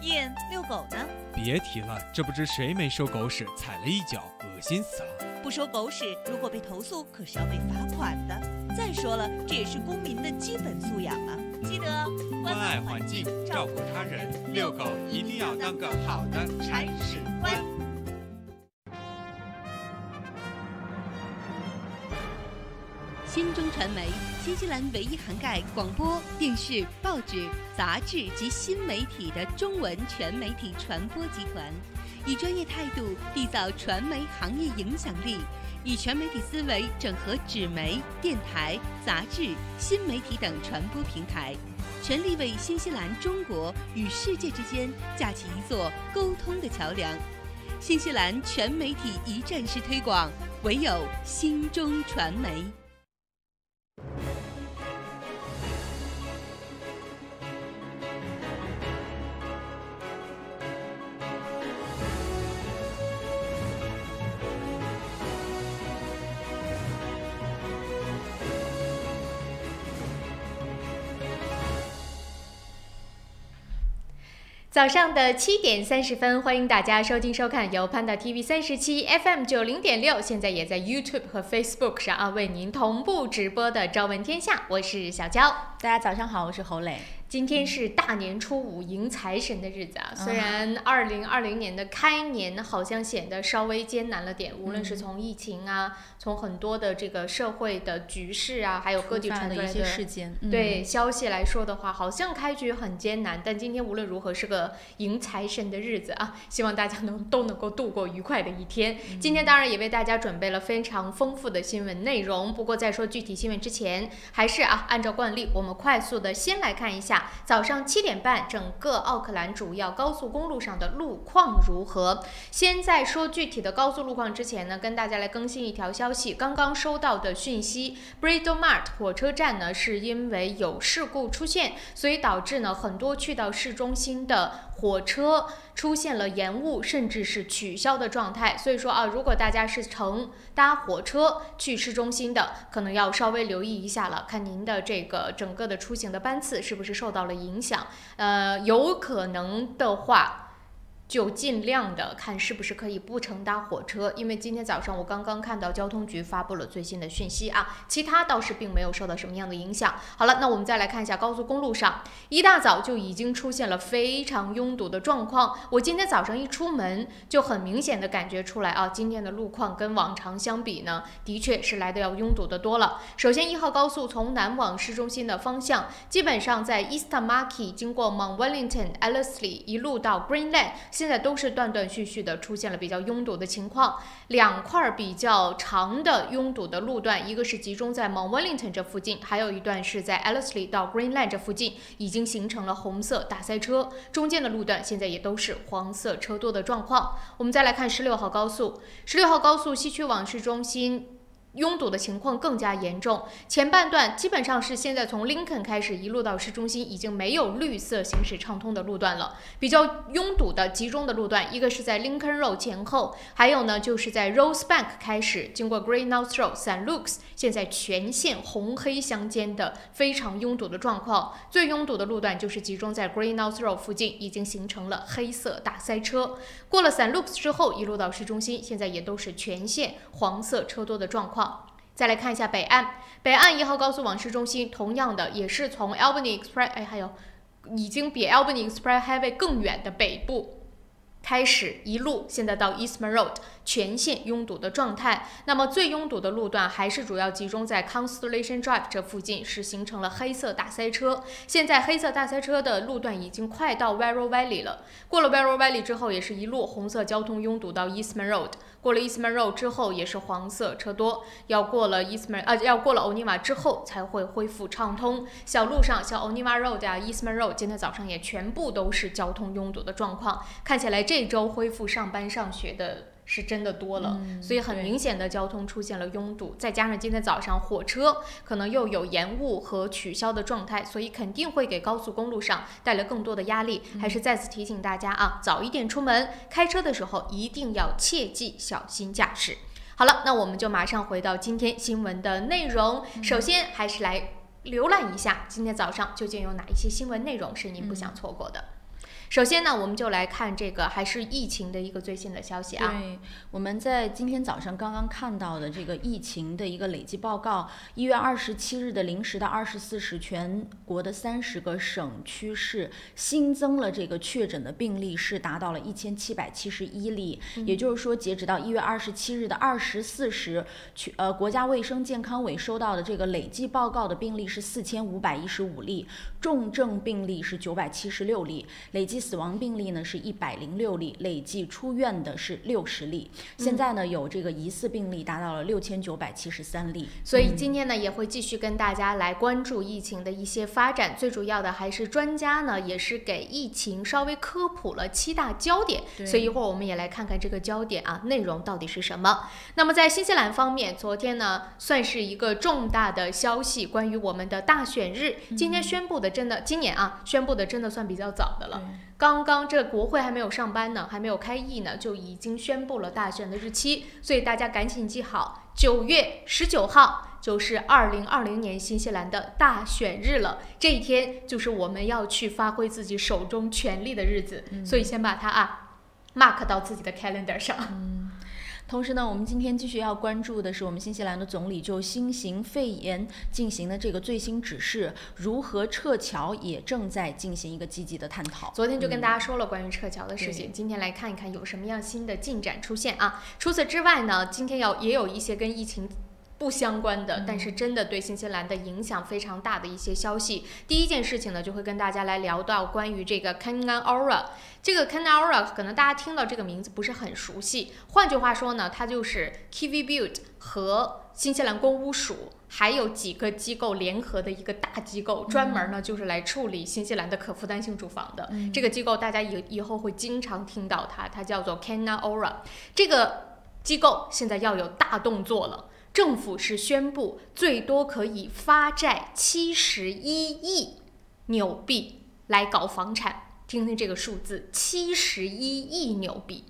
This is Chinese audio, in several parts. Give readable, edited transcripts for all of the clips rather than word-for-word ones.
燕遛狗呢？别提了，这不知谁没收狗屎踩了一脚，恶心死了。不收狗屎，如果被投诉，可是要被罚款的。再说了，这也是公民的基本素养啊！记得关爱环境，照顾他人，遛狗一定要当个好的铲屎官。新中传媒，新西兰唯一涵盖广播、电视、报纸、杂志及新媒体的中文全媒体传播集团，以专业态度缔造传媒行业影响力，以全媒体思维整合纸媒、电台、杂志、新媒体等传播平台，全力为新西兰、中国与世界之间架起一座沟通的桥梁。新西兰全媒体一站式推广，唯有新中传媒。早上的7点30分，欢迎大家收听收看由 Panda TV 37 FM 90.6，现在也在 YouTube 和 Facebook 上为您同步直播的《朝闻天下》，我是小娇。大家早上好，我是侯磊。今天是大年初5迎财神的日子啊，虽然2020年的开年好像显得稍微艰难了点，无论是从疫情啊，从很多的这个社会的局势啊，还有各地传的一些事件，对消息来说的话，好像开局很艰难，但今天无论如何是个迎财神的日子啊，希望大家都能够度过愉快的一天。今天当然也为大家准备了非常丰富的新闻内容，不过在说具体新闻之前，还是按照惯例，我们快速的先来看一下早上7点半整个奥克兰主要高速公路上的路况如何。先在说具体的高速路况之前呢，跟大家来更新一条消息，刚刚收到的讯息 Britomart 火车站呢是因为有事故出现，所以导致呢很多去到市中心的火车出现了延误甚至是取消的状态，所以说如果大家是乘搭火车去市中心的，可能要稍微留意一下了，看您的这个整个的出行的班次是不是受到了影响。有可能的话就尽量的看是不是可以不乘搭火车，因为今天早上我刚刚看到交通局发布了最新的讯息其他倒是并没有受到什么样的影响。好了，那我们再来看一下高速公路上，一大早就已经出现了非常拥堵的状况。我今天早上一出门就很明显的感觉出来今天的路况跟往常相比呢，的确是来的要拥堵的多了。首先1号高速从南往市中心的方向，基本上在 Eastern Market 经过 Mount Wellington、Ellerslie 一路到 Greenland，现在都是断断续续的出现了比较拥堵的情况。两块比较长的拥堵的路段，一个是集中在 Mount Wellington 这附近，还有一段是在 Ellerslie 到 Greenland 这附近，已经形成了红色大塞车，中间的路段现在也都是黄色车多的状况。我们再来看16号高速，16号高速西区往市中心拥堵的情况更加严重，前半段基本上是现在从林肯开始一路到市中心已经没有绿色行驶畅通的路段了。比较拥堵的集中的路段，一个是在 Lincoln Road 前后，还有呢就是在 Rosebank 开始经过 Great North Road、St. Luke's， 现在全线红黑相间的非常拥堵的状况。最拥堵的路段就是集中在 Great North Road 附近，已经形成了黑色大塞车。过了 St. Luke's 之后，一路到市中心，现在也都是全线黄色车多的状况。再来看一下北岸1号高速往市中心，同样的也是从 Albany Express 还有已经比 Albany Express Highway 更远的北部开始一路现在到 Eastman Road， 全线拥堵的状态。那么最拥堵的路段还是主要集中在 Constellation Drive 这附近，是形成了黑色大塞车。现在黑色大塞车的路段已经快到 Yarra Valley 了，过了 Yarra Valley 之后也是一路红色交通拥堵到 Eastman Road， 过了 Eastman Road 之后也是黄色车多，要过了 Oniva 之后才会恢复畅通。小路上像 Oniva Road Eastman Road 今天早上也全部都是交通拥堵的状况，看起来这周恢复上班上学的是真的多了，所以很明显的交通出现了拥堵，再加上今天早上火车可能又有延误和取消的状态，所以肯定会给高速公路上带来更多的压力。还是再次提醒大家早一点出门，开车的时候一定要切记小心驾驶。好了，那我们就马上回到今天新闻的内容。首先还是来浏览一下今天早上究竟有哪一些新闻内容是您不想错过的。首先呢，我们就来看这个还是疫情的一个最新的消息啊。对，我们在今天早上刚刚看到的这个疫情的一个累计报告，1月27日的0时到24时，全国的30个省区市新增了这个确诊的病例是达到了1771例，也就是说，截止到1月27日的24时，国家卫生健康委收到的这个累计报告的病例是4515例，重症病例是976例，累计死亡病例呢是106例，累计出院的是60例。现在呢有这个疑似病例达到了6973例。所以今天呢也会继续跟大家来关注疫情的一些发展，最主要的还是专家呢也是给疫情稍微科普了7大焦点，所以一会儿我们也来看看这个焦点啊内容到底是什么。那么在新西兰方面，昨天呢算是一个重大的消息，关于我们的大选日，今年宣布的今年啊宣布的真的算比较早的了。刚刚这国会还没有上班呢，还没有开议呢，就已经宣布了大选的日期，所以大家赶紧记好，9月19号就是2020年新西兰的大选日了。这一天就是我们要去发挥自己手中权力的日子，所以先把它mark 到自己的 calendar 上。同时呢，我们今天继续要关注的是我们新西兰的总理就新型肺炎进行的这个最新指示如何撤侨，也正在进行一个积极的探讨。昨天就跟大家说了关于撤侨的事情，今天来看一看有什么样新的进展出现啊。除此之外呢，今天也有一些跟疫情不相关的，但是真的对新西兰的影响非常大的一些消息。第一件事情呢，就会跟大家来聊到关于这个 Kangan Aura。这个 Kangan Aura 可能大家听到这个名字不是很熟悉，换句话说呢，它就是 KiwiBuild 和新西兰公屋署还有几个机构联合的一个大机构，专门呢就是来处理新西兰的可负担性住房的。这个机构大家以后会经常听到它叫做 Kangan Aura。这个机构现在要有大动作了。政府是宣布最多可以发债71亿纽币来搞房产，听听这个数字，71亿纽币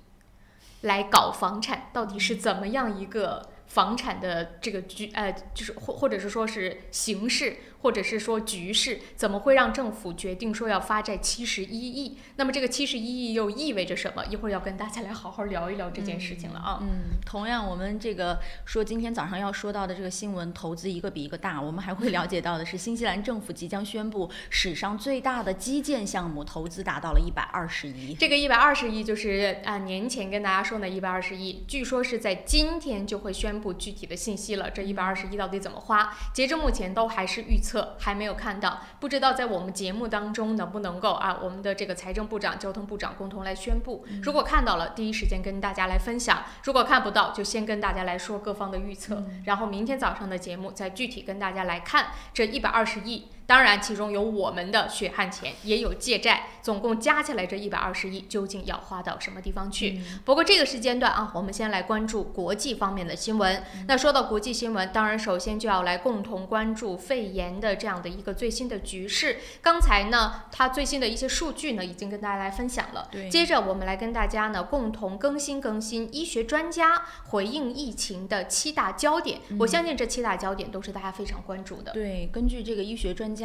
来搞房产，到底是怎么样一个房产的这个就是或者是说是形势，或者是说局势，怎么会让政府决定说要发债71亿？那么这个71亿又意味着什么？一会儿要跟大家来好好聊一聊这件事情了啊。同样我们这个说今天早上要说到的这个新闻，投资一个比一个大，我们还会了解到的是新西兰政府即将宣布史上最大的基建项目，投资达到了120亿。这个120亿就是年前跟大家说的120亿，据说是在今天就会宣布具体的信息了。这120亿到底怎么花？截至目前都还是预测，还没有看到，不知道在我们节目当中能不能够我们的这个财政部长、交通部长共同来宣布。如果看到了，第一时间跟大家来分享；如果看不到，就先跟大家来说各方的预测，然后明天早上的节目再具体跟大家来看这120亿。当然，其中有我们的血汗钱，也有借债，总共加起来这120亿究竟要花到什么地方去？不过这个时间段我们先来关注国际方面的新闻。那说到国际新闻，当然首先就要来共同关注肺炎的这样的一个最新的局势。刚才呢，它最新的一些数据呢，已经跟大家来分享了。接着我们来跟大家呢共同更新医学专家回应疫情的7大焦点。我相信这7大焦点都是大家非常关注的。对，根据这个医学专家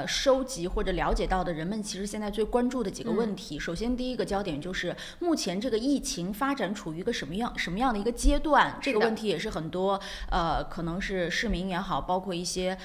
收集或者了解到的人们其实现在最关注的几个问题，首先第一个焦点就是目前这个疫情发展处于一个什么样的一个阶段，这个问题也是很多可能是市民也好，包括一些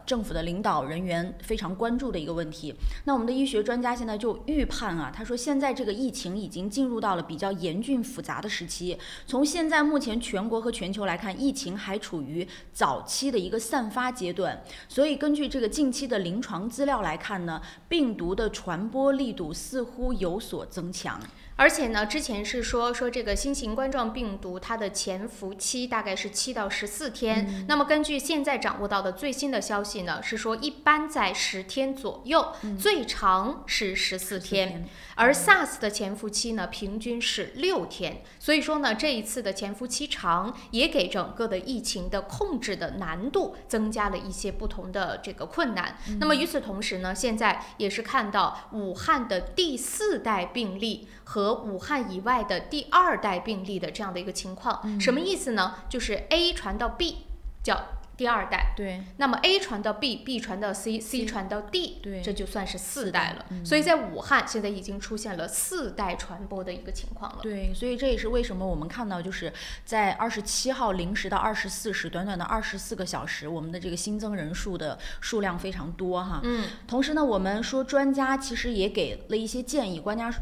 政府的领导人员非常关注的一个问题。那我们的医学专家现在就预判他说现在这个疫情已经进入到了比较严峻复杂的时期，从现在目前全国和全球来看，疫情还处于早期的一个散发阶段，所以根据这个近期的临床资料来看呢，病毒的传播力度似乎有所增强。而且呢，之前是说这个新型冠状病毒它的潜伏期大概是7到14天。那么根据现在掌握到的最新的消息呢，是说一般在10天左右，最长是14天。而 SARS 的潜伏期呢，平均是6天。所以说呢，这一次的潜伏期长，也给整个的疫情的控制的难度增加了一些不同的这个困难。那么与此同时呢，现在也是看到武汉的第4代病例和武汉以外的第2代病例的这样的一个情况。什么意思呢？就是 A 传到 B， 叫第2代，对，那么 A 传到 B，B 传到 C，C 传到 D， 对，这就算是4代了。所以在武汉现在已经出现了4代传播的一个情况了。对，所以这也是为什么我们看到就是在27号0时到24时，短短的24个小时，我们的这个新增人数的数量非常多哈。同时呢，我们说专家其实也给了一些建议，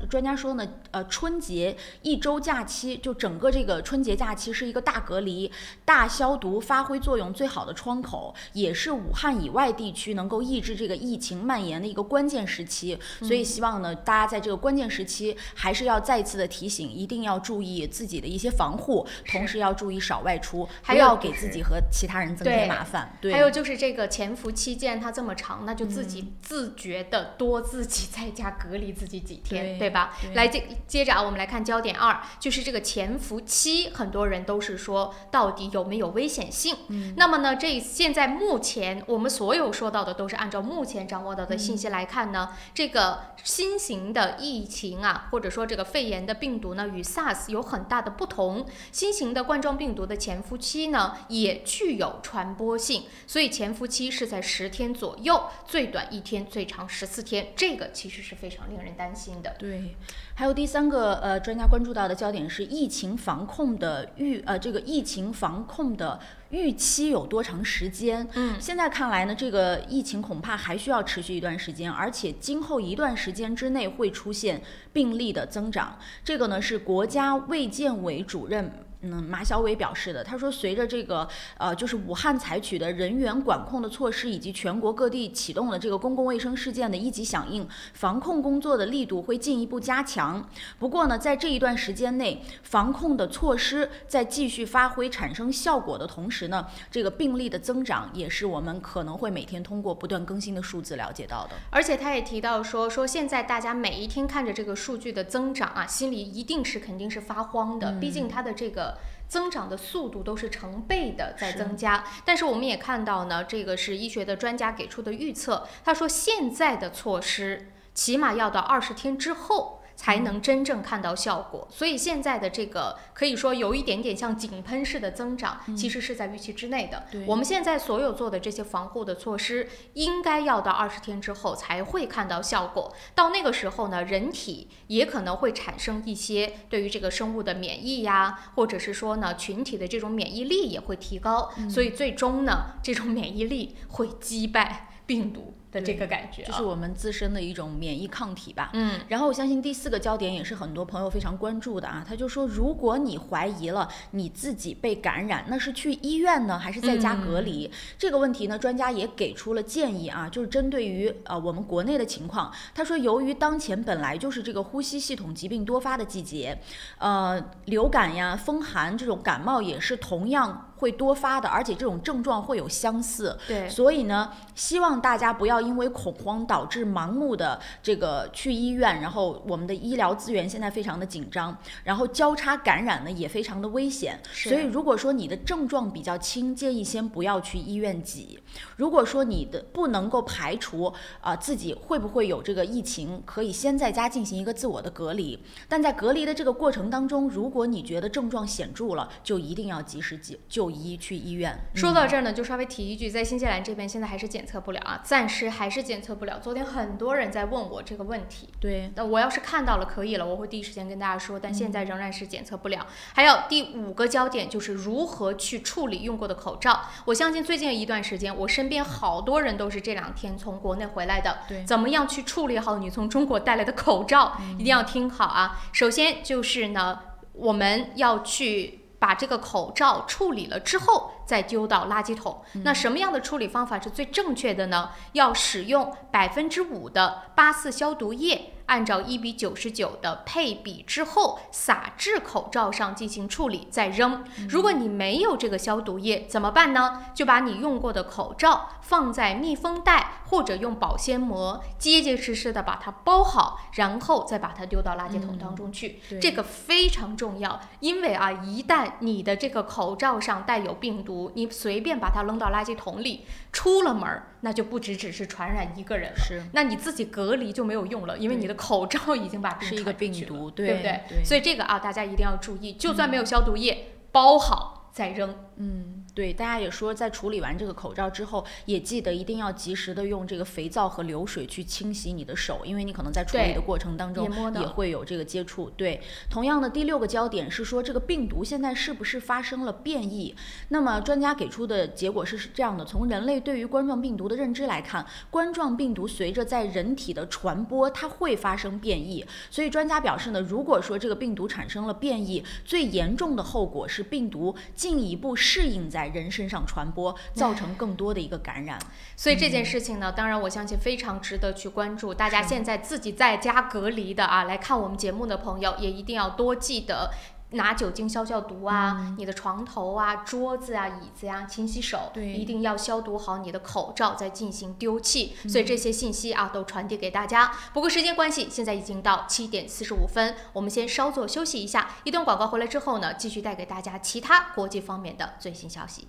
专家说呢，春节1周假期，就整个这个春节假期是一个大隔离、大消毒发挥作用最好的窗口，也是武汉以外地区能够抑制这个疫情蔓延的一个关键时期。所以希望呢，大家在这个关键时期还是要再次的提醒，一定要注意自己的一些防护，同时要注意少外出，不要给自己和其他人增添麻烦。对，还有就是这个潜伏期既然它这么长，那就自己自觉的多自己在家隔离自己几天，对吧？来接着我们来看焦点2，就是这个潜伏期，很多人都是说到底有没有危险性？那么呢，现在目前我们所有说到的都是按照目前掌握到的信息来看呢，这个新型的疫情啊，或者说这个肺炎的病毒呢，与 SARS 有很大的不同。新型的冠状病毒的潜伏期呢，也具有传播性，所以潜伏期是在10天左右，最短1天，最长14天，这个其实是非常令人担心的。对，还有第3个专家关注到的焦点是疫情防控的预期有多长时间？现在看来呢，这个疫情恐怕还需要持续一段时间，而且今后一段时间之内会出现病例的增长。这个呢是国家卫健委主任马晓伟表示的。他说，随着这个就是武汉采取的人员管控的措施，以及全国各地启动了这个公共卫生事件的一级响应，防控工作的力度会进一步加强。不过呢，在这一段时间内，防控的措施在继续发挥产生效果的同时呢，这个病例的增长也是我们可能会每天通过不断更新的数字了解到的。而且他也提到说现在大家每一天看着这个数据的增长啊，心里一定是肯定是发慌的，毕竟它的这个增长的速度都是成倍的在增加。但是我们也看到呢，这个是医学的专家给出的预测，他说现在的措施起码要到20天之后才能真正看到效果，所以现在的这个可以说有一点点像井喷式的增长，其实是在预期之内的。我们现在所有做的这些防护的措施，应该要到20天之后才会看到效果。到那个时候呢，人体也可能会产生一些对于这个生物的免疫呀，或者是说呢，群体的这种免疫力也会提高，所以最终呢，这种免疫力会击败病毒的这个感觉，这是我们自身的一种免疫抗体吧。然后我相信第4个焦点也是很多朋友非常关注的啊，他就说，如果你怀疑了你自己被感染，那是去医院呢，还是在家隔离？这个问题呢，专家也给出了建议啊，就是针对于我们国内的情况，他说，由于当前本来就是这个呼吸系统疾病多发的季节，流感呀、风寒这种感冒也是同样会多发的，而且这种症状会有相似。对，所以呢，希望大家不要因为恐慌导致盲目的这个去医院，然后我们的医疗资源现在非常的紧张，然后交叉感染呢也非常的危险。所以如果说你的症状比较轻，建议先不要去医院挤。如果说你的不能够排除自己会不会有这个疫情，可以先在家进行一个自我的隔离。但在隔离的这个过程当中，如果你觉得症状显著了，就一定要及时就医去医院。说到这儿呢，就稍微提一句，在新西兰这边现在还是检测不了啊，暂时还是检测不了。昨天很多人在问我这个问题，对，那我要是看到了可以了，我会第一时间跟大家说，但现在仍然是检测不了。还有第5个焦点就是如何去处理用过的口罩。我相信最近一段时间，我身边好多人都是这2天从国内回来的，对，怎么样去处理好你从中国带来的口罩，一定要听好啊。首先就是呢，我们要去把这个口罩处理了之后再丢到垃圾桶。那什么样的处理方法是最正确的呢？要使用5%的84消毒液，按照1:99的配比之后撒至口罩上进行处理，再扔。如果你没有这个消毒液怎么办呢？就把你用过的口罩放在密封袋，或者用保鲜膜结结实实的把它包好，然后再把它丢到垃圾桶当中去。这个非常重要，因为一旦你的这个口罩上带有病毒，你随便把它扔到垃圾桶里，出了门那就不只是传染一个人了，那你自己隔离就没有用了，因为你的口罩已经把病是一个病毒，对不对？所以这个大家一定要注意，就算没有消毒液，包好再扔。对，大家也说在处理完这个口罩之后，也记得一定要及时的用这个肥皂和流水去清洗你的手，因为你可能在处理的过程当中也会有这个接触。对，同样的第6个焦点是说这个病毒现在是不是发生了变异？那么专家给出的结果是这样的：从人类对于冠状病毒的认知来看，冠状病毒随着在人体的传播，它会发生变异。所以专家表示呢，如果说这个病毒产生了变异，最严重的后果是病毒进一步适应在人身上传播，造成更多的一个感染。所以这件事情呢，当然我相信非常值得去关注。大家现在自己在家隔离的啊，来看我们节目的朋友也一定要多记得拿酒精消毒啊，你的床头啊、桌子啊、椅子啊，勤洗手，一定要消毒好你的口罩，再进行丢弃。所以这些信息啊，都传递给大家。不过时间关系，现在已经到7点45分，我们先稍作休息一下。一段广告回来之后呢，继续带给大家其他国际方面的最新消息。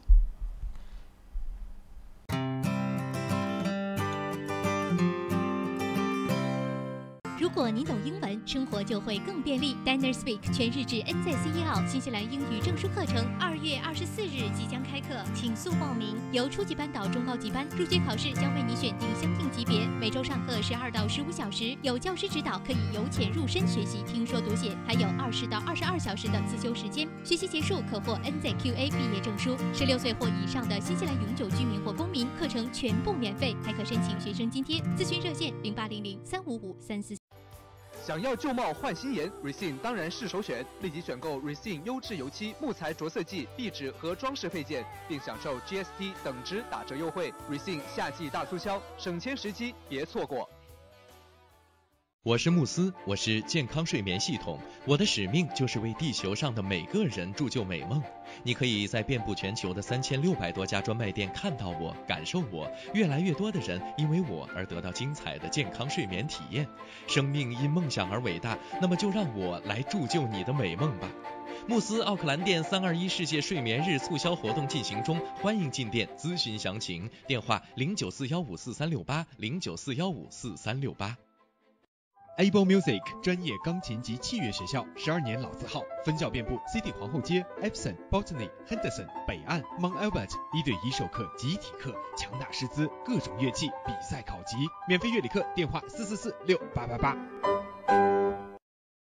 如果您懂英文，生活就会更便利。Diner Speak 全日制 NZCEL 新西兰英语证书课程2月24日即将开课，请速报名。由初级班到中高级班，入学考试将为你选定相应级别，每周上课12到15小时，有教师指导，可以由浅入深学习听说读写，还有20到22小时的自修时间。学习结束可获 NZQA 毕业证书。16岁或以上的新西兰永久居民或公民，课程全部免费，还可申请学生津贴。咨询热线0800-355-344。想要旧貌换新颜 ，Resin 当然是首选。立即选购 Resin 优质油漆、木材着色剂、壁纸和装饰配件，并享受 GST 等值打折优惠。Resin 夏季大促销，省钱时机别错过。我是慕斯，我是健康睡眠系统，我的使命就是为地球上的每个人铸就美梦。你可以在遍布全球的3600多家专卖店看到我，感受我。越来越多的人因为我而得到精彩的健康睡眠体验。生命因梦想而伟大，那么就让我来铸就你的美梦吧。慕斯奥克兰店321世界睡眠日促销活动进行中，欢迎进店咨询详情，电话0941544368，0941544368。Able Music 专业钢琴及器乐学校，12年老字号，分校遍布 City 皇后街、Epsom、Botany、Henderson、北岸、Mount Albert，1对1授课、集体课，强打师资，各种乐器，比赛考级，免费乐理课，电话44468888。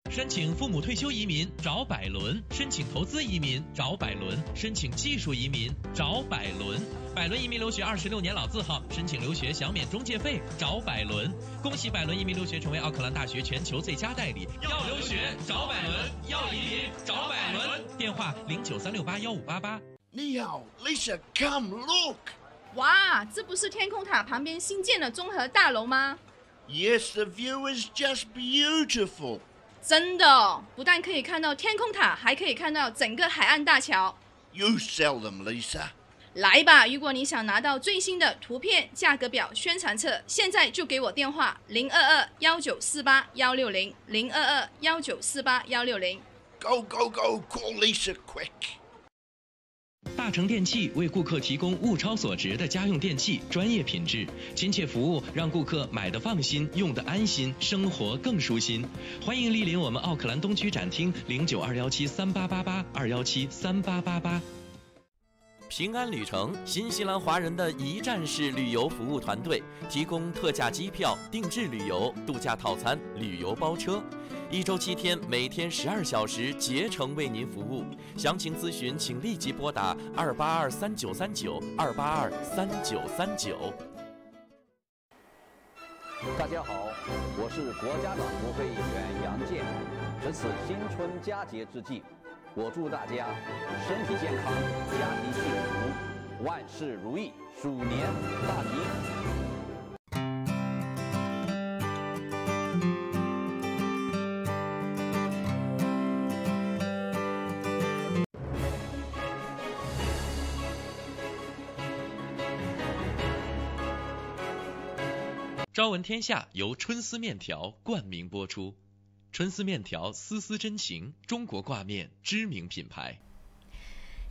申请父母退休移民找百伦，申请投资移民找百伦，申请技术移民找百伦。百伦移民留学26年老字号，申请留学享免中介费找百伦。恭喜百伦移民留学成为奥克兰大学全球最佳代理。要留学找百伦，要移民找百伦。电话0936815588。你好 ，Lisa， come look。哇，这不是天空塔旁边新建的综合大楼吗 ？Yes, the view is just beautiful。真的，不但可以看到天空塔，还可以看到整个海岸大桥。You sell them, Lisa。来吧，如果你想拿到最新的图片、价格表、宣传册，现在就给我电话022-1948-160，022-1948-160。Go, go, go, call Lisa quick。大成电器为顾客提供物超所值的家用电器，专业品质、亲切服务，让顾客买得放心，用得安心，生活更舒心。欢迎莅临我们奥克兰东区展厅，092173888，2173888。平安旅程，新西兰华人的一站式旅游服务团队，提供特价机票、定制旅游、度假套餐、旅游包车，1周7天，每天12小时，竭诚为您服务。详情咨询，请立即拨打2823939，2823939。大家好，我是国家党国会议员杨健。值此新春佳节之际，我祝大家身体健康，家庭幸福，万事如意，鼠年大吉。朝闻天下由春丝面条冠名播出。春丝面条丝丝真情，中国挂面知名品牌。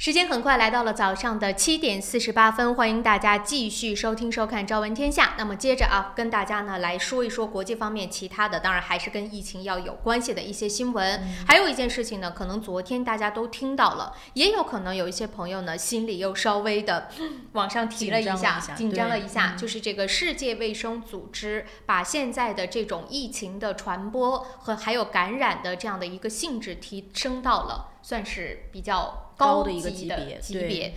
时间很快来到了早上的7点48分，欢迎大家继续收听收看《朝闻天下》。那么接着跟大家呢来说一说国际方面其他的，当然还是跟疫情要有关系的一些新闻。还有一件事情呢，可能昨天大家都听到了，也有可能有一些朋友呢心里又稍微的往上提了一下，紧张了一下，就是这个世界卫生组织把现在的这种疫情的传播和还有感染的这样的一个性质提升到了算是比较高的一个级别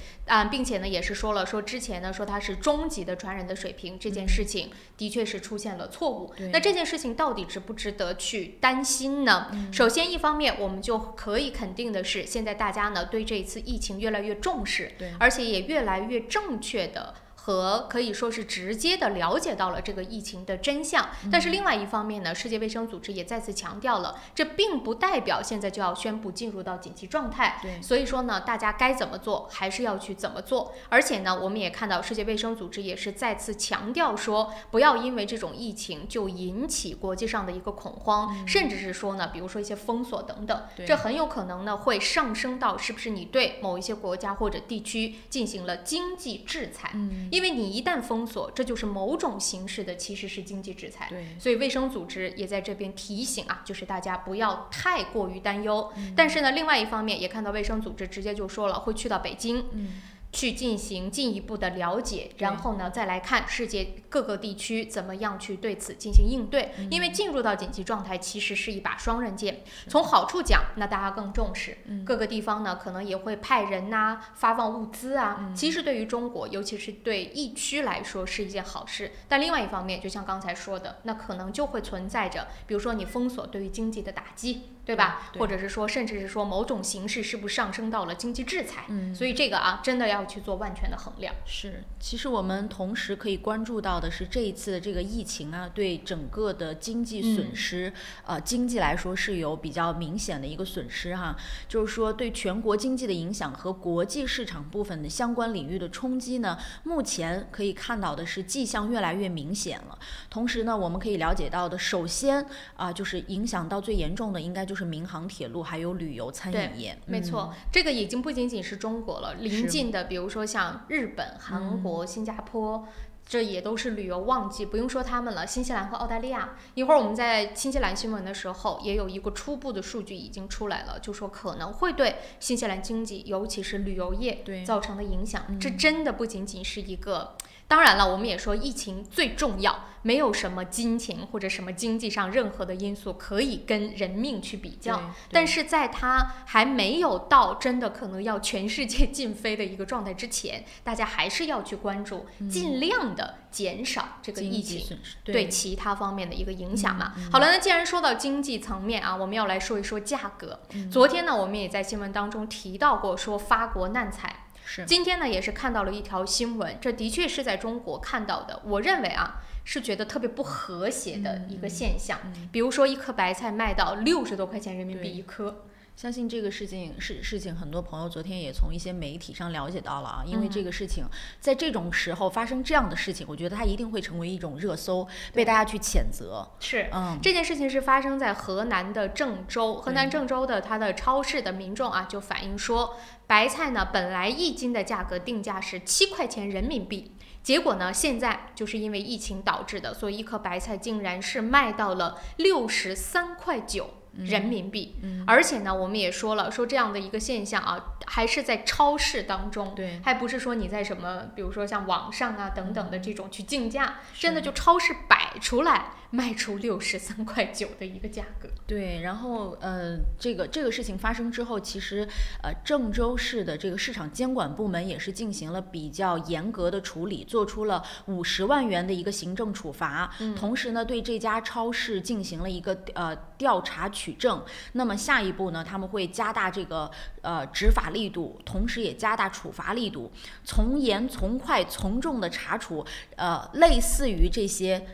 并且呢也是说了，说之前呢说它是中级的传染的水平，这件事情的确是出现了错误。那这件事情到底值不值得去担心呢？首先一方面我们就可以肯定的是，现在大家呢对这一次疫情越来越重视，而且也越来越正确的和可以说是直接的了解到了这个疫情的真相。但是另外一方面呢，世界卫生组织也再次强调了，这并不代表现在就要宣布进入到紧急状态。所以说呢，大家该怎么做还是要去怎么做。而且呢，我们也看到世界卫生组织也是再次强调说，不要因为这种疫情就引起国际上的一个恐慌，甚至是说呢，比如说一些封锁等等，这很有可能呢会上升到是不是你对某一些国家或者地区进行了经济制裁。因为你一旦封锁，这就是某种形式的其实是经济制裁。所以卫生组织也在这边提醒就是大家不要太过于担忧。但是呢，另外一方面也看到卫生组织直接就说了，会去到北京去进行进一步的了解，然后呢再来看世界各个地区怎么样去对此进行应对。因为进入到紧急状态其实是一把双刃剑，从好处讲，那大家更重视，各个地方呢可能也会派人发放物资其实对于中国尤其是对疫区来说是一件好事。但另外一方面就像刚才说的，那可能就会存在着比如说你封锁对于经济的打击，对吧？或者是说甚至是说某种形式是不是上升到了经济制裁。所以这个真的要去做万全的衡量。是，其实我们同时可以关注到的是这一次的这个疫情对整个的经济损失经济来说是有比较明显的一个损失就是说对全国经济的影响和国际市场部分的相关领域的冲击呢，目前可以看到的是迹象越来越明显了。同时呢，我们可以了解到的，首先就是影响到最严重的应该就是民航铁路还有旅游餐饮业。没错，这个已经不仅仅是中国了，邻近的比如说像日本、韩国、新加坡，这也都是旅游旺季，不用说他们了，新西兰和澳大利亚。一会儿我们在新西兰新闻的时候也有一个初步的数据已经出来了，就说可能会对新西兰经济尤其是旅游业造成的影响。这真的不仅仅是一个，当然了我们也说疫情最重要，没有什么金钱或者什么经济上任何的因素可以跟人命去比较，但是在它还没有到真的可能要全世界禁飞的一个状态之前，大家还是要去关注，尽量的减少这个疫情对其他方面的一个影响嘛。好了，那既然说到经济层面我们要来说一说价格。昨天呢我们也在新闻当中提到过，说法国难采。今天呢也是看到了一条新闻，这的确是在中国看到的，我认为是觉得特别不和谐的一个现象。比如说一颗白菜卖到60多块钱人民币一颗。相信这个事情很多朋友昨天也从一些媒体上了解到了因为这个事情在这种时候发生这样的事情，我觉得它一定会成为一种热搜，被大家去谴责。这件事情是发生在河南的郑州，河南郑州的它的超市的民众就反映说，白菜呢本来1斤的价格定价是7块钱人民币，结果呢现在就是因为疫情导致的，所以一颗白菜竟然是卖到了63.9块人民币。而且呢我们也说了，说这样的一个现象还是在超市当中，还不是说你在什么比如说像网上等等的这种去竞价，真的就超市摆出来卖出63.9块的一个价格。对，然后这个事情发生之后，其实郑州市的这个市场监管部门也是进行了比较严格的处理，做出了50万元的一个行政处罚。同时呢对这家超市进行了一个调查取证。那么下一步呢，他们会加大这个执法力度，同时也加大处罚力度，从严从快从重的查处类似于这些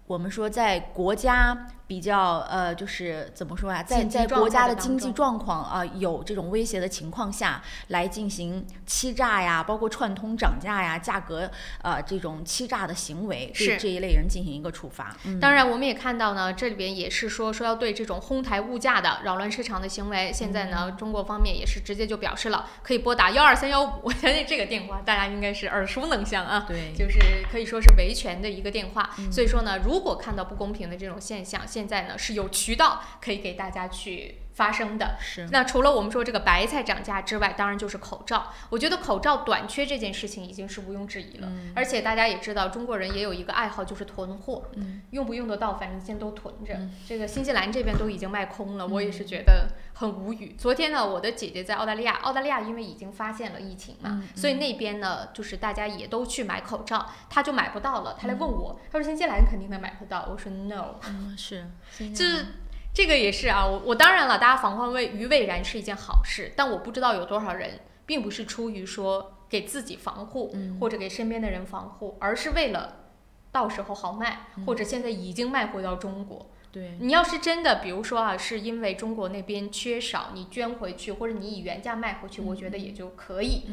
我们说在国家比较就是怎么说啊，在国家的经济状况啊有这种威胁的情况下来进行欺诈呀，包括串通涨价呀、价格这种欺诈的行为，对这一类人进行一个处罚。当然我们也看到呢，这里边也是说要对这种哄抬物价的、扰乱市场的行为，现在呢中国方面也是直接就表示了，可以拨打12315，我相信这个电话大家应该是耳熟能详啊，对，就是可以说是维权的一个电话。所以说呢，如果看到不公平的这种现象，现在呢是有渠道可以给大家去发生的。是。那除了我们说这个白菜涨价之外，当然就是口罩。我觉得口罩短缺这件事情已经是毋庸置疑了。而且大家也知道，中国人也有一个爱好，就是囤货。用不用得到，反正先都囤着。这个新西兰这边都已经卖空了，我也是觉得很无语。昨天呢，我的姐姐在澳大利亚因为已经发现了疫情嘛，所以那边呢，就是大家也都去买口罩，她就买不到了。她来问我，她说新西兰肯定能买得到，我说 no。是。这个也是啊，我当然了，大家防患于未然是一件好事，但我不知道有多少人并不是出于说给自己防护，或者给身边的人防护，而是为了到时候好卖，或者现在已经卖回到中国。对，你要是真的，比如说啊，是因为中国那边缺少，你捐回去，或者你以原价卖回去，我觉得也就可以。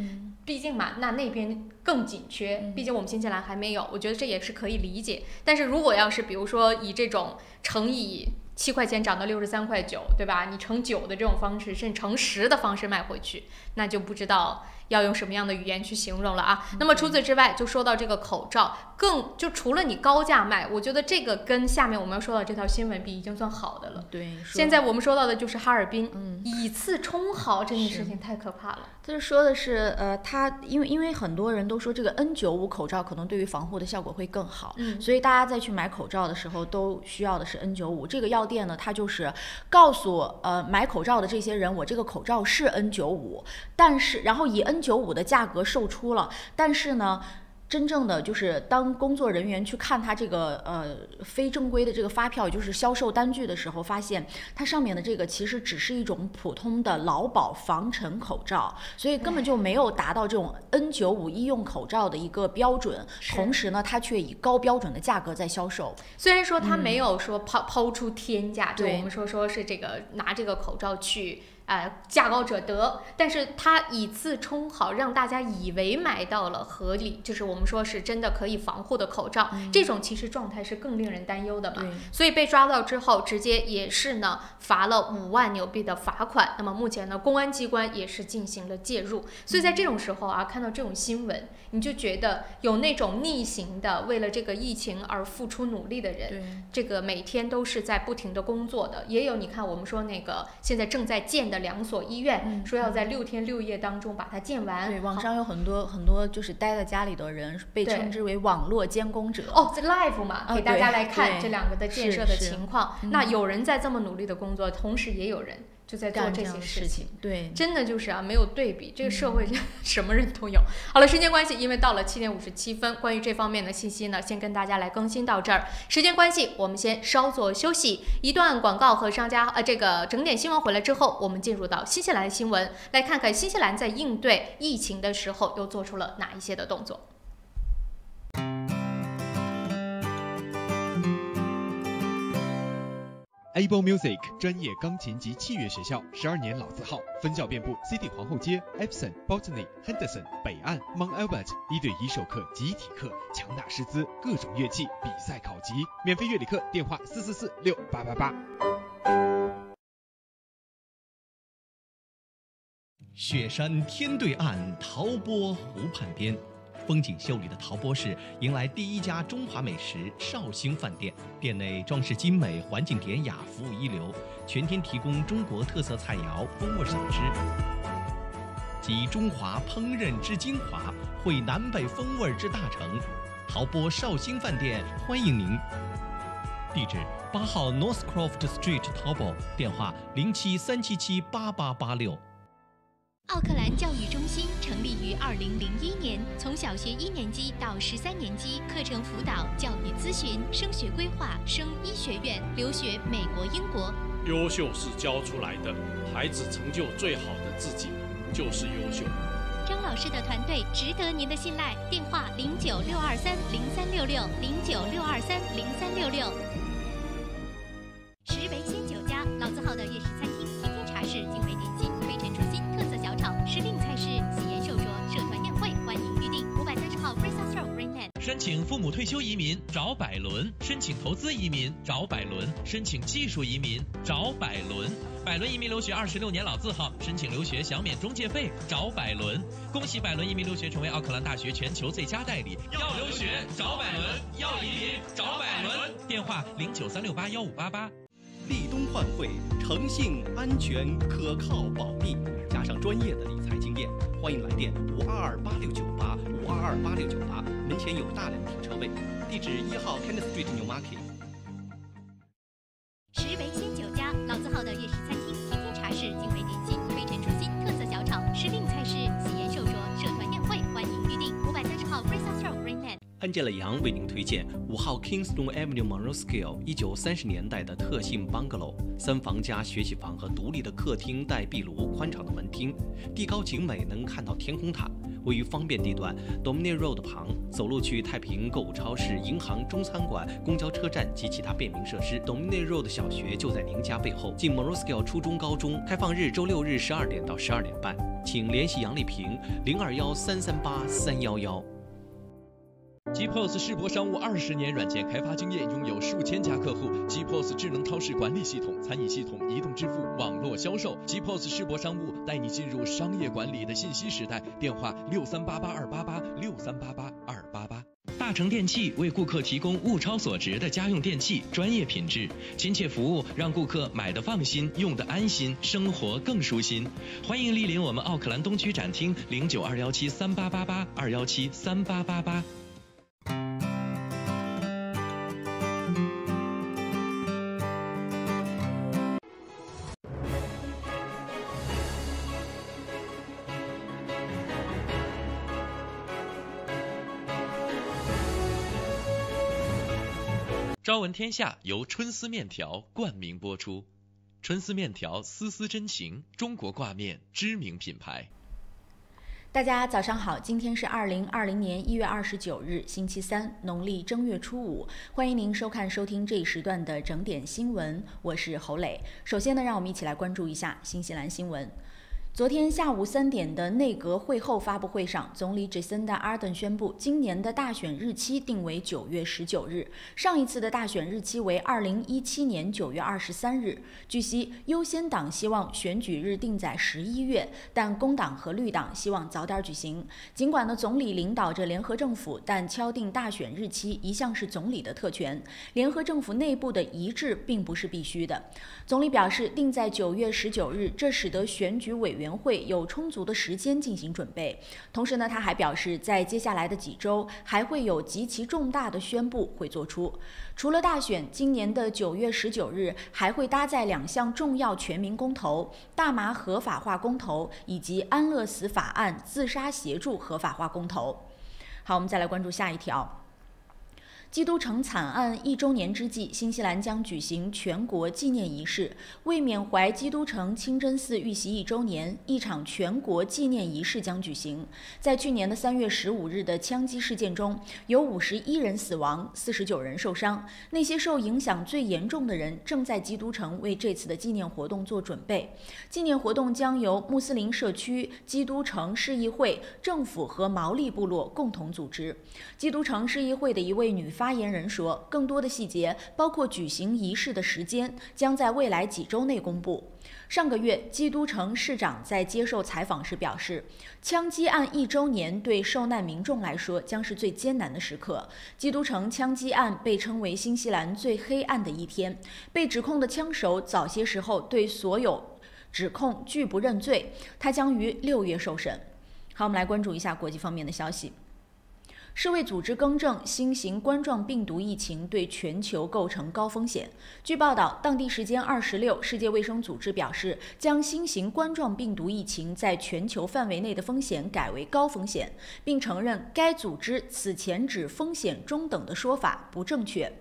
毕竟嘛，那边更紧缺，毕竟我们新西兰还没有，我觉得这也是可以理解。但是如果要是比如说以这种乘以7块钱涨到63.9块，对吧？你乘9的这种方式，甚至乘10的方式卖回去，那就不知道要用什么样的语言去形容了啊。那么除此之外，就说到这个口罩，就除了你高价卖，我觉得这个跟下面我们要说到这条新闻比已经算好的了。对，现在我们说到的就是哈尔滨以次充好这件事情太可怕了。就是说的是它因为很多人都说这个 N95 口罩可能对于防护的效果会更好，所以大家在去买口罩的时候都需要的是 N95。这个药店呢，它就是告诉买口罩的这些人，我这个口罩是 N95， 但是然后以 N95 的价格售出了，但是呢，真正的就是当工作人员去看它这个非正规的这个发票，也就是销售单据的时候，发现它上面的这个其实只是一种普通的劳保防尘口罩，所以根本就没有达到这种 N95 医用口罩的一个标准。同时呢，它却以高标准的价格在销售。虽然说它没有说抛出天价，就我们说是这个拿这个口罩去。价高者得，但是它以次充好，让大家以为买到了合理，就是我们说是真的可以防护的口罩，这种其实状态是更令人担忧的嘛。所以被抓到之后，直接也是呢罚了5万纽币的罚款。那么目前呢，公安机关也是进行了介入。所以在这种时候啊，看到这种新闻，你就觉得有那种逆行的，为了这个疫情而付出努力的人，这个每天都是在不停的工作的。也有你看我们说那个现在正在建的2所医院，说要在6天6夜当中把它建完。对，网上有很多就是待在家里的人被称之为网络监工者。这 live 嘛，给大家来看这2个的建设的情况。那有人在这么努力的工作，同时也有人就在做这些事情。对，真的就是啊，没有对比，这个社会什么人都有。好了，时间关系，因为到了7点57分，关于这方面的信息呢，先跟大家来更新到这儿。时间关系，我们先稍作休息，一段广告和商家这个整点新闻回来之后，我们进入到新西兰的新闻，来看看新西兰在应对疫情的时候又做出了哪一些的动作。Able Music 专业钢琴及器乐学校，12年老字号，分校遍布 City 皇后街、Epsom、Botany、Henderson、北岸、Mount Albert， 1对1授课、集体课，强大师资，各种乐器比赛考级，免费乐理课，电话44468888。雪山天对岸，陶波湖畔边，风景秀丽的陶波市迎来第1家中华美食绍兴饭店，店内装饰精美，环境典雅，服务一流，全天提供中国特色菜肴、风味小吃，集中华烹饪之精华，汇南北风味之大成。陶波绍兴饭店欢迎您。地址8号 Northcroft Street 陶波，电话0737778886。奥克兰教育中心成立于2001年，从小学1年级到13年级，课程辅导、教育咨询、升学规划、升医学院、留学美国、英国。优秀是教出来的，孩子成就最好的自己就是优秀。张老师的团队值得您的信赖，电话0962303366，0962303366。申请父母退休移民找百伦，申请投资移民找百伦，申请技术移民找百伦。百伦移民留学26年老字号，申请留学享免中介费找百伦。恭喜百伦移民留学成为奥克兰大学全球最佳代理。要留学找百伦，要移民找百伦。电话0936815588。立冬换汇，诚信、安全、可靠、保密，加上专业的理财经验，欢迎来电5228698，5228698，门前有大量停车位，地址1号 Kenneth Street New Market。石围鲜酒家，老字号的粤式餐厅，天天茶室，精美点心，飞尘出新，特色小炒，时令菜式，喜宴寿桌，社团宴会，欢迎预订。530号 Grace Road Greenland。Angela 杨为您推荐5号 Kingston Avenue Monroe 1930年代的特性 bungalow，3房加学习房和独立的客厅带壁炉，宽敞的门厅，地高景美，能看到天空塔。位于方便地段 Dominion Road 旁，走路去太平购物超市、银行、中餐馆、公交车站及其他便民设施。Dominion Road 小学就在您家背后。近 Monroe 初中、高中，开放日周6日12点到12点半，请联系杨丽萍0213383111。GPOS 世博商务20年软件开发经验，拥有数千家客户。GPOS 智能超市管理系统、餐饮系统、移动支付、网络销售。GPOS 世博商务带你进入商业管理的信息时代。电话6388288，6388288。大成电器为顾客提供物超所值的家用电器，专业品质、亲切服务，让顾客买得放心，用得安心，生活更舒心。欢迎莅临我们奥克兰东区展厅092173888，2173888。朝闻天下由春丝面条冠名播出，春丝面条丝丝真情，中国挂面知名品牌。大家早上好，今天是2020年1月29日，星期三，农历正月初5，欢迎您收听这一时段的整点新闻，我是侯磊。首先呢，让我们一起来关注一下新西兰新闻。昨天下午3点的内阁会后发布会上，总理 Jacinda Ardern 宣布，今年的大选日期定为9月19日，上一次的大选日期为2017年9月23日。据悉，优先党希望选举日定在11月，但工党和绿党希望早点举行。尽管呢，总理领导着联合政府，但敲定大选日期一向是总理的特权，联合政府内部的一致并不是必须的。总理表示，定在9月19日，这使得选举委员会有充足的时间进行准备。同时呢，他还表示，在接下来的几周还会有极其重大的宣布会做出。除了大选，今年的9月19日还会搭载2项重要全民公投：大麻合法化公投以及安乐死法案自杀协助合法化公投。好，我们再来关注下一条。基督城惨案1周年之际，新西兰将举行全国纪念仪式。为缅怀基督城清真寺遇袭1周年，一场全国纪念仪式将举行。在去年的3月15日的枪击事件中，有51人死亡，49人受伤。那些受影响最严重的人正在基督城为这次的纪念活动做准备。纪念活动将由穆斯林社区、基督城市议会、政府和毛利部落共同组织。基督城市议会的一位女发言人说，更多的细节，包括举行仪式的时间，将在未来几周内公布。上个月，基督城市长在接受采访时表示，枪击案1周年对受难民众来说将是最艰难的时刻。基督城枪击案被称为新西兰最黑暗的一天，被指控的枪手早些时候对所有指控拒不认罪，他将于6月受审。好，我们来关注一下国际方面的消息。世卫组织更正，新型冠状病毒疫情对全球构成高风险。据报道，当地时间2十6，世界卫生组织表示，将新型冠状病毒疫情在全球范围内的风险改为高风险，并承认该组织此前指风险中等的说法不正确。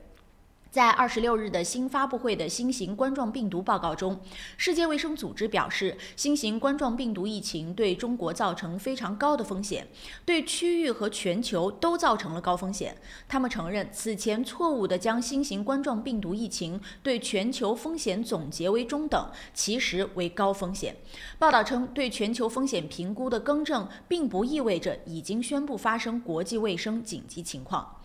在26日的新发布会的新型冠状病毒报告中，世界卫生组织表示，新型冠状病毒疫情对中国造成非常高的风险，对区域和全球都造成了高风险。他们承认此前错误地将新型冠状病毒疫情对全球风险总结为中等，其实为高风险。报道称，对全球风险评估的更正并不意味着已经宣布发生国际卫生紧急情况。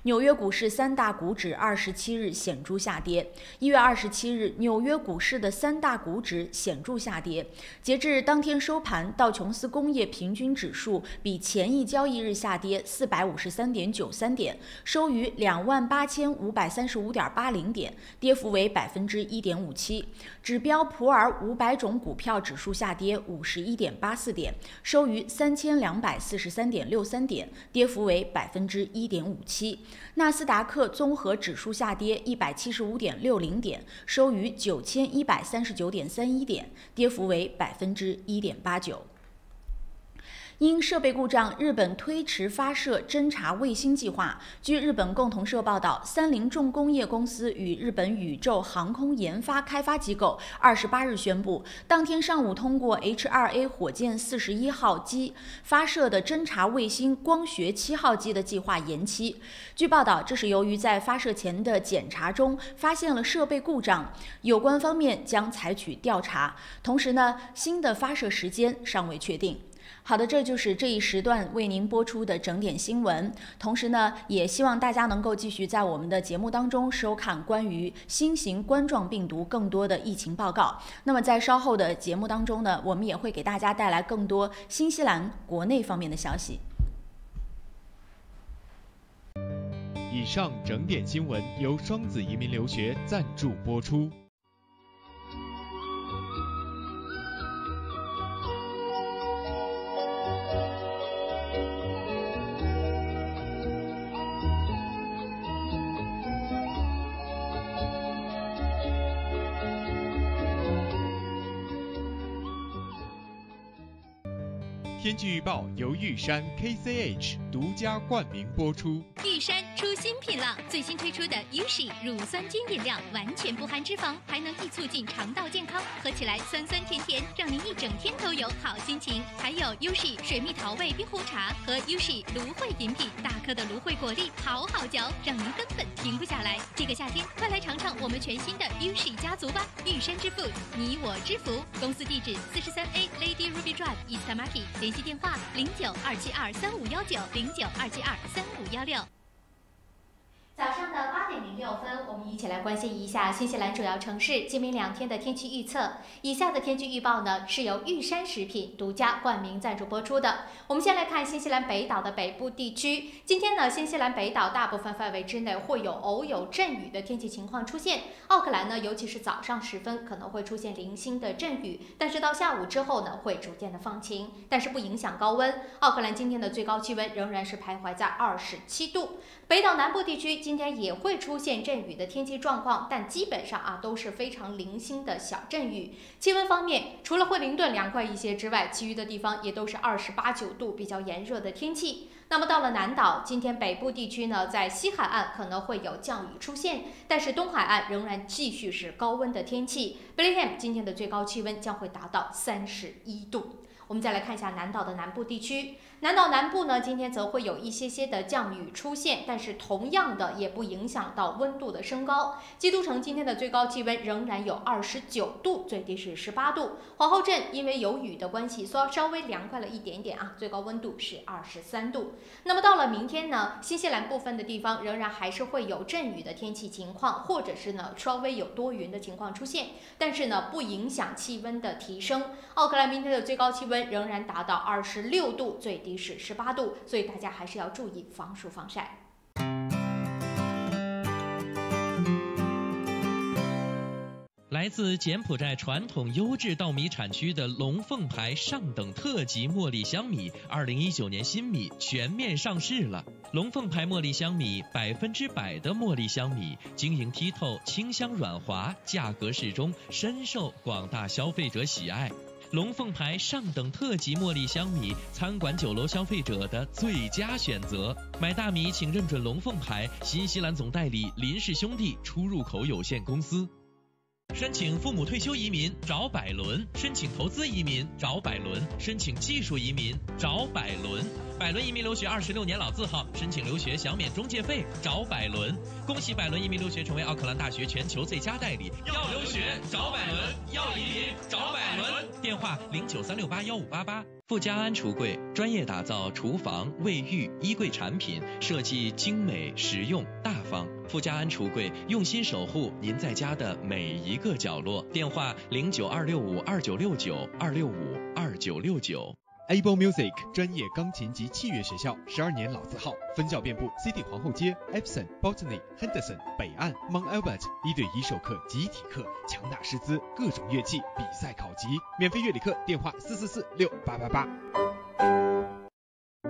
纽约股市三大股指27日显著下跌。1月27日，纽约股市的三大股指显著下跌。截至当天收盘，道琼斯工业平均指数比前一交易日下跌453.93点，收于28535.80点，跌幅为1.57%。指标普尔500种股票指数下跌51.84点，收于3243.63点，跌幅为1.57%。纳斯达克综合指数下跌175.60点，收于9139.31点，跌幅为1.89%。因设备故障，日本推迟发射侦察卫星计划。据日本共同社报道，三菱重工业公司与日本宇宙航空研发开发机构28日宣布，当天上午通过 H2A 火箭41号机发射的侦察卫星光学7号机的计划延期。据报道，这是由于在发射前的检查中发现了设备故障，有关方面将采取调查。同时呢，新的发射时间尚未确定。好的，这就是这一时段为您播出的整点新闻。同时呢，也希望大家能够继续在我们的节目当中收看关于新型冠状病毒更多的疫情报告。那么在稍后的节目当中呢，我们也会给大家带来更多新西兰国内方面的消息。以上整点新闻由双子移民留学赞助播出。天气预报由玉山 KCH 独家冠名播出。玉山出新品了，最新推出的 Ushi 乳酸菌饮料，完全不含脂肪，还能易促进肠道健康，喝起来酸酸甜甜，让您一整天都有好心情。还有 Ushi 水蜜桃味冰红茶和 Ushi 芦荟饮品，大颗的芦荟果粒好好嚼，让您根本停不下来。这个夏天，快来尝尝我们全新的 Ushi 家族吧！玉山之父，你我之福。公司地址43A Lady Ruby Drive East Market， 联系电话0927235519，0927235516。早上的8点06分，我们一起来关心一下新西兰主要城市今明2天的天气预测。以下的天气预报呢，是由玉山食品独家冠名赞助播出的。我们先来看新西兰北岛的北部地区。今天呢，新西兰北岛大部分范围之内会有偶有阵雨的天气情况出现。奥克兰呢，尤其是早上时分可能会出现零星的阵雨，但是到下午之后呢，会逐渐的放晴，但是不影响高温。奥克兰今天的最高气温仍然是徘徊在27度。北岛南部地区今天也会出现阵雨的天气状况，但基本上都是非常零星的小阵雨。气温方面，除了惠灵顿凉快一些之外，其余的地方也都是28、9度，比较炎热的天气。那么到了南岛，今天北部地区呢，在西海岸可能会有降雨出现，但是东海岸仍然继续是高温的天气。Bellingham 今天的最高气温将会达到31度。我们再来看一下南岛的南部地区。南岛南部呢，今天则会有一些的降雨出现，但是同样的也不影响到温度的升高。基督城今天的最高气温仍然有29度，最低是18度。皇后镇因为有雨的关系，稍微凉快了一点点最高温度是23度。那么到了明天呢，新西兰部分的地方仍然还是会有阵雨的天气情况，或者是呢稍微有多云的情况出现，但是呢不影响气温的提升。奥克兰明天的最高气温仍然达到26度，最低是18度，所以大家还是要注意防暑防晒。来自柬埔寨传统优质稻米产区的龙凤牌上等特级茉莉香米2019年新米全面上市了。龙凤牌茉莉香米100%的茉莉香米，晶莹剔透，清香软滑，价格适中，深受广大消费者喜爱。龙凤牌上等特级茉莉香米，餐馆酒楼消费者的最佳选择。买大米请认准龙凤牌，新西兰总代理林氏兄弟出入口有限公司。申请父母退休移民找百伦，申请投资移民找百伦，申请技术移民找百伦。百伦移民留学26年老字号，申请留学享免中介费，找百伦。恭喜百伦移民留学成为奥克兰大学全球最佳代理。要留学找百伦，要移民找百伦。电话0936815588。富家安橱柜专业打造厨房、卫浴、衣柜产品，设计精美、实用、大方。富家安橱柜用心守护您在家的每一个角落。电话0926529926529969。Able Music 专业钢琴及器乐学校，12年老字号，分校遍布 City 皇后街、Epsom、Botany、Henderson、北岸、Mount Albert， 1对1授课、集体课，强大师资，各种乐器，比赛考级，免费乐理课，电话44468888。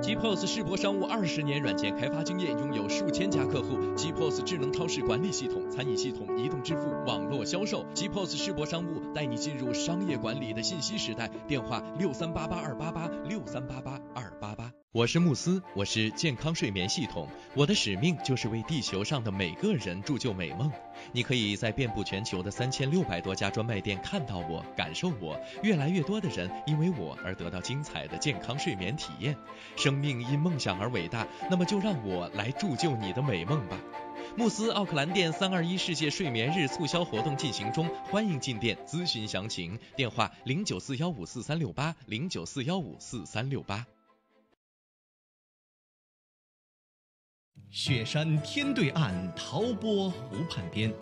GPOS 世博商务20年软件开发经验，拥有数千家客户。GPOS 智能超市管理系统、餐饮系统、移动支付、网络销售。GPOS 世博商务带你进入商业管理的信息时代。电话6388-288，6388-288。我是慕斯，我是健康睡眠系统，我的使命就是为地球上的每个人铸就美梦。你可以在遍布全球的3600多家专卖店看到我，感受我。越来越多的人因为我而得到精彩的健康睡眠体验。生命因梦想而伟大，那么就让我来铸就你的美梦吧。慕斯奥克兰店321世界睡眠日促销活动进行中，欢迎进店咨询详情。电话0941544368，0941544368。雪山天对岸，陶波湖畔边，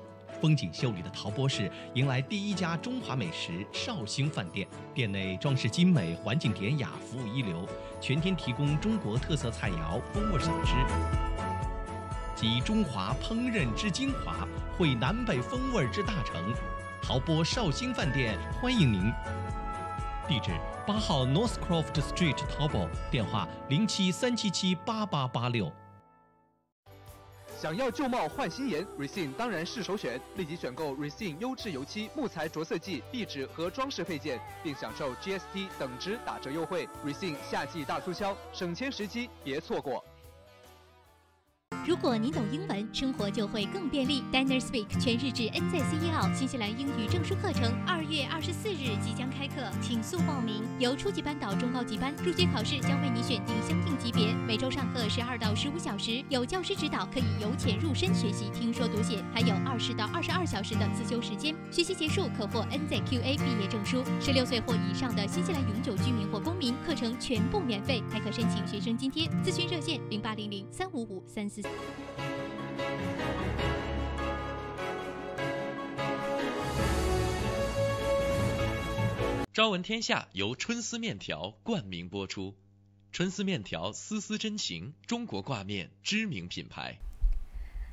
风景秀丽的陶波市迎来第一家中华美食绍兴饭店。店内装饰精美，环境典雅，服务一流，全天提供中国特色菜肴、风味小吃，集中华烹饪之精华，汇南北风味之大成。陶波绍兴饭店欢迎您。地址8号 Northcroft Street 陶波，电话073778886。想要旧貌换新颜 ，Resin 当然是首选。立即选购 Resin 优质油漆、木材着色剂、壁纸和装饰配件，并享受 GST 等值打折优惠。Resin 夏季大促销，省钱时机，别错过。如果您懂英文，生活就会更便利。Diners Speak 全日制 NZC1号新西兰英语证书课程2月24日即将开课，请速报名。由初级班到中高级班，入学考试将为你选定相应级别，每周上课12到15小时，有教师指导，可以由浅入深学习听说读写，还有20到22小时的自修时间。学习结束可获 NZQA 毕业证书。16岁或以上的新西兰永久居民或公民，课程全部免费，还可申请学生津贴。咨询热线0800-355-344。朝闻天下由春丝面条冠名播出。春丝面条丝丝真情，中国挂面知名品牌。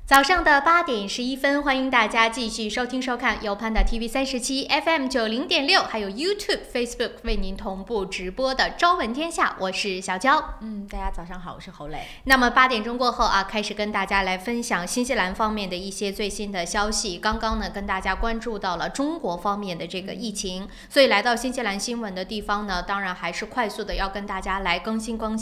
早上的8点11分，欢迎大家继续收听收看由Panda TV 37 FM 90.6，还有 YouTube、Facebook 为您同步直播的《朝闻天下》，我是小娇。大家早上好，我是侯磊。那么8点钟过后啊，开始跟大家来分享新西兰方面的一些最新的消息。刚刚呢，跟大家关注到了中国方面的这个疫情，所以来到新西兰新闻的地方呢，当然还是快速的要跟大家来更新关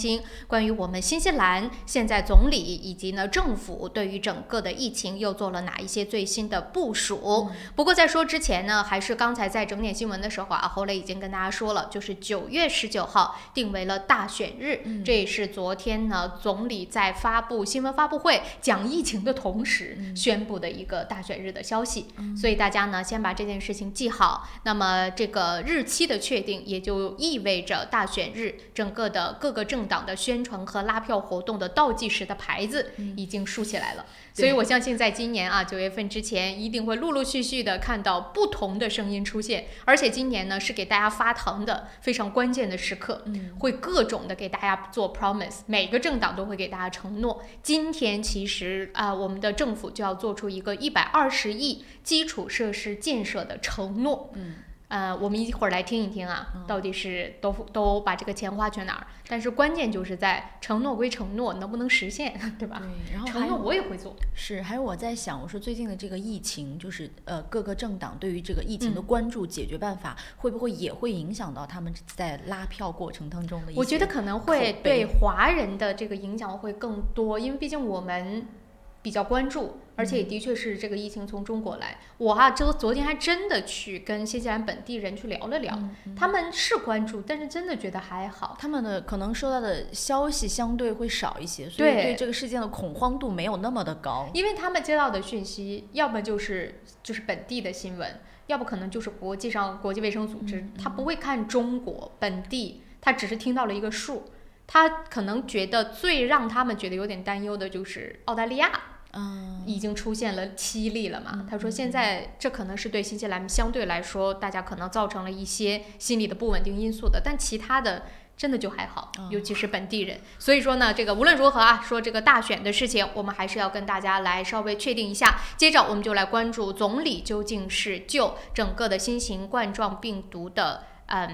于我们新西兰现在总理以及呢政府对于整个的疫情又做了哪一些最新的部署。不过在说之前呢，还是刚才在整点新闻的时候啊，侯磊已经跟大家说了，就是9月19号定为了大选日，这也是昨天呢总理在发布新闻发布会讲疫情的同时宣布的一个大选日的消息。所以大家呢先把这件事情记好。那么这个日期的确定也就意味着大选日整个的各个政党的宣传和拉票活动的倒计时的牌子已经竖起来了。所以我相信在今年啊9月份之前，一定会陆陆续续的看到不同的声音出现。而且今年呢是给大家发糖的非常关键的时刻，会各种的给大家做 promise， 每个政党都会给大家承诺。今天其实我们的政府就要做出一个120亿基础设施建设的承诺。我们一会儿来听一听啊，到底是都把这个钱花去哪儿？但是关键就是在承诺归承诺，能不能实现，对吧？对，然后承诺我也会做。是，还有我在想，我说最近的这个疫情，就是各个政党对于这个疫情的关注、解决办法，会不会也会影响到他们在拉票过程当中的一些？我觉得可能会对华人的这个影响会更多，因为毕竟我们比较关注，而且也的确是这个疫情从中国来。我昨天还真的去跟新西兰本地人去聊了聊，他们是关注，但是真的觉得还好。他们的可能收到的消息相对会少一些，所以对这个事件的恐慌度没有那么的高。因为他们接到的讯息，要么就是本地的新闻，要不可能就是国际卫生组织，他不会看中国本地，他只是听到了一个数。他可能觉得最让他们觉得有点担忧的就是澳大利亚，已经出现了7例了嘛。他说现在这可能是对新西兰相对来说，大家可能造成了一些心理的不稳定因素的，但其他的真的就还好，尤其是本地人。所以说呢，这个无论如何啊，说这个大选的事情，我们还是要跟大家来稍微确定一下。接着我们就来关注总理究竟是就整个的新型冠状病毒的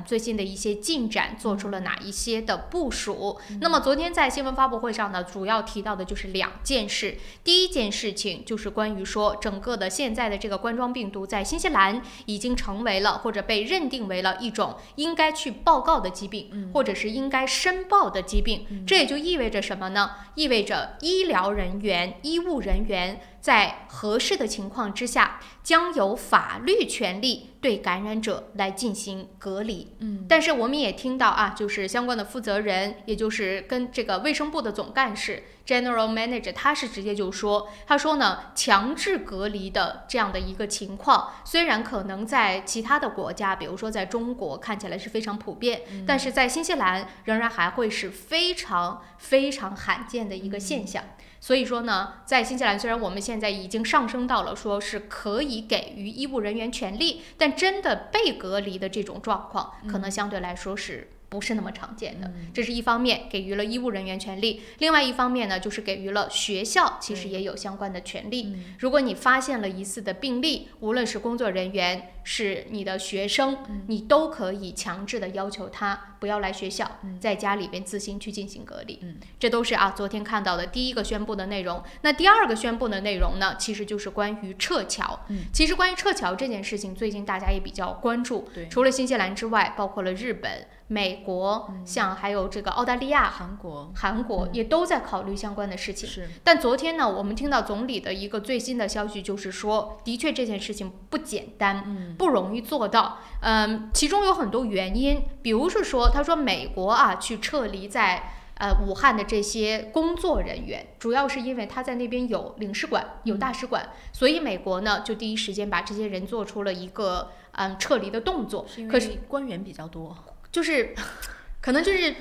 最新的一些进展做出了哪一些的部署。那么昨天在新闻发布会上呢，主要提到的就是2件事。第一件事情就是关于说整个的现在的这个冠状病毒在新西兰已经成为了或者被认定为了一种应该去报告的疾病，或者是应该申报的疾病。这也就意味着什么呢？意味着医疗人员、医务人员在合适的情况之下，将有法律权利对感染者来进行隔离。但是我们也听到啊，就是相关的负责人，也就是跟这个卫生部的总干事 General Manager， 他是直接就说，他说呢，强制隔离的这样的一个情况，虽然可能在其他的国家，比如说在中国看起来是非常普遍，但是在新西兰仍然还会是非常非常罕见的一个现象。所以说呢，在新西兰虽然我们现在已经上升到了说是可以给予医务人员权利，但真的被隔离的这种状况，可能相对来说是不是那么常见的。这是一方面给予了医务人员权利，另外一方面呢，就是给予了学校其实也有相关的权利。如果你发现了疑似的病例，无论是工作人员是你的学生，你都可以强制的要求他不要来学校，在家里边自行去进行隔离。这都是昨天看到的第一个宣布的内容。那第二个宣布的内容呢，其实就是关于撤侨。其实关于撤侨这件事情，最近大家也比较关注。除了新西兰之外，包括了日本、美国，像还有这个澳大利亚、韩国也都在考虑相关的事情。但昨天呢，我们听到总理的一个最新的消息，就是说，的确这件事情不简单，不容易做到。其中有很多原因，比如是说，他说美国去撤离在武汉的这些工作人员，主要是因为他在那边有领事馆、有大使馆，所以美国呢就第一时间把这些人做出了一个撤离的动作。可是官员比较多，就是可能就是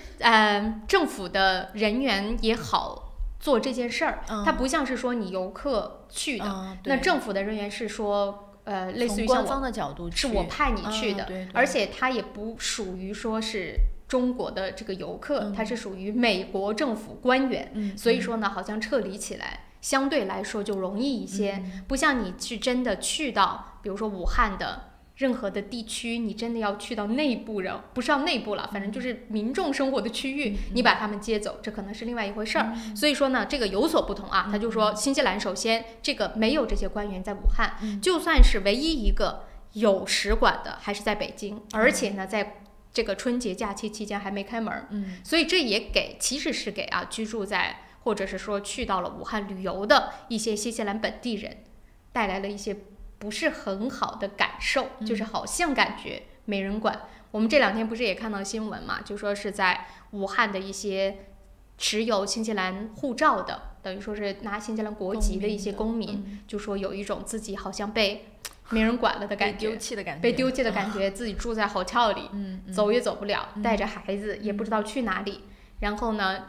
政府的人员也好做这件事儿，它不像是说你游客去的，那政府的人员是说。类似于像官方的角度是我派你去的，而且它也不属于说是中国的这个游客，它是属于美国政府官员，所以说呢，好像撤离起来相对来说就容易一些，不像你去真的去到，比如说武汉的任何的地区，你真的要去到内部人，不是到内部了，反正就是民众生活的区域，你把他们接走，这可能是另外一回事儿。所以说呢，这个有所不同啊。他就说，新西兰首先这个没有这些官员在武汉，就算是唯一一个有使馆的，还是在北京，而且呢，在这个春节假期期间还没开门。所以这也其实是给居住在或者是说去到了武汉旅游的一些新西兰本地人带来了一些不是很好的感受，就是好像感觉没人管。我们这2天不是也看到新闻嘛，就说是在武汉的一些持有新西兰护照的，等于说是拿新西兰国籍的一些公民，就说有一种自己好像被没人管了的感觉，被丢弃的感觉，自己住在hotel里，走也走不了，带着孩子也不知道去哪里，然后呢，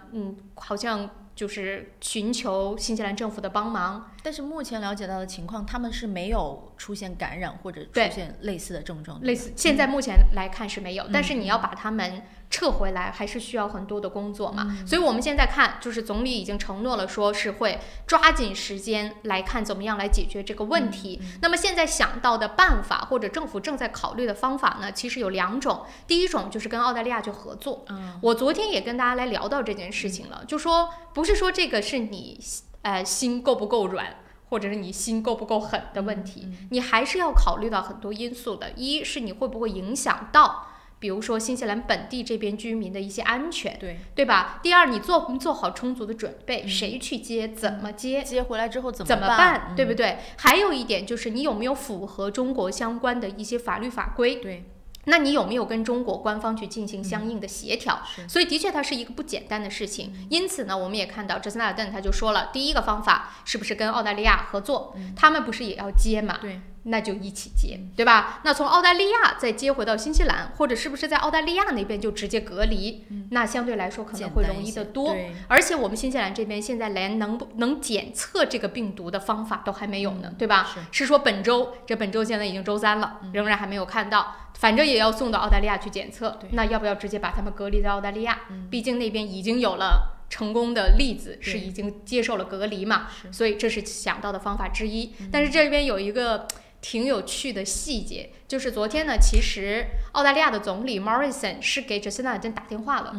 好像就是寻求新西兰政府的帮忙。但是目前了解到的情况，他们是没有出现感染或者出现类似的症状的。类似，现在目前来看是没有，但是你要把他们撤回来，还是需要很多的工作嘛。所以我们现在看，就是总理已经承诺了，说是会抓紧时间来看怎么样来解决这个问题。那么现在想到的办法，或者政府正在考虑的方法呢，其实有2种。第一种就是跟澳大利亚去合作。我昨天也跟大家来聊到这件事情了，就说不是说这个是你心够不够软，或者是你心够不够狠的问题，你还是要考虑到很多因素的。一是你会不会影响到，比比如说新西兰本地这边居民的一些安全，对吧？第二，你做好充足的准备，谁去接，怎么接，接回来之后怎么办，对不对？对？还有一点就是你有没有符合中国相关的一些法律法规？对。那你有没有跟中国官方去进行相应的协调？所以的确它是一个不简单的事情。因此呢，我们也看到杰森·阿尔登他就说了，第一个方法是不是跟澳大利亚合作？他们不是也要接嘛？对。那就一起接，对吧？那从澳大利亚再接回到新西兰，或者是不是在澳大利亚那边就直接隔离？那相对来说可能会容易得多。而且我们新西兰这边现在连能检测这个病毒的方法都还没有呢，对吧？是说本周现在已经周3了，仍然还没有看到。反正也要送到澳大利亚去检测，那要不要直接把他们隔离在澳大利亚？毕竟那边已经有了成功的例子，是已经接受了隔离嘛，所以这是想到的方法之一。但是这边有一个挺有趣的细节，就是昨天呢，其实澳大利亚的总理 Morrison 是给杰森·阿尔登打电话了，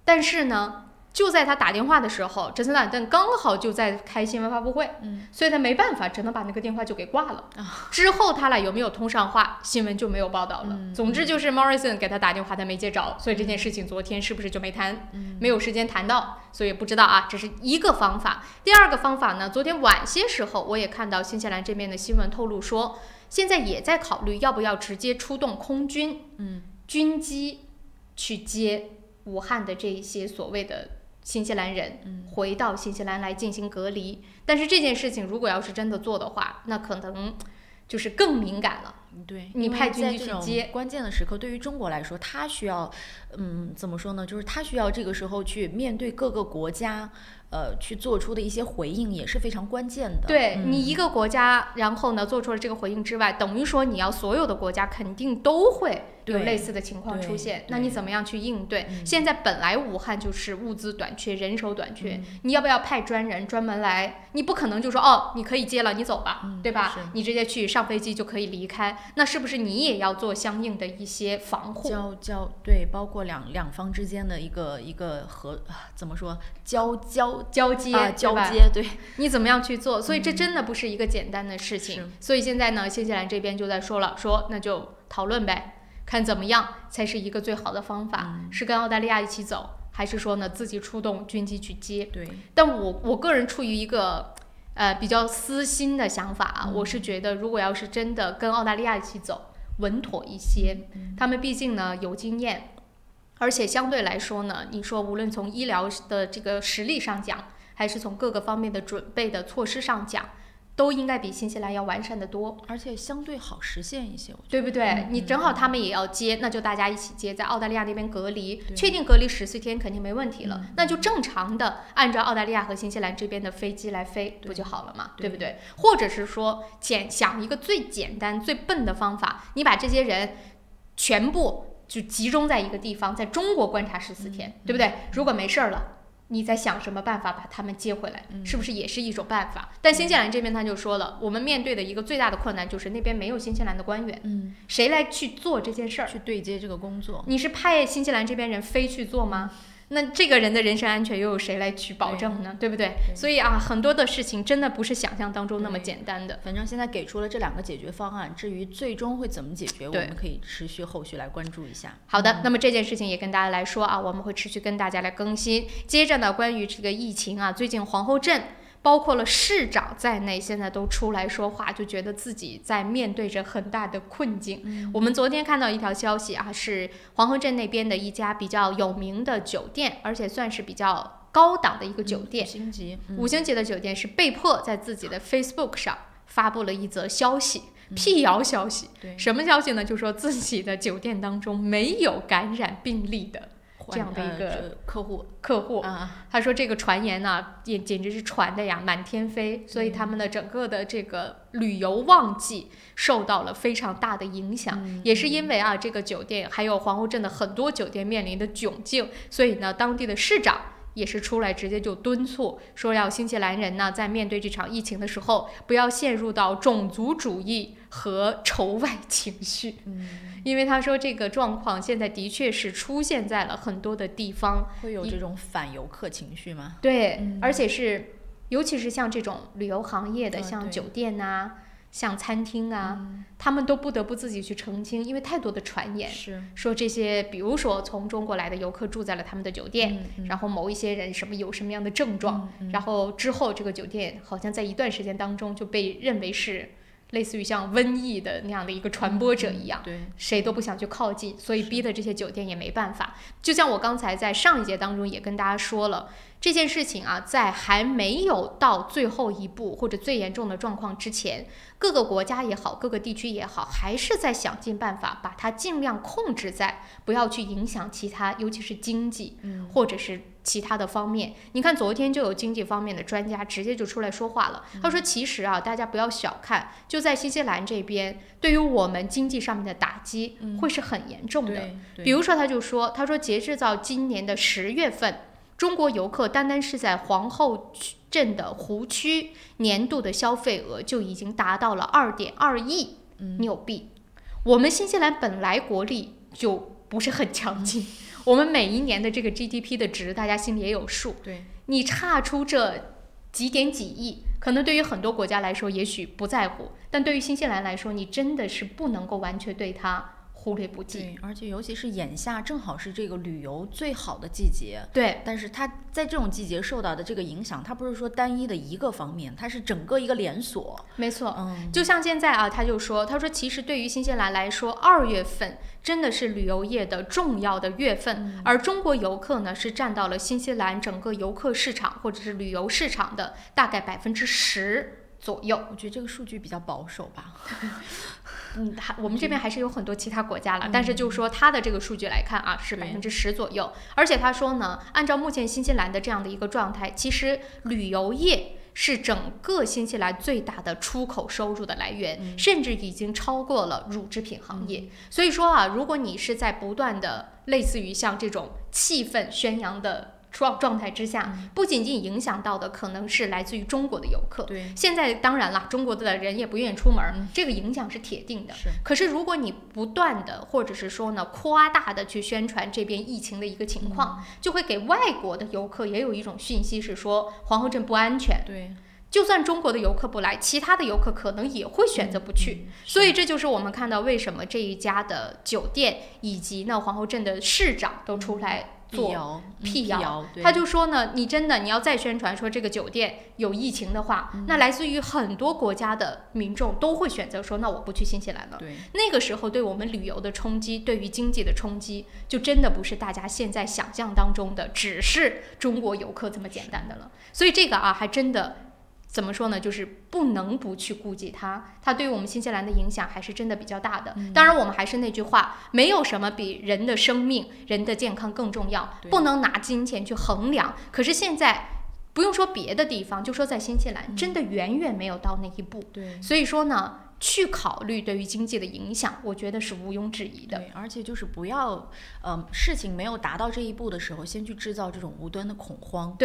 但是呢，就在他打电话的时候，杰森·阿尔登刚好就在开新闻发布会，所以他没办法，只能把那个电话就给挂了。之后他俩有没有通上话，新闻就没有报道了。总之就是 Morrison 给他打电话，他没接着，所以这件事情昨天是不是就没谈，没有时间谈到，所以不知道啊，这是一个方法。第二个方法呢，昨天晚些时候我也看到新西兰这边的新闻透露说，现在也在考虑要不要直接出动空军，军机去接武汉的这一些所谓的新西兰人，回到新西兰来进行隔离。但是这件事情如果要是真的做的话，那可能就是更敏感了。对，你派军机去接，关键的时刻，对于中国来说，他需要，怎么说呢？就是他需要这个时候去面对各个国家，去做出的一些回应也是非常关键的。对，你一个国家，然后呢做出了这个回应之外，等于说你要所有的国家肯定都会有类似的情况出现，那你怎么样去应对？现在本来武汉就是物资短缺、人手短缺，你要不要派专人专门来？你不可能就说哦，你可以接了，你走吧，对吧？你直接去上飞机就可以离开，那是不是你也要做相应的一些防护？对，包括两方之间的一个怎么说交接，对，你怎么样去做？所以这真的不是一个简单的事情。所以现在呢，新西兰这边就在说那就讨论呗，看怎么样才是一个最好的方法，是跟澳大利亚一起走，还是说呢自己出动军机去接？对。但我个人处于一个比较私心的想法啊，我是觉得如果要是真的跟澳大利亚一起走，稳妥一些。他们毕竟呢有经验，而且相对来说呢，你说无论从医疗的这个实力上讲，还是从各个方面的准备的措施上讲，都应该比新西兰要完善得多，而且相对好实现一些，我觉得对不对？你正好他们也要接，那就大家一起接，在澳大利亚那边隔离，确定隔离14天肯定没问题了，那就正常的按照澳大利亚和新西兰这边的飞机来飞，不就好了嘛？对不对？或者是说想一个最简单最笨的方法，你把这些人全部就集中在一个地方，在中国观察14天，对不对？如果没事了，你在想什么办法把他们接回来，是不是也是一种办法？但新西兰这边他就说了，我们面对的一个最大的困难就是那边没有新西兰的官员，谁来去做这件事儿，去对接这个工作？你是派新西兰这边人飞去做吗？那这个人的人身安全又有谁来去保证呢？ 对不对？所以啊，很多的事情真的不是想象当中那么简单的。反正现在给出了这2个解决方案，至于最终会怎么解决，我们可以持续后续来关注一下。好的，那么这件事情也跟大家来说啊，我们会持续跟大家来更新。接着呢，关于这个疫情啊，最近皇后镇包括了市长在内，现在都出来说话，就觉得自己在面对着很大的困境。我们昨天看到一条消息啊，是皇后镇那边的一家比较有名的酒店，而且算是比较高档的一个酒店，5星级的酒店，是被迫在自己的 Facebook 上发布了一则消息，辟谣消息。什么消息呢？就说自己的酒店当中没有感染病例的这样的一个客户他说这个传言呢，也简直是传的呀满天飞，所以他们的整个的这个旅游旺季受到了非常大的影响，也是因为啊这个酒店还有皇后镇的很多酒店面临的窘境，所以呢当地的市长也是出来直接就敦促说，要新西兰人呢在面对这场疫情的时候，不要陷入到种族主义和仇外情绪。因为他说这个状况现在的确是出现在了很多的地方，会有这种反游客情绪吗？对，而且是尤其是像这种旅游行业的，像酒店啊，像餐厅啊，他们都不得不自己去澄清，因为太多的传言说这些，比如说从中国来的游客住在了他们的酒店，然后某一些人有什么样的症状，然后之后这个酒店好像在一段时间当中就被认为是类似于像瘟疫的那样的一个传播者一样，谁都不想去靠近，所以逼的这些酒店也没办法。就像我刚才在上一节当中也跟大家说了，这件事情啊，在还没有到最后一步或者最严重的状况之前，各个国家也好，各个地区也好，还是在想尽办法把它尽量控制在不要去影响其他，尤其是经济，或者是其他的方面。你看昨天就有经济方面的专家直接就出来说话了，他说其实啊，大家不要小看，就在新西兰这边对于我们经济上面的打击会是很严重的。比如说他说截至到今年的10月份，中国游客单单是在皇后镇的湖区年度的消费额就已经达到了2.2亿纽币。我们新西兰本来国力就不是很强劲，我们每一年的这个 GDP 的值大家心里也有数，你差出这几亿，可能对于很多国家来说也许不在乎，但对于新西兰来说，你真的是不能够完全对它忽略不计。对，而且尤其是眼下正好是这个旅游最好的季节。对，但是它在这种季节受到的这个影响，它不是说单一的一个方面，它是整个一个连锁。没错，就像现在啊，他说其实对于新西兰来说，2月份真的是旅游业的重要的月份，而中国游客呢是占到了新西兰整个游客市场或者是旅游市场的大概10%左右。我觉得这个数据比较保守吧。我们这边还是有很多其他国家了，但是就说它的这个数据来看啊，是10%左右。而且他说呢，按照目前新西兰的这样的一个状态，其实旅游业是整个新西兰最大的出口收入的来源，甚至已经超过了乳制品行业。所以说啊，如果你是在不断的类似于像这种气氛宣扬的状态之下，不仅仅影响到的可能是来自于中国的游客。现在当然了，中国的人也不愿意出门，这个影响是铁定的。可是如果你不断的或者是说呢夸大的去宣传这边疫情的一个情况，就会给外国的游客也有一种讯息是说皇后镇不安全。就算中国的游客不来，其他的游客可能也会选择不去。所以这就是我们看到为什么这一家的酒店以及呢皇后镇的市长都出来做辟谣。他就说呢，你要再宣传说这个酒店有疫情的话，那来自于很多国家的民众都会选择说，那我不去新西兰了。那个时候对我们旅游的冲击，对于经济的冲击，就真的不是大家现在想象当中的只是中国游客这么简单的了。所以这个啊，还真的怎么说呢，就是不能不去顾及它对于我们新西兰的影响还是真的比较大的。当然我们还是那句话，没有什么比人的生命人的健康更重要，不能拿金钱去衡量。可是现在不用说别的地方，就说在新西兰真的远远没有到那一步。所以说呢，去考虑对于经济的影响，我觉得是毋庸置疑的。而且就是不要事情没有达到这一步的时候，先去制造这种无端的恐慌。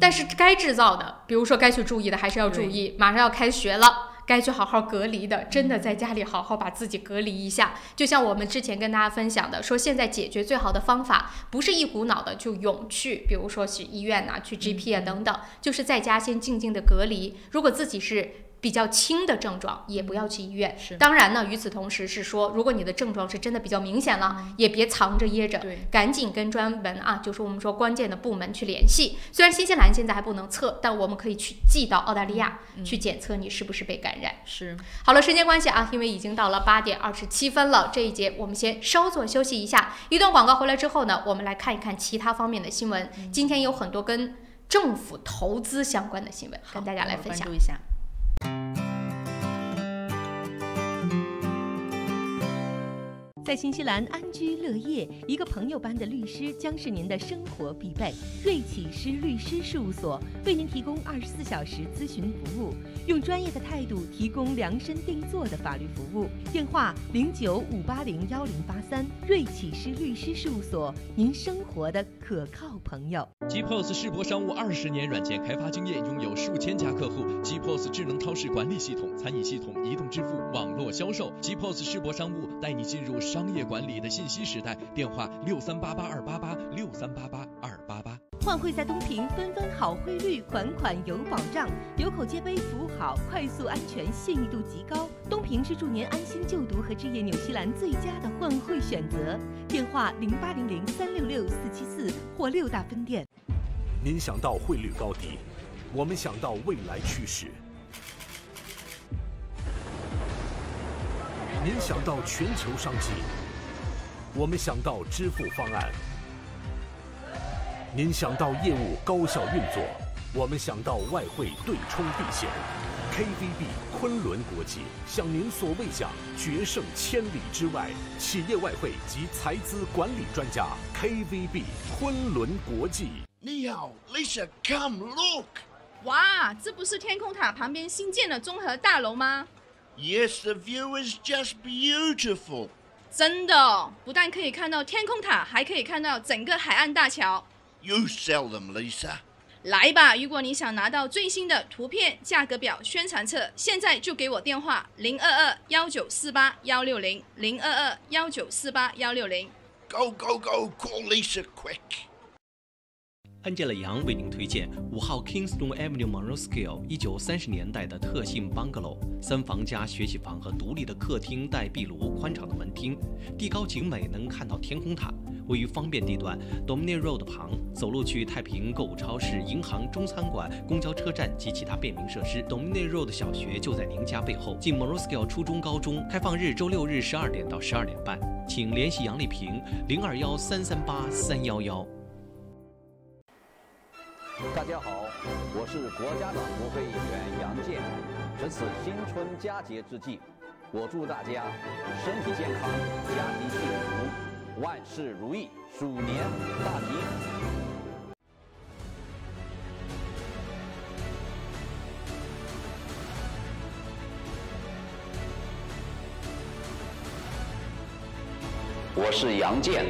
但是该制造的，比如说该去注意的还是要注意，马上要开学了，该去好好隔离的，真的在家里好好把自己隔离一下。就像我们之前跟大家分享的，说现在解决最好的方法不是一股脑的就涌去，比如说去医院啊，去 GP 啊等等，就是在家先静静的隔离。如果自己是比较轻的症状，也不要去医院。当然呢，与此同时是说，如果你的症状是真的比较明显了，也别藏着掖着，赶紧跟专门啊，就是我们说关键的部门去联系。虽然新西兰现在还不能测，但我们可以去寄到澳大利亚去检测你是不是被感染。好了，时间关系啊，因为已经到了8点27分了，这一节我们先稍作休息一下。一段广告回来之后呢，我们来看一看其他方面的新闻。今天有很多跟政府投资相关的新闻，跟大家来分享。关注一下。在新西兰安居乐业，一个朋友般的律师将是您的生活必备。瑞启诗律师事务所为您提供24小时咨询服务，用专业的态度提供量身定做的法律服务。电话0958011083，瑞启诗律师事务所，您生活的可靠朋友。GPOS 世博商务20年软件开发经验，拥有数千家客户。GPOS 智能超市管理系统、餐饮系统、移动支付、网络销售。GPOS 世博商务带你进入商业管理的信息时代。电话6388-288，6388-288。换汇在东平，分分好汇率，款款有保障，有口皆碑，服务好，快速安全，信誉度极高。营是祝您安心就读和置业纽西兰最佳的换汇选择。电话0800366474或6大分店。您想到汇率高低，我们想到未来趋势。您想到全球商机，我们想到支付方案。您想到业务高效运作，我们想到外汇对冲避险。KVB 昆仑国际向您所未想，决胜千里之外，企业外汇及财资管理专家 KVB 昆仑国际。你好 ，Lisa, come look。哇，这不是天空塔旁边新建的综合大楼吗？ Yes, the view is just beautiful. 真的，不但可以看到天空塔，还可以看到整个海岸大桥。You sell them, Lisa. 来吧，如果你想拿到最新的图片、价格表、宣传册，现在就给我电话022-1948-160 022-1948-160。Go, go, go! Call Lisa quick. 安吉拉杨为您推荐5号 Kingston Avenue Monroe 1930年代的特性 bungalow， 3房加学习房和独立的客厅带壁炉、宽敞的门厅，地高景美，能看到天空塔。位于方便地段 Dominion Road 旁，走路去太平购物超市、银行、中餐馆、公交车站及其他便民设施。Dominion Road 小学就在您家背后。进 Monroe 初中、高中，开放日周六日12点到12点半，请联系杨丽萍021-338-311。大家好，我是国家党国会议员杨健。值此新春佳节之际，我祝大家身体健康，家庭幸福，万事如意，鼠年大吉。我是杨健。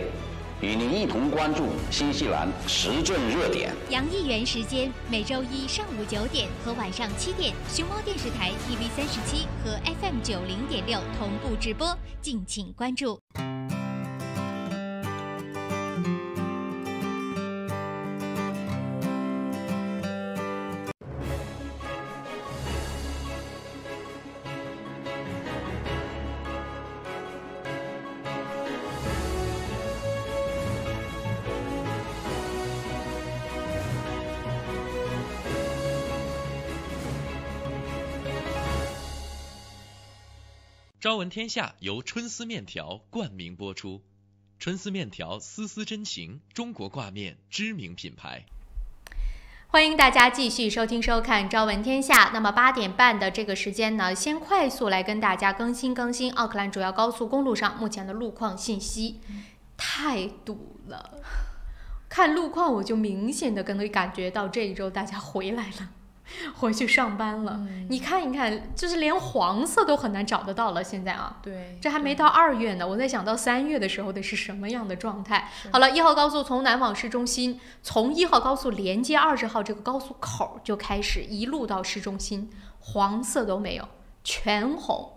与您一同关注新西兰时政热点。杨议员时间每周一上午9点和晚上7点，熊猫电视台 TV37和 FM 90.6同步直播，敬请关注。朝闻天下由春丝面条冠名播出，春丝面条丝丝真情，中国挂面知名品牌。欢迎大家继续收听收看《朝闻天下》。那么8点半的这个时间呢，先快速来跟大家更新奥克兰主要高速公路上目前的路况信息。太堵了，看路况我就明显的可以感觉到这一周大家回来了。回去上班了，你看一看，就是连黄色都很难找得到了。现在啊，对，这还没到2月呢，我在想到3月的时候的是什么样的状态。好了，1号高速从南往市中心，从1号高速连接20号这个高速口就开始一路到市中心，黄色都没有，全红，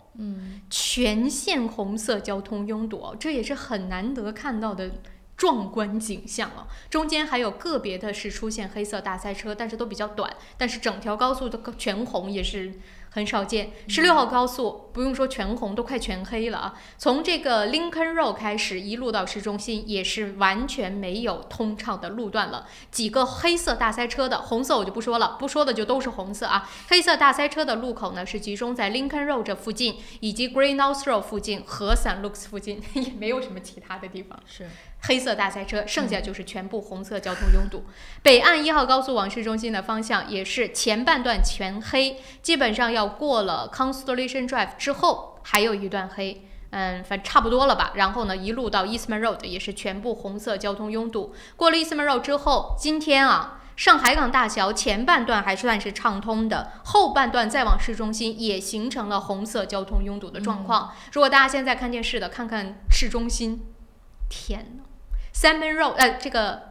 全线红色交通拥堵，这也是很难得看到的壮观景象了。中间还有个别的是出现黑色大塞车，但是都比较短，但是整条高速的全红也是很少见。16号高速不用说全红，都快全黑了啊！从这个 Lincoln Road 开始一路到市中心也是完全没有通畅的路段了，几个黑色大塞车的，红色我就不说了，不说的就都是红色啊。黑色大塞车的路口呢是集中在 Lincoln Road 这附近，以及 Greenhouse Road 附近和 St. Luke's 附近，也没有什么其他的地方。是。黑色大塞车，剩下就是全部红色交通拥堵。北岸1号高速往市中心的方向也是前半段全黑，基本上要过了 Constellation Drive 之后还有一段黑，反正差不多了吧。然后呢，一路到 Eastman Road 也是全部红色交通拥堵。过了 Eastman Road 之后，今天啊，上海港大桥前半段还算是畅通的，后半段再往市中心也形成了红色交通拥堵的状况。如果大家现在看电视的，看看市中心，天哪！ Simon Road，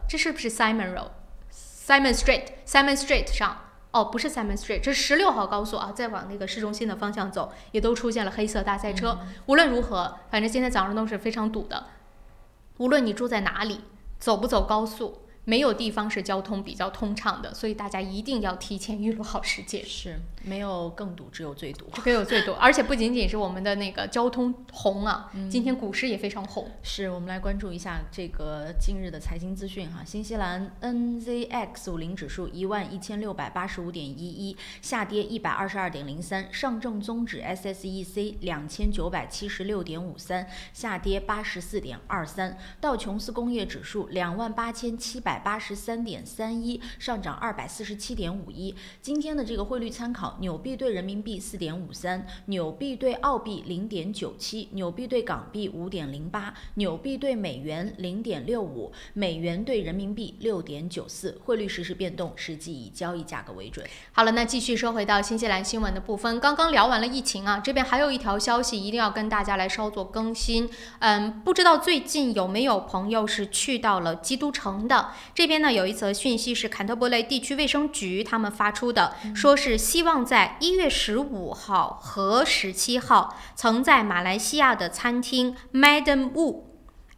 这是不是 Simon Road？Simon Street 上，哦，不是 Simon Street， 这是16号高速啊，再往那个市中心的方向走，也都出现了黑色大塞车。无论如何，反正今天早上都是非常堵的。无论你住在哪里，走不走高速，没有地方是交通比较通畅的，所以大家一定要提前预录好时间。是，没有更堵，只有最堵。只有最堵，而且不仅仅是我们的那个交通红啊，今天股市也非常红。是，我们来关注一下这个今日的财经资讯哈。新西兰 NZX50 指数11685.11，下跌122.03；上证综指 SSEC 2976.53，下跌84.23；道琼斯工业指数28783.31，上涨247.51。今天的这个汇率参考：纽币对人民币4.53，纽币对澳币0.97，纽币对港币5.08，纽币对美元0.65，美元对人民币6.94。汇率实时变动，实际以交易价格为准。好了，那继续说回到新西兰新闻的部分。刚刚聊完了疫情啊，这边还有一条消息一定要跟大家来稍作更新。不知道最近有没有朋友是去到了基督城的？这边呢有一则讯息是坎特伯雷地区卫生局他们发出的，说是希望在1月15号和17号曾在马来西亚的餐厅 Madam Wu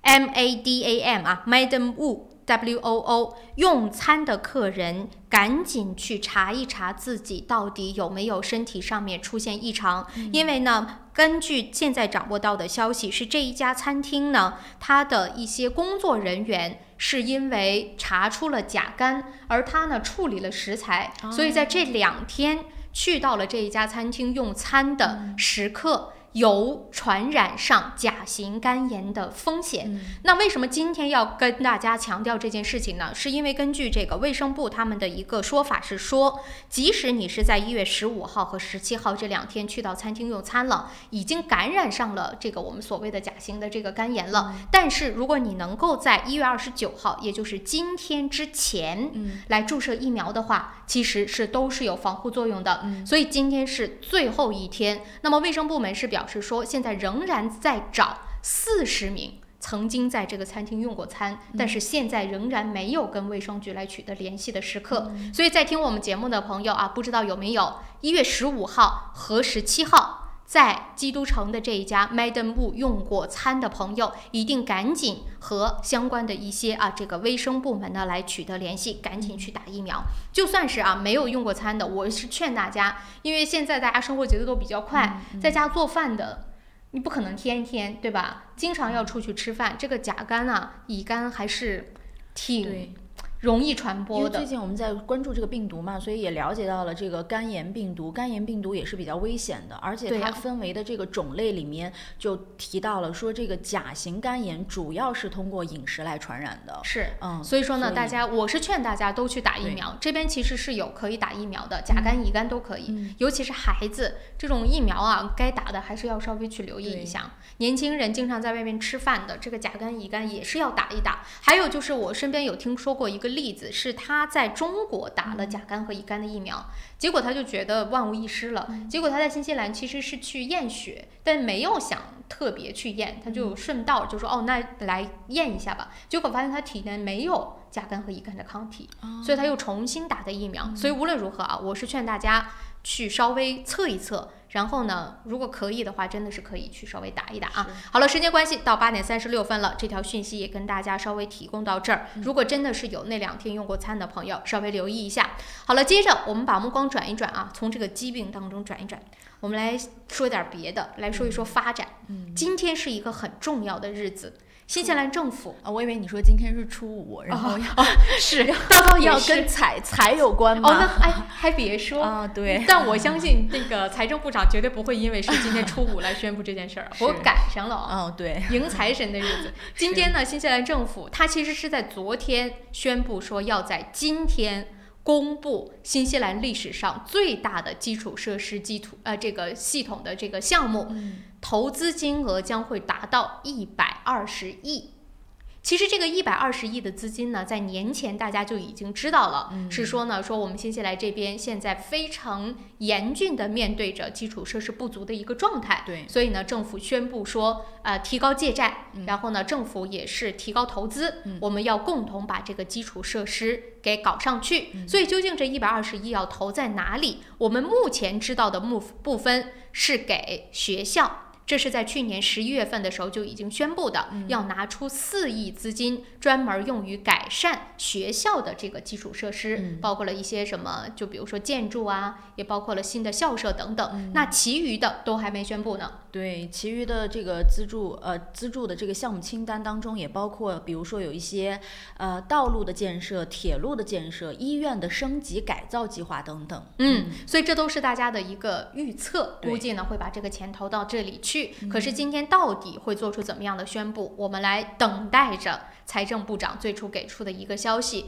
MADAM 啊 Madam Wu WOO 用餐的客人赶紧去查一查自己到底有没有身体上面出现异常，因为呢根据现在掌握到的消息是这一家餐厅呢它的一些工作人员是因为查出了甲肝，而他呢处理了食材，所以在这2天去到了这一家餐厅用餐的食客有传染上甲型肝炎的风险。那为什么今天要跟大家强调这件事情呢？是因为根据这个卫生部他们的一个说法是说，即使你是在1月15号和17号这2天去到餐厅用餐了，已经感染上了这个我们所谓的甲型的这个肝炎了，但是如果你能够在1月29号，也就是今天之前来注射疫苗的话，其实是都是有防护作用的。所以今天是最后一天。那么卫生部门是表示说，现在仍然在找40名曾经在这个餐厅用过餐，但是现在仍然没有跟卫生局来取得联系的食客。所以在听我们节目的朋友啊，不知道有没有1月15号和17号在基督城的这一家 Madam Wu 用过餐的朋友，一定赶紧和相关的一些这个卫生部门呢来取得联系，赶紧去打疫苗。就算是没有用过餐的，我是劝大家，因为现在大家生活节奏都比较快，在家做饭的你不可能天天对吧？经常要出去吃饭，这个甲肝乙肝还是挺容易传播的。因为最近我们在关注这个病毒嘛，所以也了解到了这个肝炎病毒。肝炎病毒也是比较危险的，而且它分为的这个种类里面就提到了说，这个甲型肝炎主要是通过饮食来传染的。是，所以说呢，我是劝大家都去打疫苗。这边其实是有可以打疫苗的，甲肝、乙肝都可以。尤其是孩子，这种疫苗该打的还是要稍微去留意一下。年轻人经常在外面吃饭的，这个甲肝、乙肝也是要打一打。还有就是我身边有听说过一个例子，是他在中国打了甲肝和乙肝的疫苗，结果他就觉得万无一失了。结果他在新西兰其实是去验血，但没有想特别去验，他就顺道就说那来验一下吧。结果发现他体内没有甲肝和乙肝的抗体，所以他又重新打的疫苗。所以无论如何我是劝大家去稍微测一测，然后呢，如果可以的话，真的是可以去稍微打一打好了，时间关系到8点36分了，这条讯息也跟大家稍微提供到这儿。如果真的是有那2天用过餐的朋友，稍微留意一下。好了，接着我们把目光转一转从这个疾病当中转一转，我们来说点别的，来说一说发展。今天是一个很重要的日子。新西兰政府我以为你说今天是初5，然后是要跟财有关吗？那还别说对。但我相信那个财政部长绝对不会因为是今天初5来宣布这件事儿，我赶上了对，迎财神的日子。今天呢，新西兰政府它其实是在昨天宣布说要在今天公布新西兰历史上最大的基础设施这个系统的这个项目，投资金额将会达到120亿。其实这个120亿的资金呢，在年前大家就已经知道了，是说呢，说我们新西兰这边现在非常严峻的面对着基础设施不足的一个状态，所以呢，政府宣布说，提高借债，然后呢，政府也是提高投资，我们要共同把这个基础设施给搞上去。所以究竟这120亿要投在哪里？我们目前知道的部分是给学校。这是在去年11月份的时候就已经宣布的，要拿出4亿资金，专门用于改善学校的这个基础设施，包括了一些什么，就比如说建筑啊，也包括了新的校舍等等。那其余的都还没宣布呢。对，其余的这个资助的这个项目清单当中，也包括比如说有一些道路的建设、铁路的建设、医院的升级改造计划等等。所以这都是大家的一个预测，估计呢会把这个钱投到这里去。可是今天到底会做出怎么样的宣布，我们来等待着财政部长最初给出的一个消息。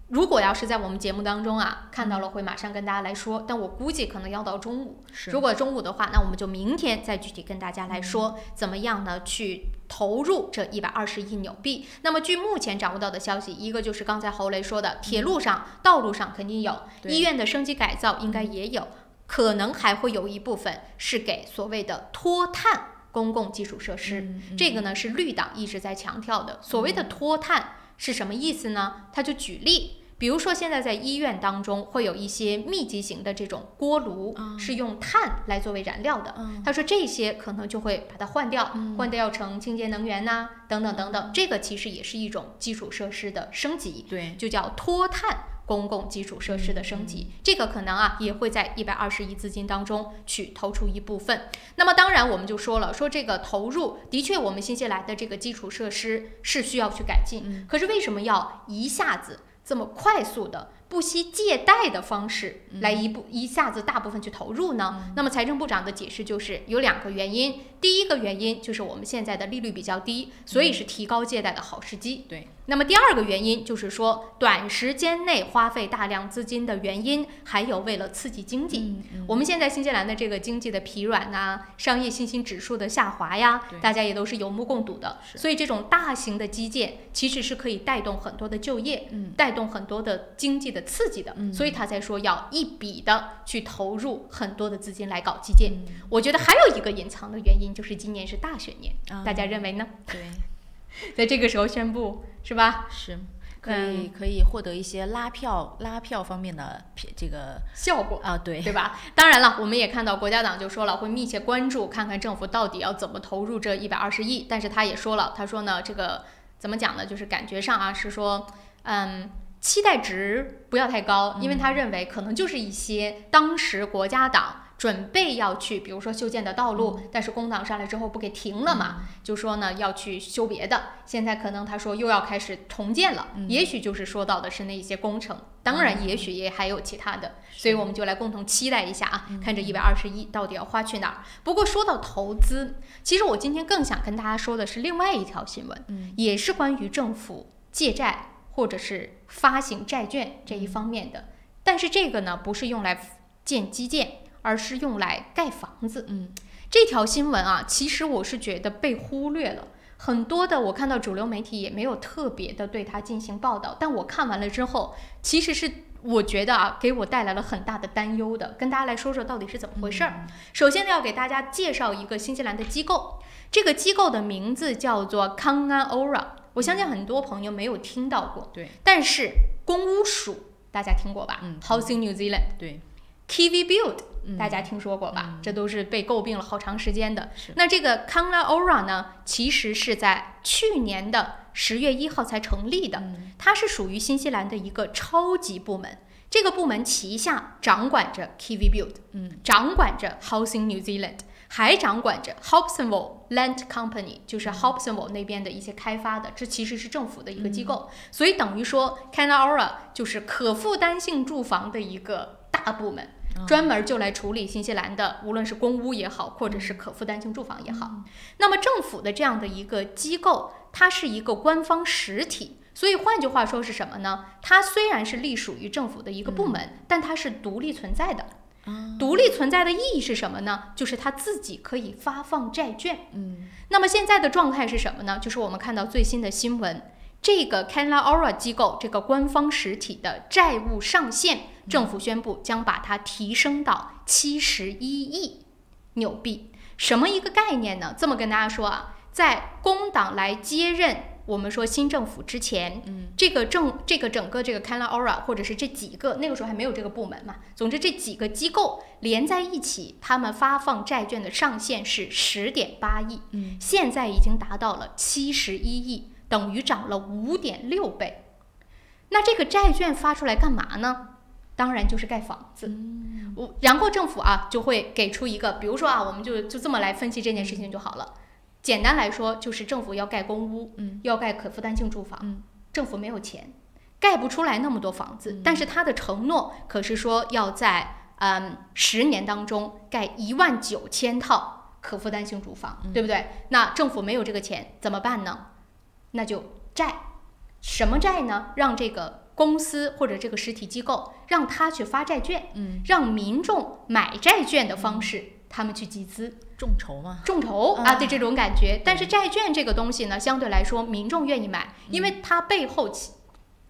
如果要是在我们节目当中啊看到了，会马上跟大家来说，但我估计可能要到中午。如果中午的话，那我们就明天再具体跟大家来说，怎么样呢去投入这120亿纽币。那么据目前掌握到的消息，一个就是刚才侯雷说的，铁路上、道路上肯定有，医院的升级改造应该也有，可能还会有一部分是给所谓的脱碳公共基础设施。这个呢是绿党一直在强调的。所谓的脱碳是什么意思呢？他就举例，比如说现在在医院当中会有一些密集型的这种锅炉，是用碳来作为燃料的。他说这些可能就会把它换掉成清洁能源呐，等等等等。这个其实也是一种基础设施的升级，对，就叫脱碳公共基础设施的升级。这个可能啊也会在120亿资金当中去投出一部分。那么当然我们就说了，说这个投入的确我们新西兰的这个基础设施是需要去改进，可是为什么要一下子这么快速的不惜借贷的方式来一下子大部分去投入呢？那么财政部长的解释就是有2个原因。第一个原因就是我们现在的利率比较低，所以是提高借贷的好时机。对。那么第2个原因就是说，短时间内花费大量资金的原因，还有为了刺激经济。我们现在新西兰的这个经济的疲软呐，商业信心指数的下滑呀，大家也都是有目共睹的。所以这种大型的基建其实是可以带动很多的就业，带动很多的经济的刺激的。所以他才说要一笔的去投入很多的资金来搞基建。我觉得还有一个隐藏的原因，就是今年是大选年，大家认为呢？对。在这个时候宣布是吧？是，可以获得一些拉票方面的这个效果啊，对吧？当然了，我们也看到国家党就说了，会密切关注，看看政府到底要怎么投入这120亿。但是他也说了，他说呢，这个怎么讲呢？就是感觉上啊，是说，期待值不要太高，因为他认为可能就是一些当时国家党准备要去，比如说修建的道路，但是工党上来之后不给停了嘛，就说呢要去修别的。现在可能他说又要开始重建了，也许就是说到的是那些工程，当然也许也还有其他的，所以我们就来共同期待一下啊，看这120亿到底要花去哪儿。不过说到投资，其实我今天更想跟大家说的是另外一条新闻，也是关于政府借债或者是发行债券这一方面的，但是这个呢不是用来建基建，而是用来盖房子。这条新闻啊，其实我是觉得被忽略了，很多的我看到主流媒体也没有特别的对它进行报道，但我看完了之后，其实是我觉得啊，给我带来了很大的担忧的，跟大家来说说到底是怎么回事儿。首先呢，要给大家介绍一个新西兰的机构，这个机构的名字叫做康安 Ora， 我相信很多朋友没有听到过，对，但是公屋署大家听过吧？Housing New Zealand， 对。Kiwi Build 大家听说过吧？这都是被诟病了好长时间的。那这个 Kaanga Ora 呢，其实是在去年的10月1号才成立的，它是属于新西兰的一个超级部门。这个部门旗下掌管着 Kiwi Build，掌管着 Housing New Zealand， 还掌管着 Hobsonville Land Company， 就是 Hobsonville 那边的一些开发的，这其实是政府的一个机构。所以等于说 Kaanga Ora 就是可负担性住房的一个大部门，专门就来处理新西兰的无论是公屋也好，或者是可负担性住房也好。那么政府的这样的一个机构，它是一个官方实体，所以换句话说是什么呢？它虽然是隶属于政府的一个部门，但它是独立存在的。独立存在的意义是什么呢？就是它自己可以发放债券。那么现在的状态是什么呢？就是我们看到最新的新闻，这个 Kaanga Ora 机构这个官方实体的债务上限，政府宣布将把它提升到71亿纽币。什么一个概念呢？这么跟大家说啊，在工党来接任我们说新政府之前，这个整个这个 Canla Aura 或者是这几个那个时候还没有这个部门嘛，总之这几个机构连在一起，他们发放债券的上限是10.8亿，现在已经达到了71亿，等于涨了5.6倍。那这个债券发出来干嘛呢？当然就是盖房子。然后政府啊就会给出一个，比如说啊，我们就这么来分析这件事情就好了。简单来说，就是政府要盖公屋，要盖可负担性住房，政府没有钱，盖不出来那么多房子，但是他的承诺可是说要在10年当中盖19000套可负担性住房，对不对？那政府没有这个钱怎么办呢？那就债。什么债呢？让这个公司或者这个实体机构让他去发债券，让民众买债券的方式，他们去集资，众筹嘛，众筹啊，对这种感觉。但是债券这个东西呢，相对来说民众愿意买，因为它背后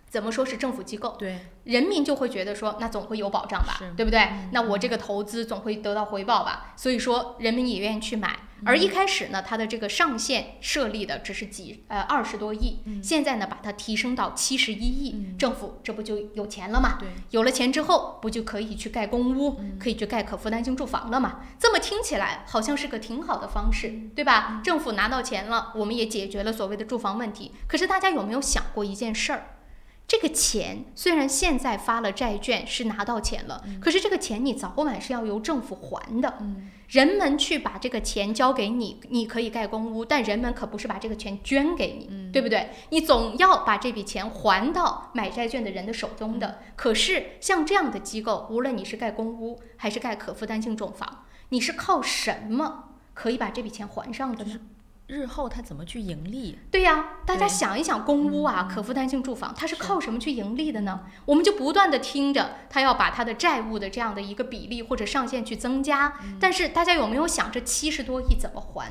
怎么说是政府机构，对，人民就会觉得说，那总会有保障吧，对不对？那我这个投资总会得到回报吧，所以说人民也愿意去买。而一开始呢，它的这个上限设立的只是20多亿，现在呢把它提升到71亿，政府这不就有钱了吗？有了钱之后，不就可以去盖公屋，可以去盖可负担性住房了吗？这么听起来好像是个挺好的方式，对吧？政府拿到钱了，我们也解决了所谓的住房问题。可是大家有没有想过一件事儿？这个钱虽然现在发了债券是拿到钱了，可是这个钱你早晚是要由政府还的。人们去把这个钱交给你，你可以盖公屋，但人们可不是把这个钱捐给你，对不对？你总要把这笔钱还到买债券的人的手中的。可是像这样的机构，无论你是盖公屋还是盖可负担性住房，你是靠什么可以把这笔钱还上的呢？日后它怎么去盈利？对呀，大家想一想，公屋啊，可负担性住房，它是靠什么去盈利的呢？我们就不断的听着，它要把它的债务的这样的一个比例或者上限去增加，但是大家有没有想这70多亿怎么还？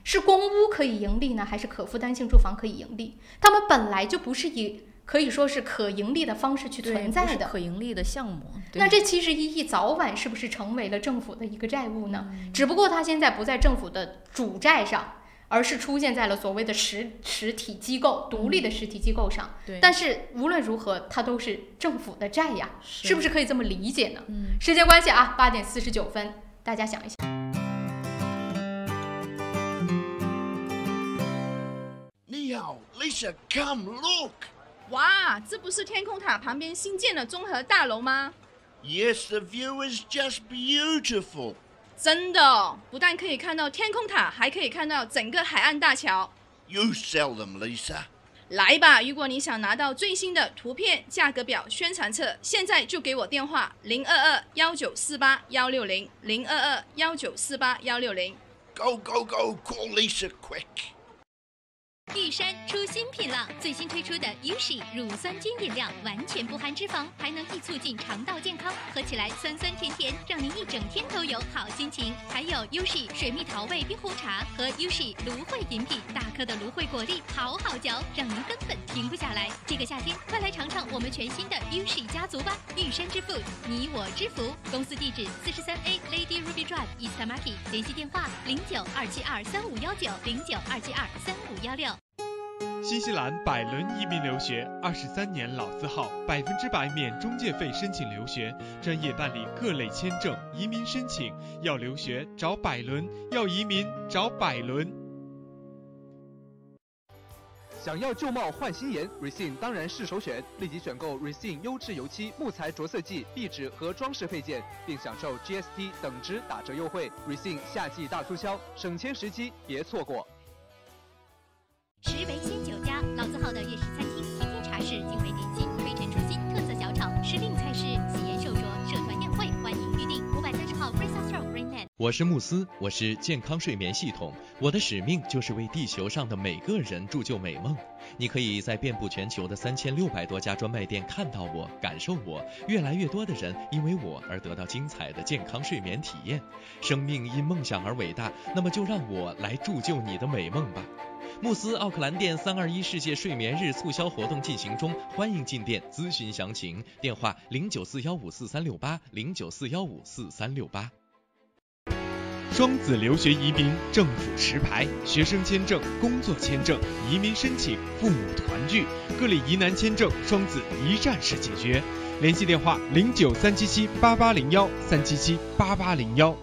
是公屋可以盈利呢，还是可负担性住房可以盈利？他们本来就不是以可以说是可盈利的方式去存在的，不是可盈利的项目。那这71亿早晚是不是成为了政府的一个债务呢？只不过它现在不在政府的主债上，而是出现在了所谓的实体机构、独立的实体机构上。但是无论如何，它都是政府的债呀，是不是可以这么理解呢？时间关系啊，8点49分，大家想一想。你好 ，Lisa, come look. 哇，这不是天空塔旁边新建的综合大楼吗？ Yes, the view is just beautiful. 真的，不但可以看到天空塔，还可以看到整个海岸大桥。You sell them, Lisa. 来吧，如果你想拿到最新的图片、价格表、宣传册，现在就给我电话022-1948-160 022-1948-160。Go, go, go! Call Lisa quick. 玉山出新品了，最新推出的 Ushi 乳酸菌饮料，完全不含脂肪，还能易促进肠道健康，喝起来酸酸甜甜，让您一整天都有好心情。还有 Ushi 水蜜桃味冰红茶和 Ushi 芦荟饮品，大颗的芦荟果粒，好好嚼，让您根本停不下来。这个夏天，快来尝尝我们全新的 Ushi 家族吧！玉山之父，你我之福。公司地址43A Lady Ruby Drive East Market， 联系电话09-272-3519 09-272-3516。新西兰百伦移民留学23年老字号，100%免中介费申请留学，专业办理各类签证、移民申请。要留学找百伦，要移民找百伦。想要旧貌换新颜 ，Resin 当然是首选。立即选购 Resin 优质油漆、木材着色剂、壁纸和装饰配件，并享受 GST 等值打折优惠。Resin 夏季大促销，省钱时机别错过。石围鲜酒家，老字号的粤式餐厅，天天茶室，精美点心，飞尘出新，特色小炒，时令菜式，喜宴寿桌，社团宴会，欢迎预订。530号 Fraser Road Greenland。我是慕斯，我是健康睡眠系统，我的使命就是为地球上的每个人铸就美梦。你可以在遍布全球的3600多家专卖店看到我，感受我。越来越多的人因为我而得到精彩的健康睡眠体验。生命因梦想而伟大，那么就让我来铸就你的美梦吧。慕斯奥克兰店321世界睡眠日促销活动进行中，欢迎进店咨询详情，电话0941544368 0941544368。双子留学移民政府持牌，学生签证、工作签证、移民申请、父母团聚，各类疑难签证，双子一站式解决。联系电话09377801377801。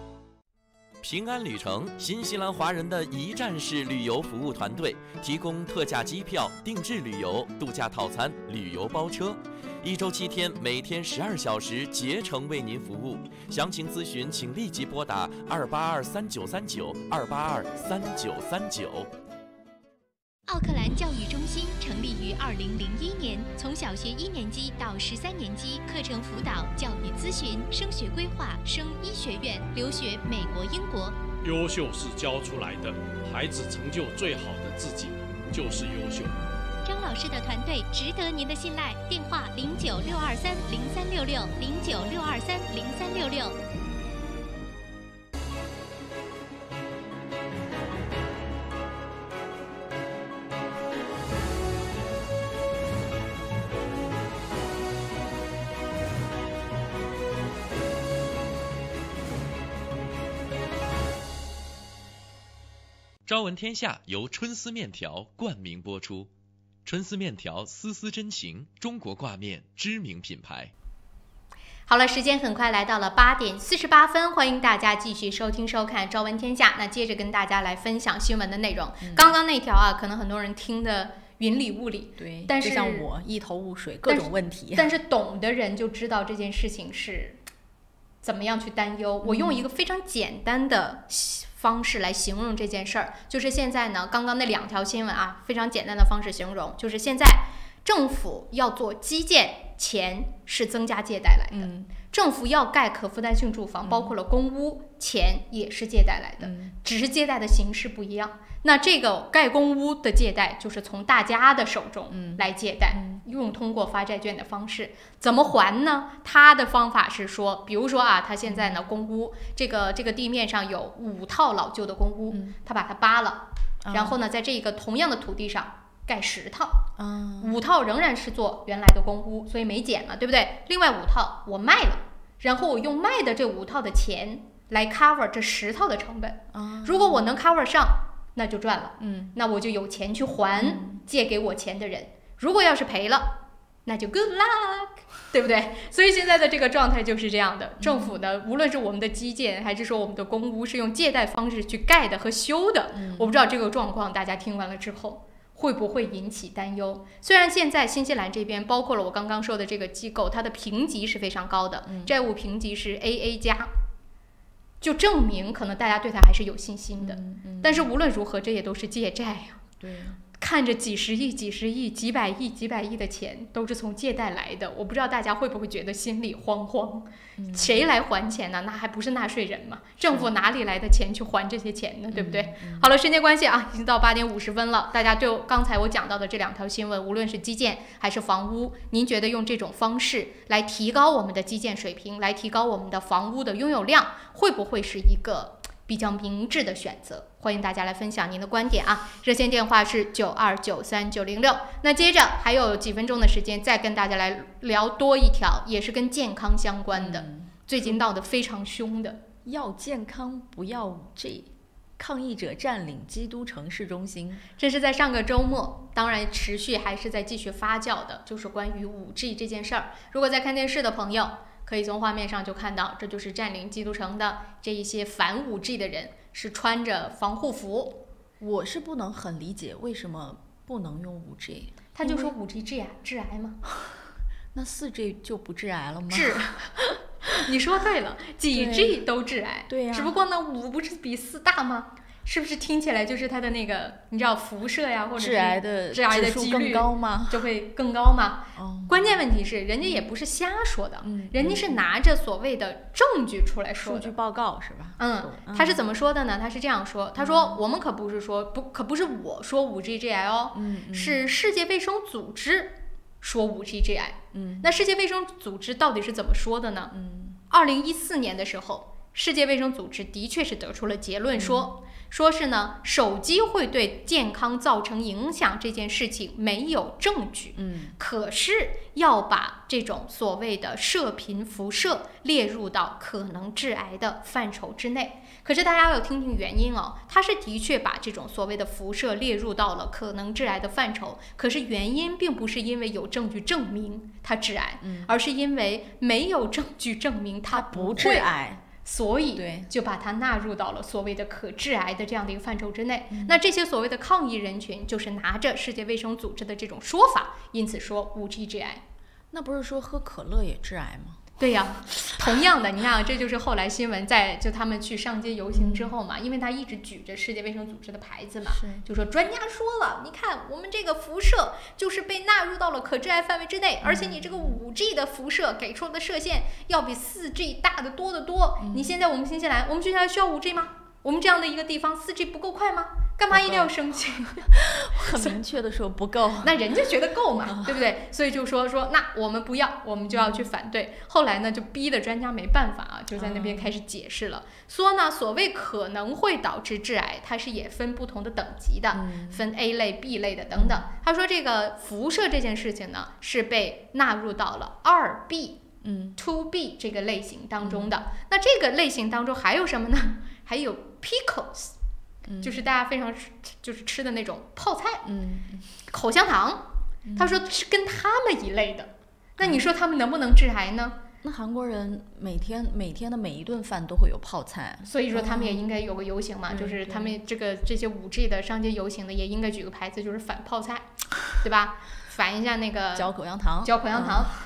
平安旅程，新西兰华人的一站式旅游服务团队，提供特价机票、定制旅游、度假套餐、旅游包车，1周7天，每天12小时，竭诚为您服务。详情咨询，请立即拨打2823939，2823939。奥克兰教育中心成立于2001年，从小学1年级到13年级，课程辅导、教育咨询、升学规划、升医学院、留学美国、英国。优秀是教出来的，孩子成就最好的自己就是优秀。张老师的团队值得您的信赖，电话0962303366，0962303366。朝闻天下由春丝面条冠名播出，春丝面条丝丝真情，中国挂面知名品牌。好了，时间很快来到了8点48分，欢迎大家继续收听收看《朝闻天下》。那接着跟大家来分享新闻的内容。刚刚那条啊，可能很多人听的云里雾里，对，但是就像我一头雾水，各种问题。但是懂的人就知道这件事情是怎么样去担忧。我用一个非常简单的方式来形容这件事儿，就是现在呢，刚刚那2条新闻啊，非常简单的方式形容，就是现在政府要做基建，钱是增加借贷来的。政府要盖可负担性住房，包括了公屋，钱也是借贷来的，只是借贷的形式不一样。那这个盖公屋的借贷就是从大家的手中来借贷，通过发债券的方式。怎么还呢？他的方法是说，比如说啊，他现在呢公屋这个地面上有5套老旧的公屋，他把它扒了，然后呢在这个同样的土地上盖10套，5套仍然是做原来的公屋，所以没减嘛，对不对？另外5套我卖了，然后我用卖的这5套的钱来 cover 这10套的成本。如果我能 cover 上，那就赚了，那我就有钱去还借给我钱的人。如果要是赔了，那就 good luck， 对不对？所以现在的这个状态就是这样的。政府呢，无论是我们的基建还是说我们的公屋，是用借贷方式去盖的和修的。我不知道这个状况大家听完了之后会不会引起担忧。虽然现在新西兰这边包括了我刚刚说的这个机构，它的评级是非常高的，债务评级是 AA+，就证明可能大家对它还是有信心的。但是无论如何，这也都是借债呀。对，看着几十亿、几十亿、几百亿的钱都是从借贷来的，我不知道大家会不会觉得心里慌慌？谁来还钱呢？那还不是纳税人吗？政府哪里来的钱去还这些钱呢？对不对？好了，时间关系啊，已经到8点50分了。大家对刚才我讲到的这2条新闻，无论是基建还是房屋，您觉得用这种方式来提高我们的基建水平，来提高我们的房屋的拥有量，会不会是一个比较明智的选择？欢迎大家来分享您的观点啊！热线电话是9293906。那接着还有几分钟的时间，再跟大家来聊多一条，也是跟健康相关的，最近闹得非常凶的，要健康不要5G。抗议者占领基督城市中心，这是在上个周末，当然持续还是在继续发酵的，就是关于5G 这件事儿。如果在看电视的朋友，可以从画面上就看到，这就是占领基督城的这一些反5G 的人，是穿着防护服。我是不能很理解为什么不能用5G， 他就说5G 致癌吗？那4G 就不致癌了吗？你说对了，几 G 都致癌，对呀。只不过呢，5不是比4大吗？是不是听起来就是它的那个，你知道辐射呀，或者是致癌的几率更高吗？就会更高吗？关键问题是，人家也不是瞎说的，人家是拿着所谓的证据出来说的，数据报告是吧？他是怎么说的呢？他是这样说，他说我们可不是说可不是我说5G 致癌哦，是世界卫生组织说5G 致癌。那世界卫生组织到底是怎么说的呢？2014年的时候，世界卫生组织的确是得出了结论说是呢，手机会对健康造成影响这件事情没有证据，可是要把这种所谓的射频辐射列入到可能致癌的范畴之内。可是大家要听听原因哦，它是的确把这种所谓的辐射列入到了可能致癌的范畴，可是原因并不是因为有证据证明它致癌，而是因为没有证据证明它不致癌，所以就把它纳入到了所谓的可致癌的这样的一个范畴之内。那这些所谓的抗议人群就是拿着世界卫生组织的这种说法，因此说 5G 致癌。那不是说喝可乐也致癌吗？对呀，同样的，你看啊，这就是后来新闻就他们去上街游行之后嘛，因为他一直举着世界卫生组织的牌子嘛，就说专家说了，你看我们这个辐射就是被纳入到了可致癌范围之内，而且你这个5G 的辐射给出的射线要比4G 大得多得多。你现在我们新西兰，我们接下来需要5G 吗？我们这样的一个地方 4G 不够快吗？干嘛一定要生气？很明确的说不够，那人家觉得够嘛，对不对？所以就说那我们不要，我们就要去反对。后来呢，就逼得专家没办法啊，就在那边开始解释了，说呢，所谓可能会导致致癌，它是也分不同的等级的，分 A 类、B 类的等等。他说这个辐射这件事情呢，是被纳入到了2B。2B 这个类型当中的，那这个类型当中还有什么呢？还有 pickles，就是大家非常就是吃的那种泡菜，口香糖。他说是跟他们一类的，那你说他们能不能致癌呢？那韩国人每天的每一顿饭都会有泡菜，所以说他们也应该有个游行嘛，就是他们这些5G 的上街游行的也应该举个牌子，就是反泡菜，对吧？反一下那个嚼口香糖，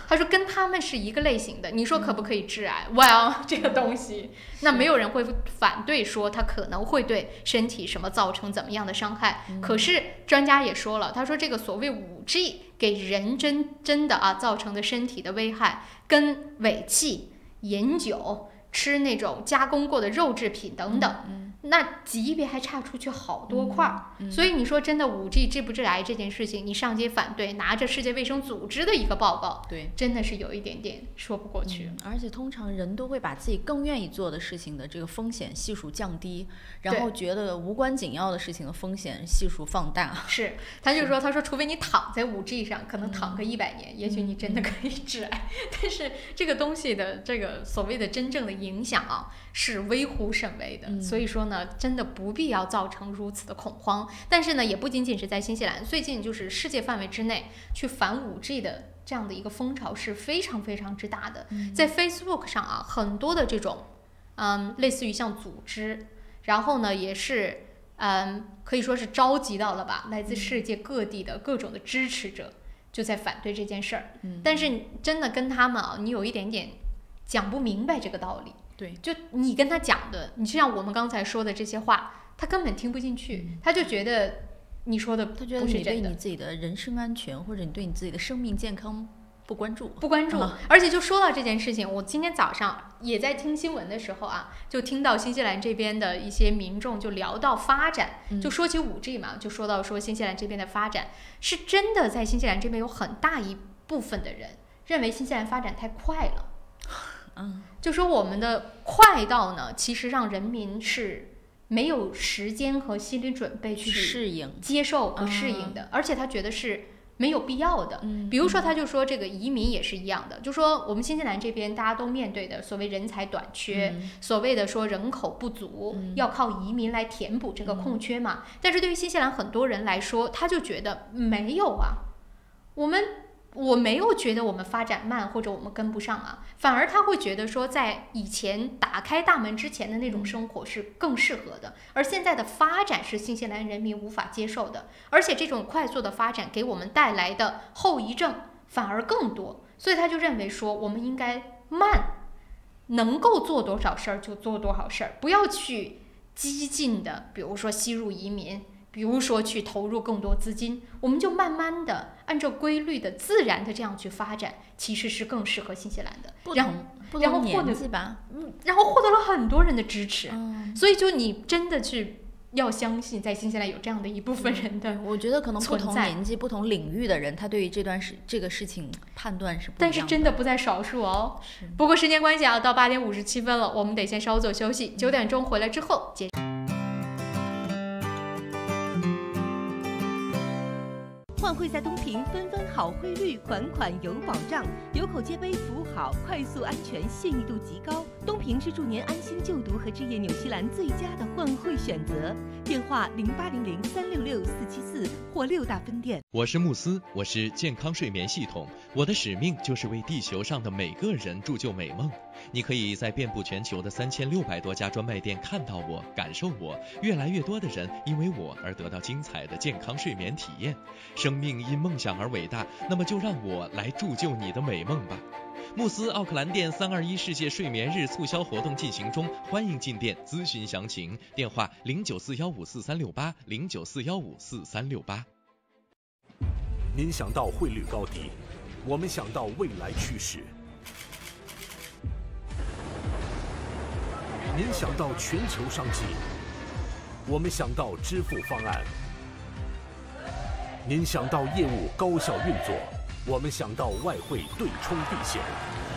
他说跟他们是一个类型的，你说可不可以致癌？Well， 这个东西，那没有人会反对说它可能会对身体什么造成怎么样的伤害。可是专家也说了，他说这个所谓5G 给人真的啊造成的身体的危害，跟尾气、饮酒、吃那种加工过的肉制品等等。那级别还差出去好多块儿，所以你说真的5G 致不致癌这件事情，你上街反对，拿着世界卫生组织的一个报告，对，真的是有一点点说不过去。而且通常人都会把自己更愿意做的事情的这个风险系数降低，然后觉得无关紧要的事情的风险系数放大。是，他说除非你躺在5G 上，可能躺个100年，也许你真的可以致癌。但是这个东西的这个所谓的真正的影响啊，是微乎甚微的。所以说呢，真的不必要造成如此的恐慌。但是呢，也不仅仅是在新西兰，最近就是世界范围之内去反5G 的这样的一个风潮是非常非常之大的。在 Facebook 上啊，很多的这种类似于像组织，然后呢也是可以说是召集到了吧，来自世界各地的各种的支持者，就在反对这件事儿。但是真的跟他们啊，你有一点点讲不明白这个道理。对，就你跟他讲的，你就像我们刚才说的这些话，他根本听不进去，他就觉得你说的不是真的。他觉得你对你自己的人身安全或者你对你自己的生命健康不关注。而且就说到这件事情，我今天早上也在听新闻的时候啊，就听到新西兰这边的一些民众就聊到发展，就说起5G 嘛，就说到说新西兰这边的发展是真的，在新西兰这边有很大一部分的人认为新西兰发展太快了。就说我们的快到呢，其实让人民是没有时间和心理准备去适应、接受和适应的，而且他觉得是没有必要的。比如说，他就说这个移民也是一样的，就说我们新西兰这边大家都面对的所谓人才短缺，所谓的说人口不足，要靠移民来填补这个空缺嘛。但是对于新西兰很多人来说，他就觉得没有啊，我没有觉得我们发展慢或者我们跟不上啊，反而他会觉得说在以前打开大门之前的那种生活是更适合的，而现在的发展是新西兰人民无法接受的，而且这种快速的发展给我们带来的后遗症反而更多，所以他就认为说我们应该慢，能够做多少事儿就做多少事儿，不要去激进的比如说吸入移民，比如说去投入更多资金，我们就慢慢的按照规律的自然的这样去发展，其实是更适合新西兰的。然后获得了很多人的支持，所以就你真的去要相信在新西兰有这样的一部分人的存在。我觉得可能不同年纪不同领域的人，他对于这个事情判断是不一样的，但是真的不在少数哦。不过时间关系啊，到8点57分了，我们得先稍作休息，9点钟回来之后接换汇在东平，分分好汇率，款款有保障，有口皆碑服务好，快速安全，信誉度极高。东平是祝您安心就读和置业纽西兰最佳的换汇选择。电话0800366474或6大分店。我是慕斯，我是健康睡眠系统，我的使命就是为地球上的每个人铸就美梦。你可以在遍布全球的3600多家专卖店看到我，感受我。越来越多的人因为我而得到精彩的健康睡眠体验。生命因梦想而伟大，那么就让我来铸就你的美梦吧。慕斯奥克兰店321世界睡眠日促销活动进行中，欢迎进店咨询详情。电话0941543368，0941543368。您想到汇率高低，我们想到未来趋势。您想到全球商机，我们想到支付方案。您想到业务高效运作，我们想到外汇对冲避险。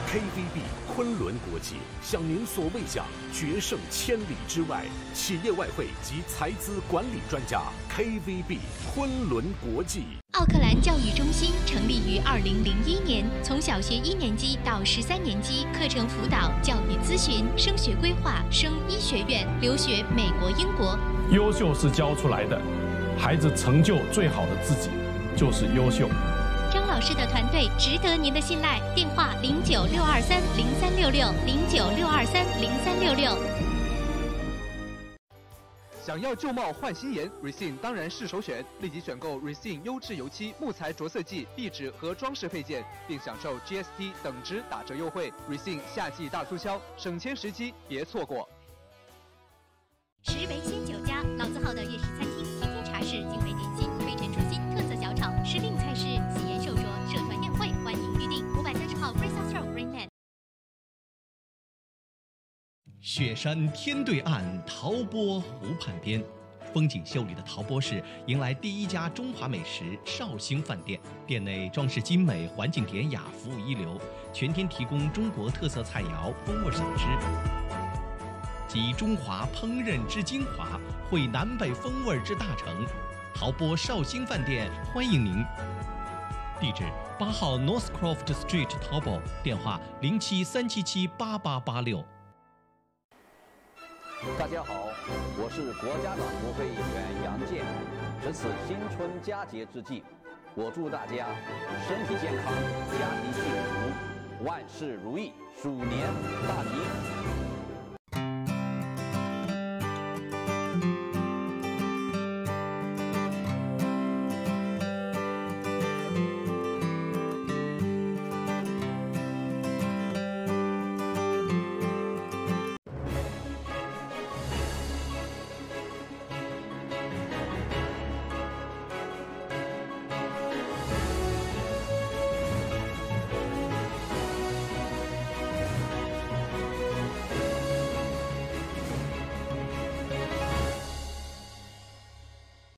KVB 昆仑国际向您所未想，决胜千里之外，企业外汇及财资管理专家 KVB 昆仑国际。奥克兰教育中心成立于2001年，从小学1年级到13年级，课程辅导、教育咨询、升学规划、升医学院、留学美国、英国。优秀是教出来的，孩子成就最好的自己就是优秀。张老师的团队值得您的信赖。电话0962303366，0962303366。想要旧貌换新颜 ，Recine 当然是首选。立即选购 Recine 优质油漆、木材着色剂、壁纸和装饰配件，并享受 GST 等值打折优惠。Recine 夏季大促销，省钱时机，别错过。石围鲜酒家，老字号的粤式餐厅，天天茶室，精美点心，飞尘出新，特色小炒，时令菜式，喜宴寿桌，社团宴会，欢迎预订。530号 Princess Road Greenland。雪山天对岸，陶波湖畔边，风景秀丽的陶波市迎来第一家中华美食绍兴饭店。店内装饰精美，环境典雅，服务一流，全天提供中国特色菜肴、风味小吃，集中华烹饪之精华，汇南北风味之大成。陶波绍兴饭店欢迎您。地址8号 Northcroft Street 陶波，电话0737788886。大家好，我是国家党国会议员杨健。值此新春佳节之际，我祝大家身体健康，家庭幸福，万事如意，鼠年大吉。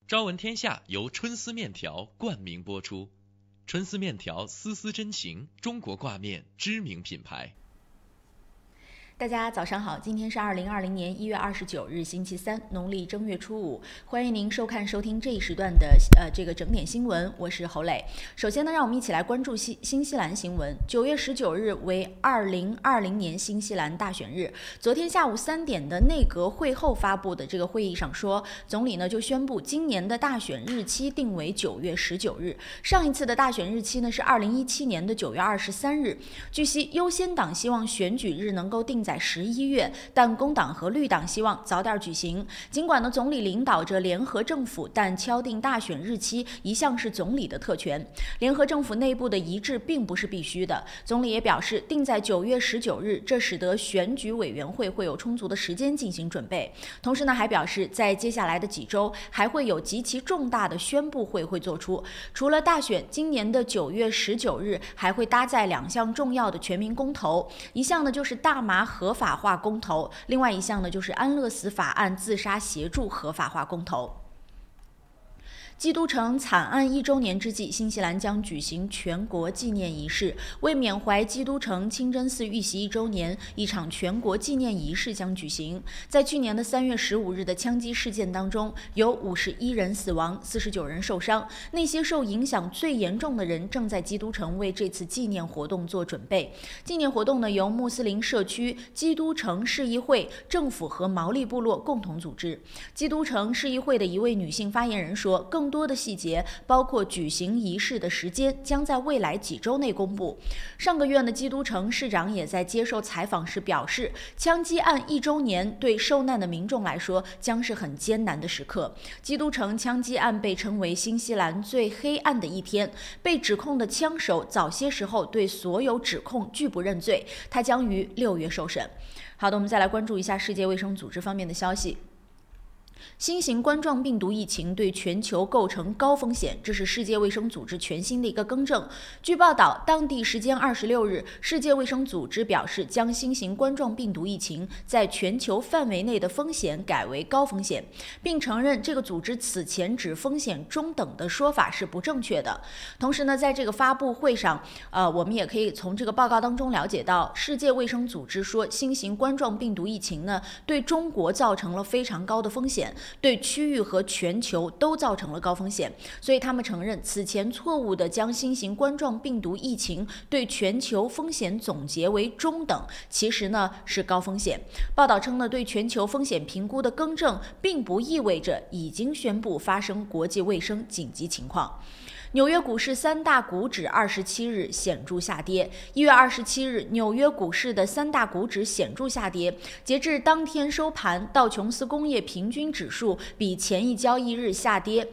朝闻天下由春丝面条冠名播出，春丝面条丝丝真情，中国挂面知名品牌。大家早上好，今天是2020年1月29日星期三，农历正月初5，欢迎您收听这一时段的这个整点新闻，我是侯磊。首先呢，让我们一起来关注新西兰新闻。9月19日为2020年新西兰大选日，昨天下午3点的内阁会后发布的这个会议上说，总理呢就宣布今年的大选日期定为9月19日，上一次的大选日期呢是2017年的9月23日。据悉，优先党希望选举日能够定在11月，但工党和绿党希望早点举行。尽管呢总理领导着联合政府，但敲定大选日期一向是总理的特权。联合政府内部的一致并不是必须的。总理也表示，定在9月19日，这使得选举委员会会有充足的时间进行准备。同时呢，还表示在接下来的几周还会有极其重大的宣布会做出。除了大选，今年的9月19日还会搭载2项重要的全民公投，一项呢就是大麻合法化公投，另外一项呢就是安乐死法案自杀协助合法化公投。基督城惨案1周年之际，新西兰将举行全国纪念仪式。为缅怀基督城清真寺遇袭1周年，一场全国纪念仪式将举行。在去年的3月15日的枪击事件当中，有51人死亡，49人受伤。那些受影响最严重的人正在基督城为这次纪念活动做准备。纪念活动呢，由穆斯林社区、基督城市议会、政府和毛利部落共同组织。基督城市议会的一位女性发言人说，更多的细节，包括举行仪式的时间，将在未来几周内公布。上个月呢，基督城市长也在接受采访时表示，枪击案1周年对受难的民众来说将是很艰难的时刻。基督城枪击案被称为新西兰最黑暗的一天，被指控的枪手早些时候对所有指控拒不认罪，他将于6月受审。好的，我们再来关注一下世界卫生组织方面的消息。新型冠状病毒疫情对全球构成高风险，这是世界卫生组织全新的一个更正。据报道，当地时间26日，世界卫生组织表示将新型冠状病毒疫情在全球范围内的风险改为高风险，并承认这个组织此前指风险中等的说法是不正确的。同时呢，在这个发布会上，我们也可以从这个报告当中了解到，世界卫生组织说，新型冠状病毒疫情呢对中国造成了非常高的风险。对区域和全球都造成了高风险，所以他们承认此前错误地将新型冠状病毒疫情对全球风险总结为中等，其实呢是高风险。报道称呢，对全球风险评估的更正并不意味着已经宣布发生国际卫生紧急情况。纽约股市3大股指27日显著下跌。1月27日，纽约股市的3大股指显著下跌。截至当天收盘，道琼斯工业平均指数比前一交易日下跌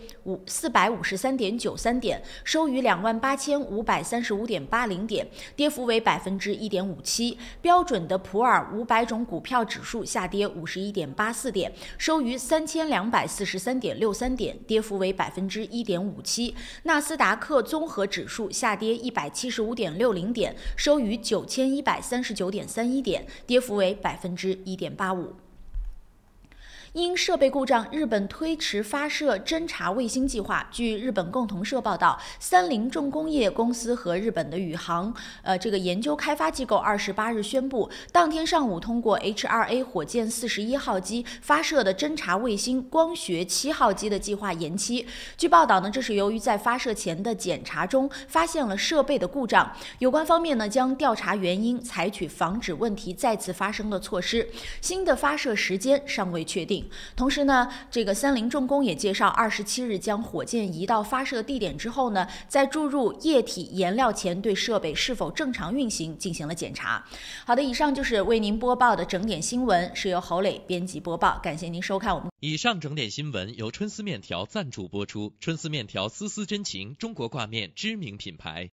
453.93点，收于28535.80点，跌幅为1.57%。标准的普尔500种股票指数下跌51.84点，收于3243.63点，跌幅为1.57%。纳斯达克综合指数下跌175.60点，收于9139.31点，跌幅为1.85%。因设备故障，日本推迟发射侦察卫星计划。据日本共同社报道，三菱重工业公司和日本的宇航这个研究开发机构28日宣布，当天上午通过 H2A 火箭41号机发射的侦察卫星光学7号机的计划延期。据报道呢，这是由于在发射前的检查中发现了设备的故障，有关方面呢将调查原因，采取防止问题再次发生的措施。新的发射时间尚未确定。同时呢，这个三菱重工也介绍，27日将火箭移到发射地点之后呢，在注入液体颜料前对设备是否正常运行进行了检查。好的，以上就是为您播报的整点新闻，是由侯磊编辑播报，感谢您收看我们。以上整点新闻由春丝面条赞助播出，春丝面条丝丝真情，中国挂面知名品牌。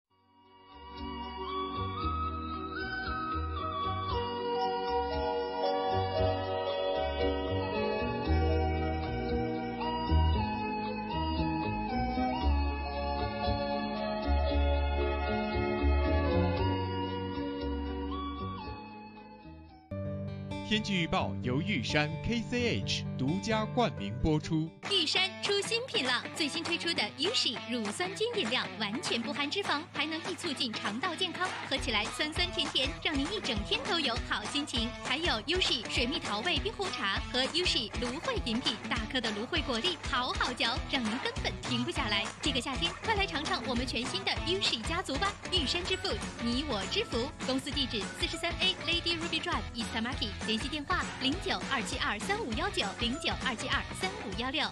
天气预报由玉山 KCH 独家冠名播出。玉山出新品了，最新推出的 Ushi 乳酸菌饮料，完全不含脂肪，还能易促进肠道健康，喝起来酸酸甜甜，让您一整天都有好心情。还有 Ushi 水蜜桃味冰红茶和 Ushi 芦荟饮品，大颗的芦荟果粒好好嚼，让您根本停不下来。这个夏天，快来尝尝我们全新的 Ushi 家族吧！玉山之 Food， 你我之福。公司地址43A Lady Ruby Drive East Tamaki， 联系电话0927235519，0927235516。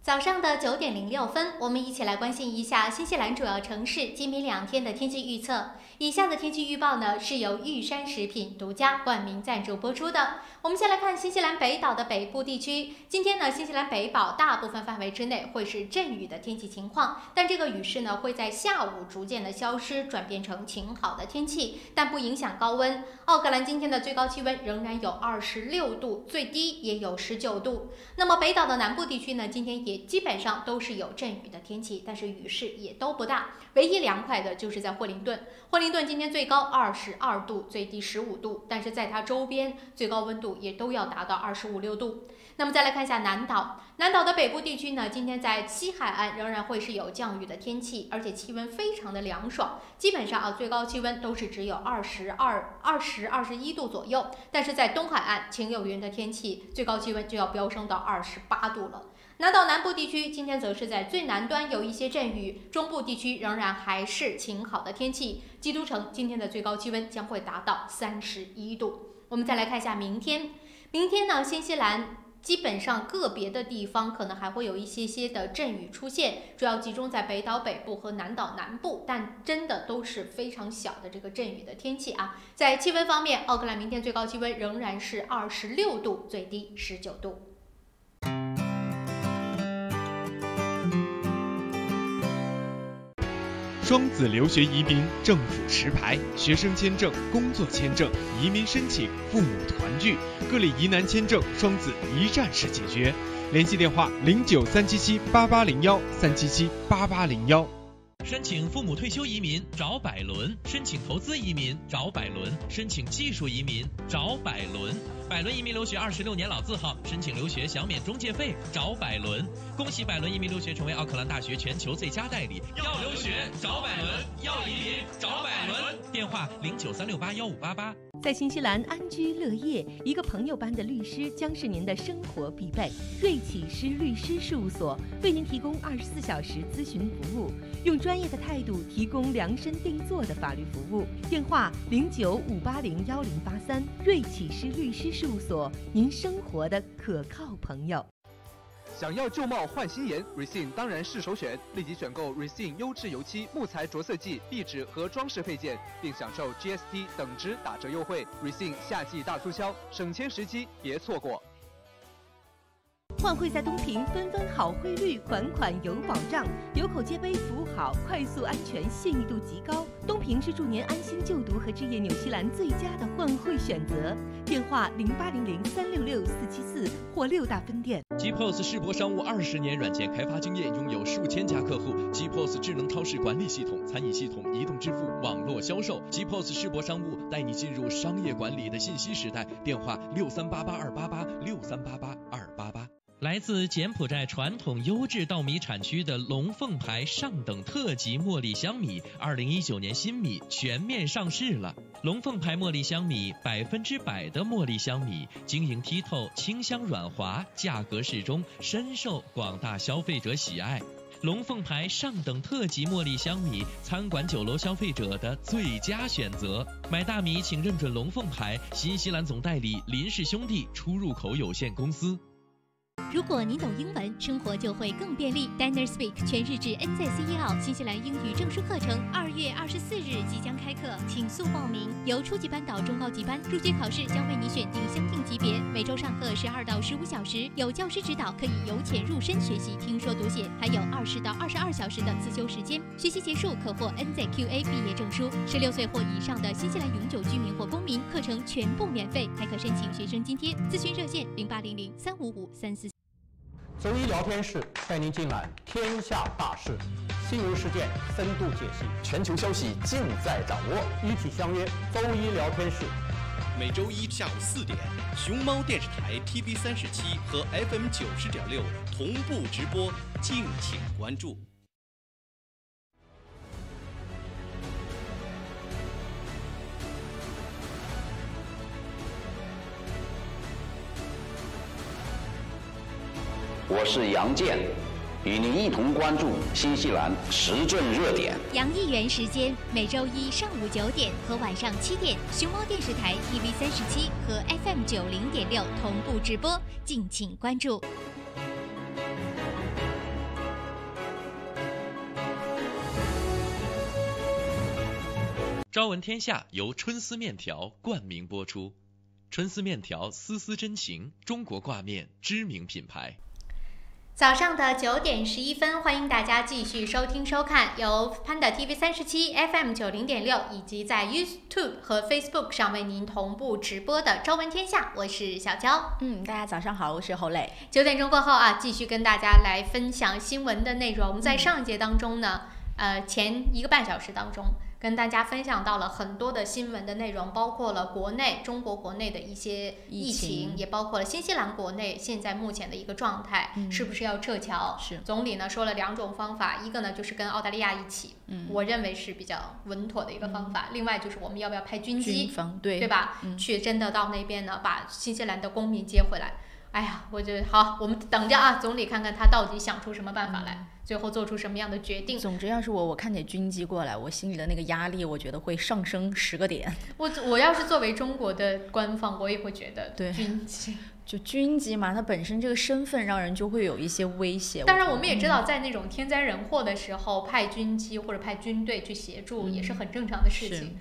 早上的9点06分，我们一起来关心一下新西兰主要城市今明2天的天气预测。以下的天气预报呢，是由玉山食品独家冠名赞助播出的。我们先来看新西兰北岛的北部地区。今天呢，新西兰北岛大部分范围之内会是阵雨的天气情况，但这个雨势呢会在下午逐渐的消失，转变成晴好的天气，但不影响高温。奥克兰今天的最高气温仍然有26度，最低也有19度。那么北岛的南部地区呢，今天也基本上都是有阵雨的天气，但是雨势也都不大。唯一凉快的就是在霍林顿，霍林顿今天最高22度，最低15度，但是在它周边最高温度也都要达到25、26度。那么再来看一下南岛，南岛的北部地区呢，今天在西海岸仍然会是有降雨的天气，而且气温非常的凉爽，基本上最高气温都是只有21度左右。但是在东海岸晴有云的天气，最高气温就要飙升到28度了。南岛南部地区今天则是在最南端有一些阵雨，中部地区仍然还是晴好的天气。基督城今天的最高气温将会达到31度。我们再来看一下明天呢，新西兰基本上个别的地方可能还会有一些的阵雨出现，主要集中在北岛北部和南岛南部，但真的都是非常小的这个阵雨的天气啊。在气温方面，奥克兰明天最高气温仍然是26度，最低19度。双子留学移民政府持牌，学生签证、工作签证、移民申请、父母团聚，各类疑难签证，双子一站式解决。联系电话09377881377801。申请父母退休移民找百伦，申请投资移民找百伦，申请技术移民找百伦。百伦移民留学26年老字号，申请留学享免中介费找百伦。恭喜百伦移民留学成为奥克兰大学全球最佳代理。要留学找百伦，要移民找百伦。电话0936815588。在新西兰安居乐业，一个朋友般的律师将是您的生活必备。瑞启诗律师事务所为您提供24小时咨询服务，用专业的态度提供量身定做的法律服务。电话0958011083。瑞启诗律师事务所，您生活的可靠朋友。想要旧貌换新颜 ，Resin 当然是首选。立即选购 Resin 优质油漆、木材着色剂、壁纸和装饰配件，并享受 GST 等值打折优惠。Resin 夏季大促销，省钱时机，别错过。换汇在东平，纷纷好汇率，款款有保障，有口皆碑，服务好，快速安全，信誉度极高。东平是助您安心就读和置业纽西兰最佳的换汇选择。电话0800366474或6大分店。GPOS 世博商务20年软件开发经验，拥有数千家客户。GPOS 智能超市管理系统、餐饮系统、移动支付、网络销售。GPOS 世博商务带你进入商业管理的信息时代。电话6388-288，6388-288。来自柬埔寨传统优质稻米产区的龙凤牌上等特级茉莉香米，2019年新米全面上市了。龙凤牌茉莉香米100%的茉莉香米，晶莹剔透，清香软滑，价格适中，深受广大消费者喜爱。龙凤牌上等特级茉莉香米，餐馆酒楼消费者的最佳选择。买大米请认准龙凤牌，新西兰总代理林氏兄弟出入口有限公司。如果您懂英文，生活就会更便利。Diners Speak 全日制 NZC1号新西兰英语证书课程2月24日即将开课，请速报名。由初级班到中高级班，入学考试将为你选定相应级别，每周上课12到15小时，有教师指导，可以由浅入深学习听说读写，还有20到22小时的自修时间。学习结束可获 NZQA 毕业证书。16岁或以上的新西兰永久居民或公民，课程全部免费，还可申请学生津贴。咨询热线0800-355-344。周一聊天室带您尽览天下大事，新闻事件深度解析，全球消息尽在掌握，一起相约周一聊天室。每周一下午4点，熊猫电视台 TV37和 FM 90.6同步直播，敬请关注。我是杨健，与您一同关注新西兰时政热点。杨议员时间每周一上午9点和晚上7点，熊猫电视台 TV37和 FM 90.6同步直播，敬请关注。朝闻天下由春丝面条冠名播出，春丝面条丝丝真情，中国挂面知名品牌。早上的9点11分，欢迎大家继续收听收看由 Panda TV37 FM 90.6以及在 YouTube 和 Facebook 上为您同步直播的朝闻天下，我是小娇。大家早上好，我是侯磊。9点钟过后啊，继续跟大家来分享新闻的内容。在上一节当中呢，前1个半小时当中，跟大家分享到了很多的新闻的内容，包括了中国国内的一些疫情，也包括了新西兰国内现在目前的一个状态，是不是要撤侨？是总理呢说了2种方法，一个呢就是跟澳大利亚一起，我认为是比较稳妥的一个方法。另外就是我们要不要派军机，对吧？去真的到那边呢，把新西兰的公民接回来。哎呀，我觉得好，我们等着啊，总理看看他到底想出什么办法来，最后做出什么样的决定。总之，要是我看见军机过来，我心里的那个压力，我觉得会上升10个点。我要是作为中国的官方，我也会觉得军机。就军机嘛，它本身这个身份让人就会有一些威胁。当然，我们也知道，在那种天灾人祸的时候，派军机或者派军队去协助也是很正常的事情。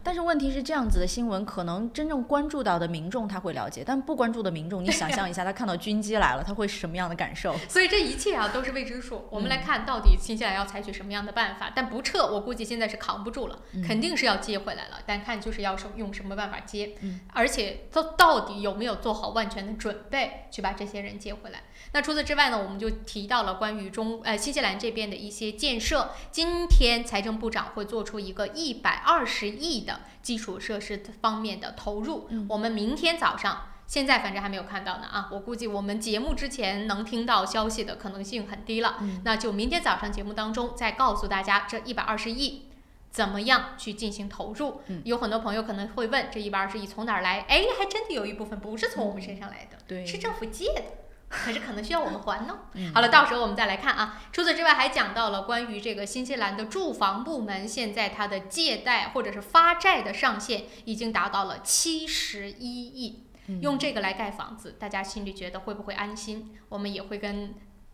但是问题是这样子的新闻，可能真正关注到的民众他会了解，但不关注的民众，你想象一下，他看到军机来了，他会是什么样的感受？所以这一切啊都是未知数。我们来看到底新西兰要采取什么样的办法，但不撤，我估计现在是扛不住了，肯定是要接回来了。但看就是要用什么办法接，而且到底有没有做好万全的准备去把这些人接回来。那除此之外呢，我们就提到了关于新西兰这边的一些建设。今天财政部长会做出一个120亿的基础设施方面的投入，我们明天早上，现在反正还没有看到呢啊，我估计我们节目之前能听到消息的可能性很低了，那就明天早上节目当中再告诉大家这120亿怎么样去进行投入。有很多朋友可能会问，这120亿从哪儿来？哎，还真的有一部分不是从我们身上来的，是政府借的，可是可能需要我们还呢。好了，到时候我们再来看啊。除此之外，还讲到了关于这个新西兰的住房部门，现在它的借贷或者是发债的上限已经达到了71亿，用这个来盖房子，大家心里觉得会不会安心？我们也会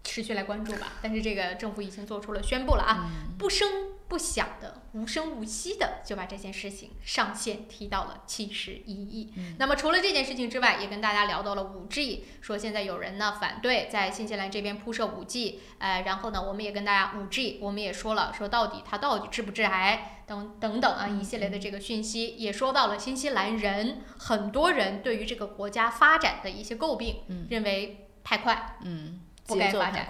持续来关注吧。但是这个政府已经做出了宣布了啊，不声不响的，无声无息的就把这件事情上限提到了71亿。那么除了这件事情之外，也跟大家聊到了5G， 说现在有人呢反对在新西兰这边铺设5G，然后呢我们也跟大家5G， 我们也说了，说它到底致不致癌等等啊一系列的这个讯息，也说到了新西兰人很多人对于这个国家发展的一些诟病，认为太快，不该发展，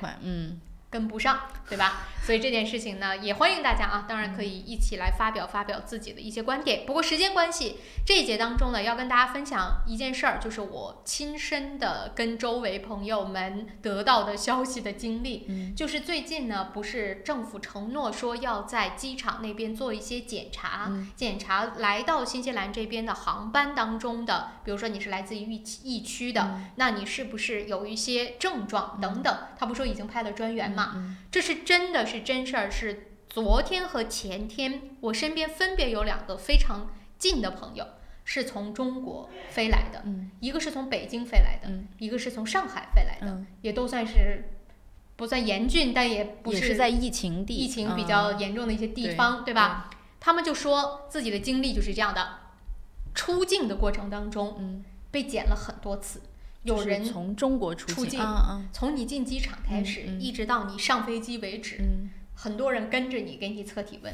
跟不上，对吧？所以这件事情呢，也欢迎大家啊，当然可以一起来发表自己的一些观点。不过时间关系，这一节当中呢，要跟大家分享一件事儿，就是我亲身的跟周围朋友们得到的消息的经历，就是最近呢，不是政府承诺说要在机场那边做一些检查，检查来到新西兰这边的航班当中的，比如说你是来自于疫区的，那你是不是有一些症状等等？他不说已经派了专员嘛？这是真的是真事儿，是昨天和前天，我身边分别有2个非常近的朋友是从中国飞来的，一个是从北京飞来的，一个是从上海飞来的，也都算是不算严峻，但也不是在疫情比较严重的一些地方，对吧？他们就说自己的经历就是这样的，出境的过程当中，被检了很多次。有人从中国出境，从你进机场开始，一直到你上飞机为止，很多人跟着你给你测体温，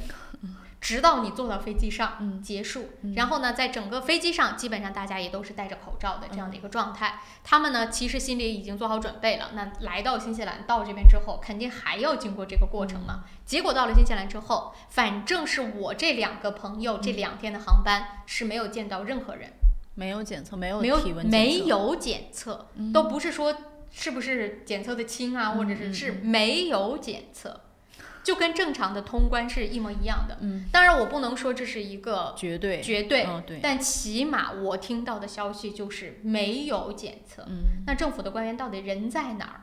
直到你坐到飞机上结束。然后呢，在整个飞机上，基本上大家也都是戴着口罩的这样的一个状态。他们呢，其实心里已经做好准备了。那来到新西兰，到这边之后，肯定还要经过这个过程嘛。结果到了新西兰之后，反正是我这2个朋友这2天的航班是没有见到任何人。没有检测，没有体温检测，没有检测，都不是说是不是检测的轻啊，或者是没有检测，就跟正常的通关是一模一样的。当然我不能说这是一个绝对，但起码我听到的消息就是没有检测。那政府的官员到底人在哪儿？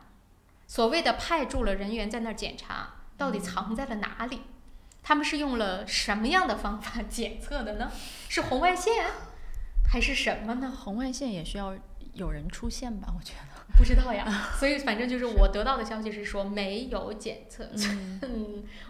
所谓的派驻了人员在那儿检查，到底藏在了哪里？他们是用了什么样的方法检测的呢？是红外线？还是什么呢？红外线也需要有人出现吧，我觉得。不知道呀，所以反正就是我得到的消息是说没有检测。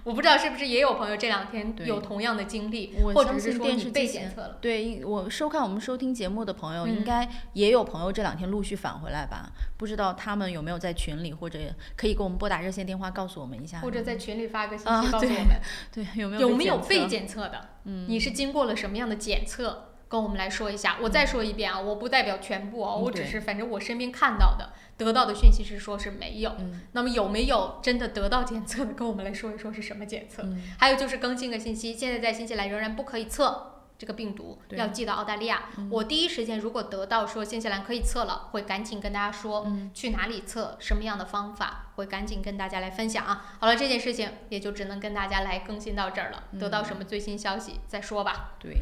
我不知道是不是也有朋友这2天有同样的经历，或者是说你被检测了。对，我我们收听节目的朋友，应该也有朋友这2天陆续返回来吧？不知道他们有没有在群里，或者可以给我们拨打热线电话告诉我们一下，或者在群里发个信息告诉我们。对，有没有被检测的？你是经过了什么样的检测？跟我们来说一下。我再说一遍啊，我不代表全部我只是反正我身边看到的得到的讯息是说是没有。那么有没有真的得到检测的，跟我们来说一说是什么检测？还有就是更新个信息，现在在新西兰仍然不可以测这个病毒，要寄到澳大利亚。我第一时间如果得到说新西兰可以测了，会赶紧跟大家说去哪里测，什么样的方法，会赶紧跟大家来分享啊。好了，这件事情也就只能跟大家来更新到这儿了。得到什么最新消息再说吧。对，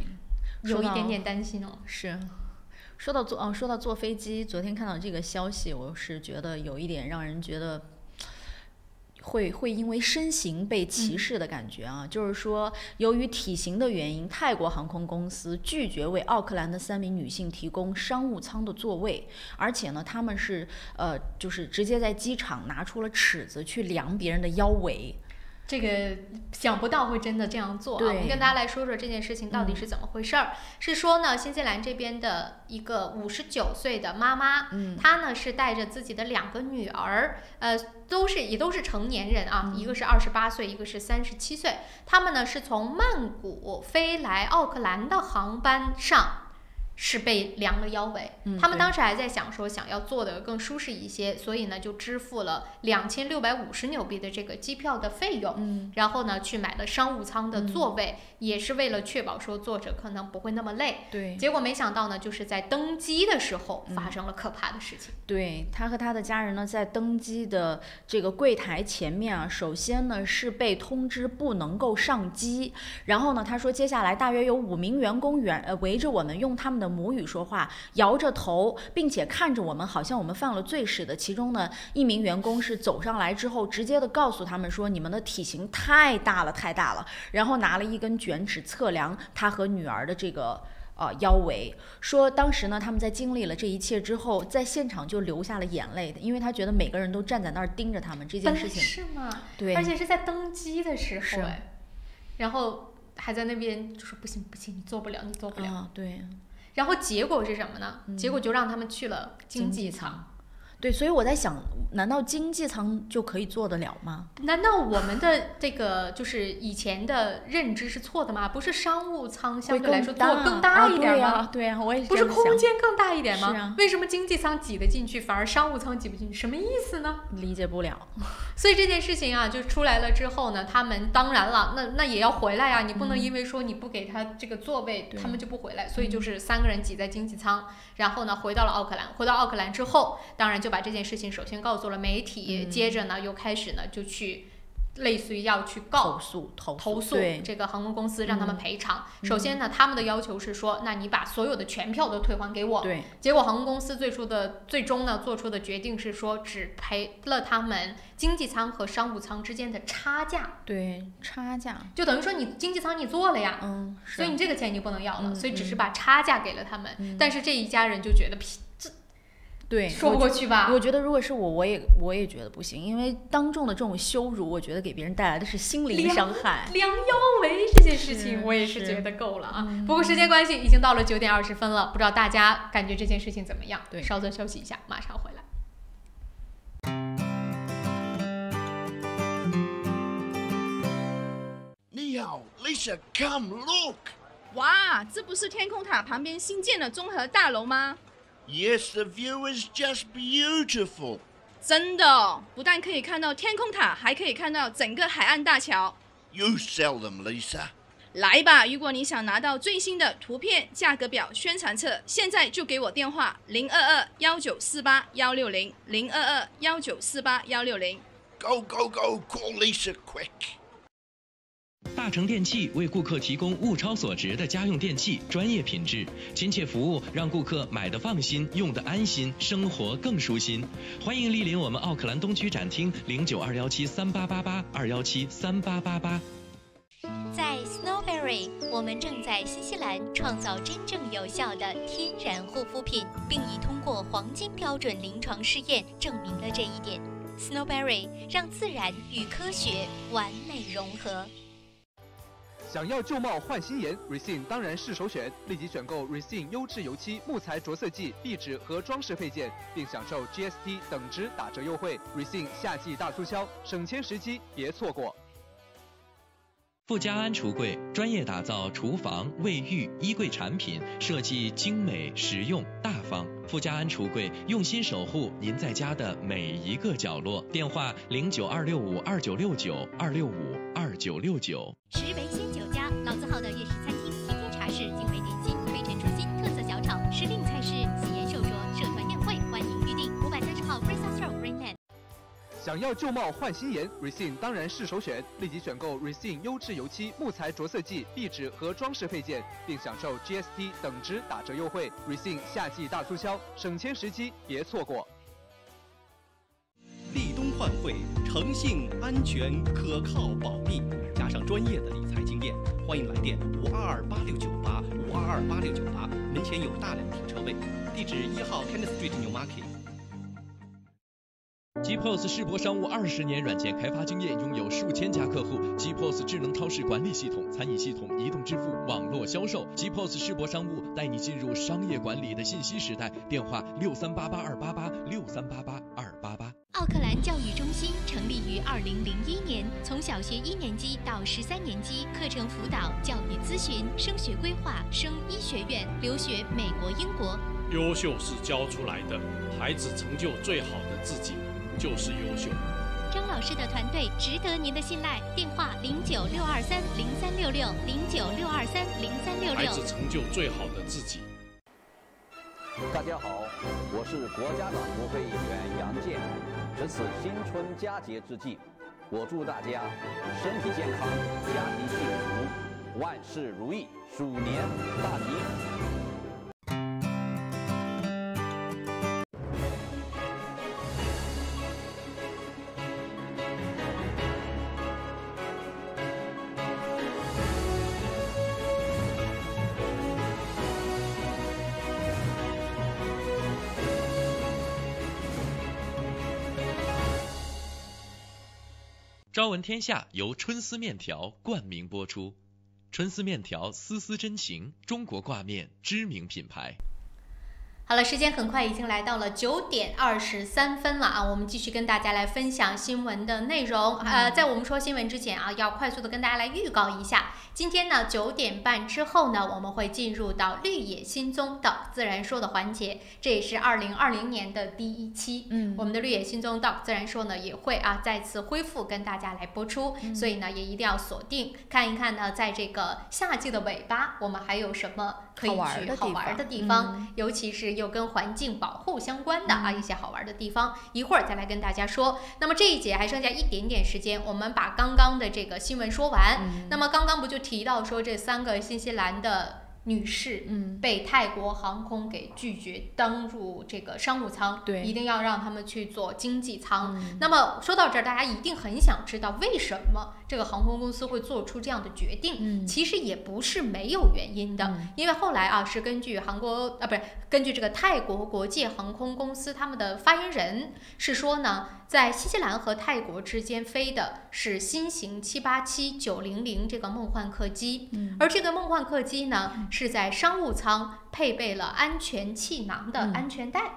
有一点点担心哦。是。说到坐飞机，昨天看到这个消息，我是觉得有一点让人觉得会因为身形被歧视的感觉啊。就是说，由于体型的原因，泰国航空公司拒绝为奥克兰的3名女性提供商务舱的座位，而且呢，他们是就是直接在机场拿出了尺子去量别人的腰围。这个想不到会真的这样做啊！我们跟大家来说说这件事情到底是怎么回事儿。是说呢，新西兰这边的一个59岁的妈妈，她呢是带着自己的2个女儿，也都是成年人啊，一个是28岁，一个是37岁。他们呢是从曼谷飞来奥克兰的航班上。是被量了腰围，他们当时还在想说想要做的更舒适一些，所以呢就支付了2650纽币的这个机票的费用，然后呢去买了商务舱的座位，也是为了确保说坐着可能不会那么累。对，结果没想到呢，就是在登机的时候发生了可怕的事情。对，他和他的家人呢在登机的这个柜台前面啊，首先呢是被通知不能够上机，然后呢他说接下来大约有5名员工围着我们，用他们的母语说话，摇着头，并且看着我们，好像我们犯了罪似的。其中呢1名员工是走上来之后，直接的告诉他们说，你们的体型太大了，太大了，然后拿了一根卷尺测量他和女儿的这个腰围，说当时呢他们在经历了这一切之后，在现场就流下了眼泪，因为他觉得每个人都站在那儿盯着他们这件事情。是吗？对，而且是在登机的时候然后还在那边就说不行，你做不了。对。然后结果是什么呢？结果就让他们去了经济舱。对，所以我在想，难道经济舱就可以坐得了吗？难道我们的这个就是以前的认知是错的吗？不是商务舱相对来说坐更大一点吗？对呀，我也是不是空间更大一点吗？是啊，为什么经济舱挤得进去，反而商务舱挤不进去？什么意思呢？理解不了。所以这件事情啊，就出来了之后呢，他们当然了，那也要回来呀，你不能因为说你不给他这个座位，他们就不回来。所以就是3个人挤在经济舱，然后呢回到了奥克兰。回到奥克兰之后，当然就把这件事情首先告诉了媒体，接着呢又开始呢就去类似于要去投诉这个航空公司，让他们赔偿。首先呢，他们的要求是说，那你把所有的全票都退还给我。对。结果航空公司最终呢做出的决定是说，只赔了他们经济舱和商务舱之间的差价。对，差价就等于说你经济舱你坐了呀，所以你这个钱你不能要了，所以只是把差价给了他们。但是这一家人就觉得对，说不过去吧？我觉得如果是我也觉得不行，因为当众的这种羞辱，我觉得给别人带来的是心灵伤害。量腰围这件事情，我也是觉得够了啊。不过时间关系，已经到了9点20分了，不知道大家感觉这件事情怎么样？对，稍作休息一下，马上回来。你好 ，Lisa, come look。哇，这不是天空塔旁边新建的综合大楼吗？Yes, the view is just beautiful. 真的，不但可以看到天空塔，还可以看到整个海岸大桥。You sell them, Lisa. 来吧，如果你想拿到最新的图片、价格表、宣传册，现在就给我电话022-1948-160 022-1948-160。Go, go, go! Call Lisa quick. 大成电器为顾客提供物超所值的家用电器，专业品质、亲切服务，让顾客买得放心，用得安心，生活更舒心。欢迎莅临我们奥克兰东区展厅09217388821738888。在 Snowberry， 我们正在新西兰创造真正有效的天然护肤品，并已通过黄金标准临床试验证明了这一点。Snowberry 让自然与科学完美融合。想要旧貌换新颜 ，Resin 当然是首选。立即选购 Resin 优质油漆、木材着色剂、壁纸和装饰配件，并享受 GST 等值打折优惠。Resin 夏季大促销，省钱时机别错过。富家安橱柜专业打造厨房、卫浴、衣柜产品，设计精美、实用、大方。富家安橱柜用心守护您在家的每一个角落。电话0926529969，2652969。石围鲜酒家，老字号的粤式餐厅，天天茶室，精美点心，推陈出新，特色小炒，时令菜式，喜宴寿桌，社团宴会，欢迎预订。530号 Fraser Road Greenland。想要旧貌换新颜 ，Resin 当然是首选。立即选购 Resin 优质油漆、木材着色剂、壁纸和装饰配件，并享受 GST 等值打折优惠。Resin 夏季大促销，省钱时机别错过。立冬换汇，诚信、安全、可靠、保密，加上专业的理财经验，欢迎来电5228698，5228698，门前有大量停车位，地址1号 Kenneth Street New Market。GPOS 世博商务20年软件开发经验，拥有数千家客户。GPOS 智能超市管理系统、餐饮系统、移动支付、网络销售。GPOS 世博商务带你进入商业管理的信息时代。电话6388-288，6388-288。奥克兰教育中心成立于2001年，从小学1年级到13年级，课程辅导、教育咨询、升学规划、升医学院、留学美国、英国。优秀是教出来的，孩子成就最好的自己就是优秀。张老师的团队值得您的信赖。电话0962303366，0962303366。孩子成就最好的自己。大家好，我是国家党国会议员杨健。值此新春佳节之际，我祝大家身体健康，家庭幸福，万事如意，鼠年大吉。朝闻天下由春丝面条冠名播出，春丝面条丝丝真情，中国挂面知名品牌。好了，时间很快已经来到了9点23分了啊！我们继续跟大家来分享新闻的内容。在我们说新闻之前啊，要快速的跟大家来预告一下，今天呢9点半之后呢，我们会进入到绿野新宗的自然说的环节，这也是2020年的第1期。我们的绿野新宗的自然说呢也会再次恢复跟大家来播出，所以呢也一定要锁定看一看呢，在这个夏季的尾巴，我们还有什么可以去好玩的地方，尤其是又跟环境保护相关的一些好玩的地方，一会儿再来跟大家说。那么这一节还剩下一点点时间，我们把刚刚的这个新闻说完。那么刚刚不就提到说这3个新西兰的女士被泰国航空给拒绝登入这个商务舱，对，一定要让他们去做经济舱。那么说到这儿，大家一定很想知道为什么这个航空公司会做出这样的决定。其实也不是没有原因的，因为后来是根据根据这个泰国国际航空公司他们的发言人是说呢，在新西兰和泰国之间飞的是新型787-900这个梦幻客机，而这个梦幻客机呢是在商务舱配备了安全气囊的安全带。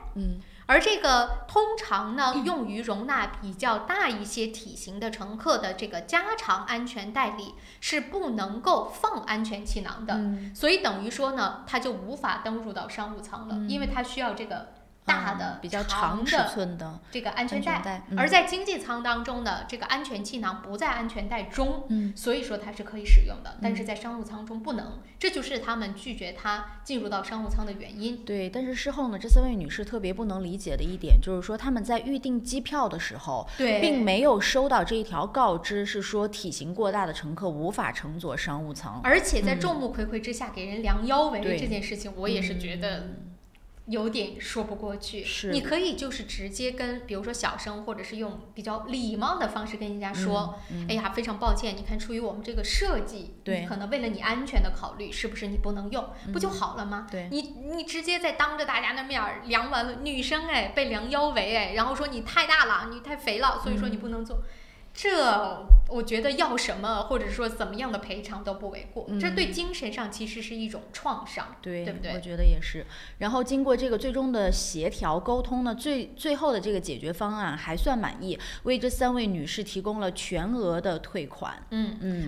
而这个通常呢用于容纳比较大一些体型的乘客的这个加长安全带里是不能够放安全气囊的，所以等于说呢它就无法登入到商务舱了，因为它需要这个大的比较长尺寸的这个安全带，而在经济舱当中的这个安全气囊不在安全带中，所以说它是可以使用的，但是在商务舱中不能，这就是他们拒绝它进入到商务舱的原因。对，但是事后呢，这3位女士特别不能理解的一点就是说，他们在预订机票的时候，并没有收到这一条告知，是说体型过大的乘客无法乘坐商务舱，而且在众目睽睽之下给人量腰围这件事情，我也是觉得有点说不过去。你可以就是直接跟比如说小声或者是用比较礼貌的方式跟人家说，哎呀非常抱歉，你看出于我们这个设计，可能为了你安全的考虑，是不是你不能用，不就好了吗？你直接在当着大家的面量完了，女生被量腰围然后说你太大了，你太肥了，所以说你不能做。这我觉得要什么或者说怎么样的赔偿都不为过，这对精神上其实是一种创伤，对不对？我觉得也是。然后经过这个最终的协调沟通呢，最后的这个解决方案还算满意，为这3位女士提供了全额的退款。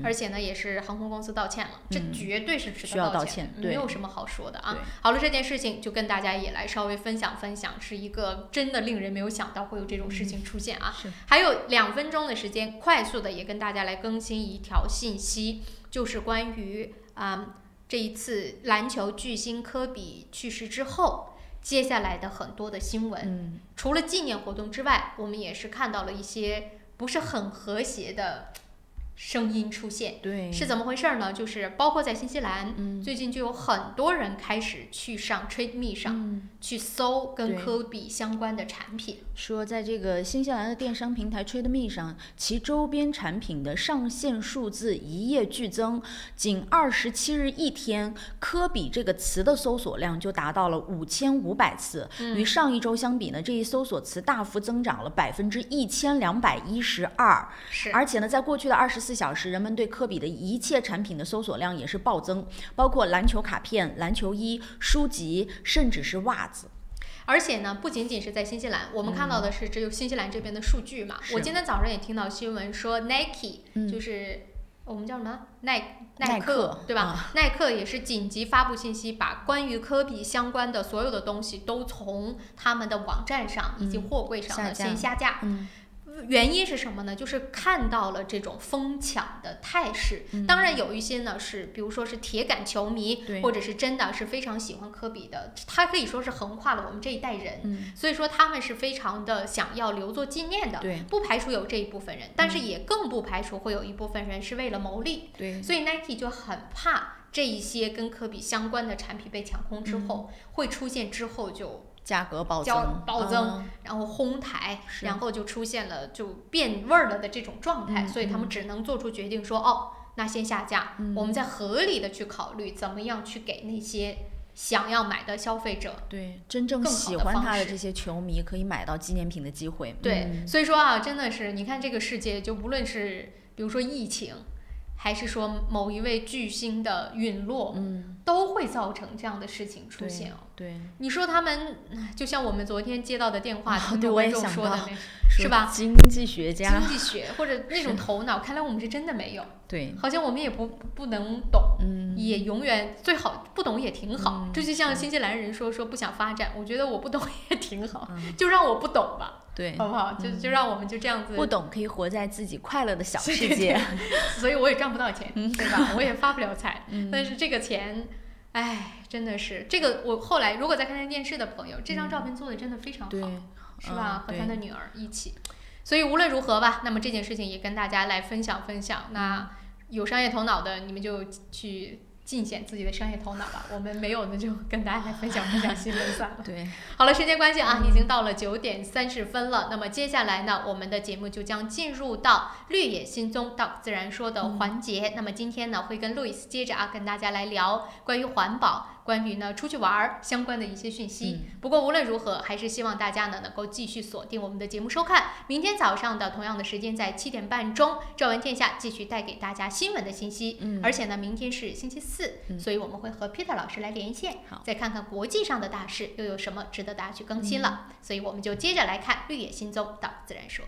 而且呢也是航空公司道歉了，这绝对是值需要得道歉，没有什么好说的啊。好了，这件事情就跟大家也来稍微分享分享，是一个真的令人没有想到会有这种事情出现啊。还有2分钟的时间，快速的也跟大家来更新一条信息，就是关于这一次篮球巨星科比去世之后，接下来的很多的新闻，除了纪念活动之外，我们也是看到了一些不是很和谐的声音出现。对，是怎么回事呢？就是包括在新西兰，最近就有很多人开始去上 Trade Me 上，去搜跟科比相关的产品。说在这个新西兰的电商平台 Trade Me 上，其周边产品的上线数字一夜剧增，仅27日一天，科比这个词的搜索量就达到了5500次，与上一周相比呢，这一搜索词大幅增长了1212%。而且呢，在过去的24小时，人们对科比的一切产品的搜索量也是暴增，包括篮球卡片、篮球衣、书籍，甚至是袜子。而且呢，不仅仅是在新西兰，我们看到的是只有新西兰这边的数据嘛。我今天早上也听到新闻说 Nike，就是我们叫什么耐克，对吧？耐克也是紧急发布信息，把关于科比相关的所有的东西都从他们的网站上以及货柜上先下架。原因是什么呢？就是看到了这种疯抢的态势。当然有一些呢是，比如说是铁杆球迷，或者是真的是非常喜欢科比的，他可以说是横跨了我们这一代人。所以说他们是非常的想要留作纪念的。不排除有这一部分人，但是也更不排除会有一部分人是为了牟利。所以 Nike 就很怕这一些跟科比相关的产品被抢空之后，会出现之后就价格暴增，然后哄抬，然后就出现了就变味儿了的这种状态，所以他们只能做出决定说，那先下架，我们再合理的去考虑怎么样去给那些想要买的消费者，真正喜欢他的这些球迷可以买到纪念品的机会。所以说真的是你看这个世界，就无论是比如说疫情，还是说某一位巨星的陨落，都会造成这样的事情出现。你说他们就像我们昨天接到的电话，听众观众说的是吧？经济学家、经济学或者那种头脑，看来我们是真的没有。好像我们也不能懂，也永远最好不懂也挺好。这就像新西兰人说不想发展，我觉得我不懂也挺好，就让我不懂吧。好不好？就让我们就这样子，不懂可以活在自己快乐的小世界。所以我也赚不到钱，对吧？我也发不了财，但是这个钱，真的是这个。我后来如果在看电视的朋友，这张照片做的真的非常好，是吧？和他的女儿一起。所以无论如何吧，那么这件事情也跟大家来分享分享。那有商业头脑的，你们就去尽显自己的商业头脑吧，我们没有的就跟大家来分享分享新闻算了。好了，时间关系已经到了9点30分了。那么接下来呢，我们的节目就将进入到绿野仙踪到自然说的环节。那么今天呢，会跟路易斯接着跟大家来聊关于环保，关于呢出去玩相关的一些讯息。不过无论如何，还是希望大家呢能够继续锁定我们的节目收看。明天早上的同样的时间，在7点半钟，朝闻天下继续带给大家新闻的信息。而且呢，明天是星期4，所以我们会和 Peter 老师来连线，再看看国际上的大事又有什么值得大家去更新了。所以我们就接着来看绿野仙踪到自然说。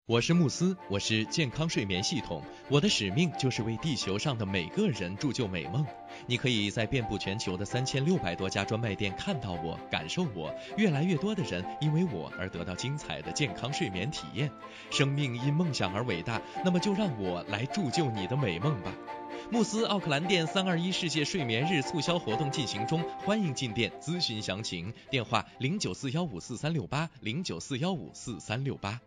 我是慕斯，我是健康睡眠系统，我的使命就是为地球上的每个人铸就美梦。你可以在遍布全球的3600多家专卖店看到我，感受我。越来越多的人因为我而得到精彩的健康睡眠体验。生命因梦想而伟大，那么就让我来铸就你的美梦吧。慕斯奥克兰店321世界睡眠日促销活动进行中，欢迎进店咨询详情，电话0941544368，0941544368。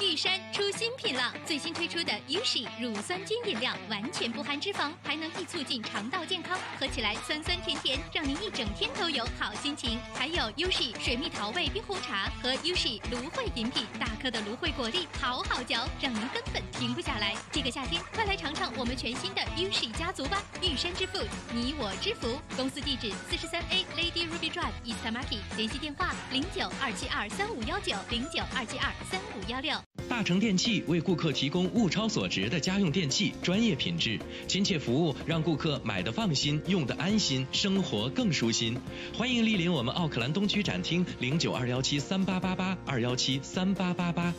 玉山出新品了，最新推出的 Ushi 乳酸菌饮料，完全不含脂肪，还能易促进肠道健康，喝起来酸酸甜甜，让您一整天都有好心情。还有 Ushi 水蜜桃味冰红茶和 Ushi 芦荟饮品，大颗的芦荟果粒好好嚼，让您根本停不下来。这个夏天，快来尝尝我们全新的 Ushi 家族吧！玉山之父，你我之福。公司地址43A Lady Ruby Drive East Tamaki， 联系电话0927235519，0927235516。大成电器为顾客提供物超所值的家用电器，专业品质、亲切服务，让顾客买得放心，用得安心，生活更舒心。欢迎莅临我们奥克兰东区展厅，092173888，2173888。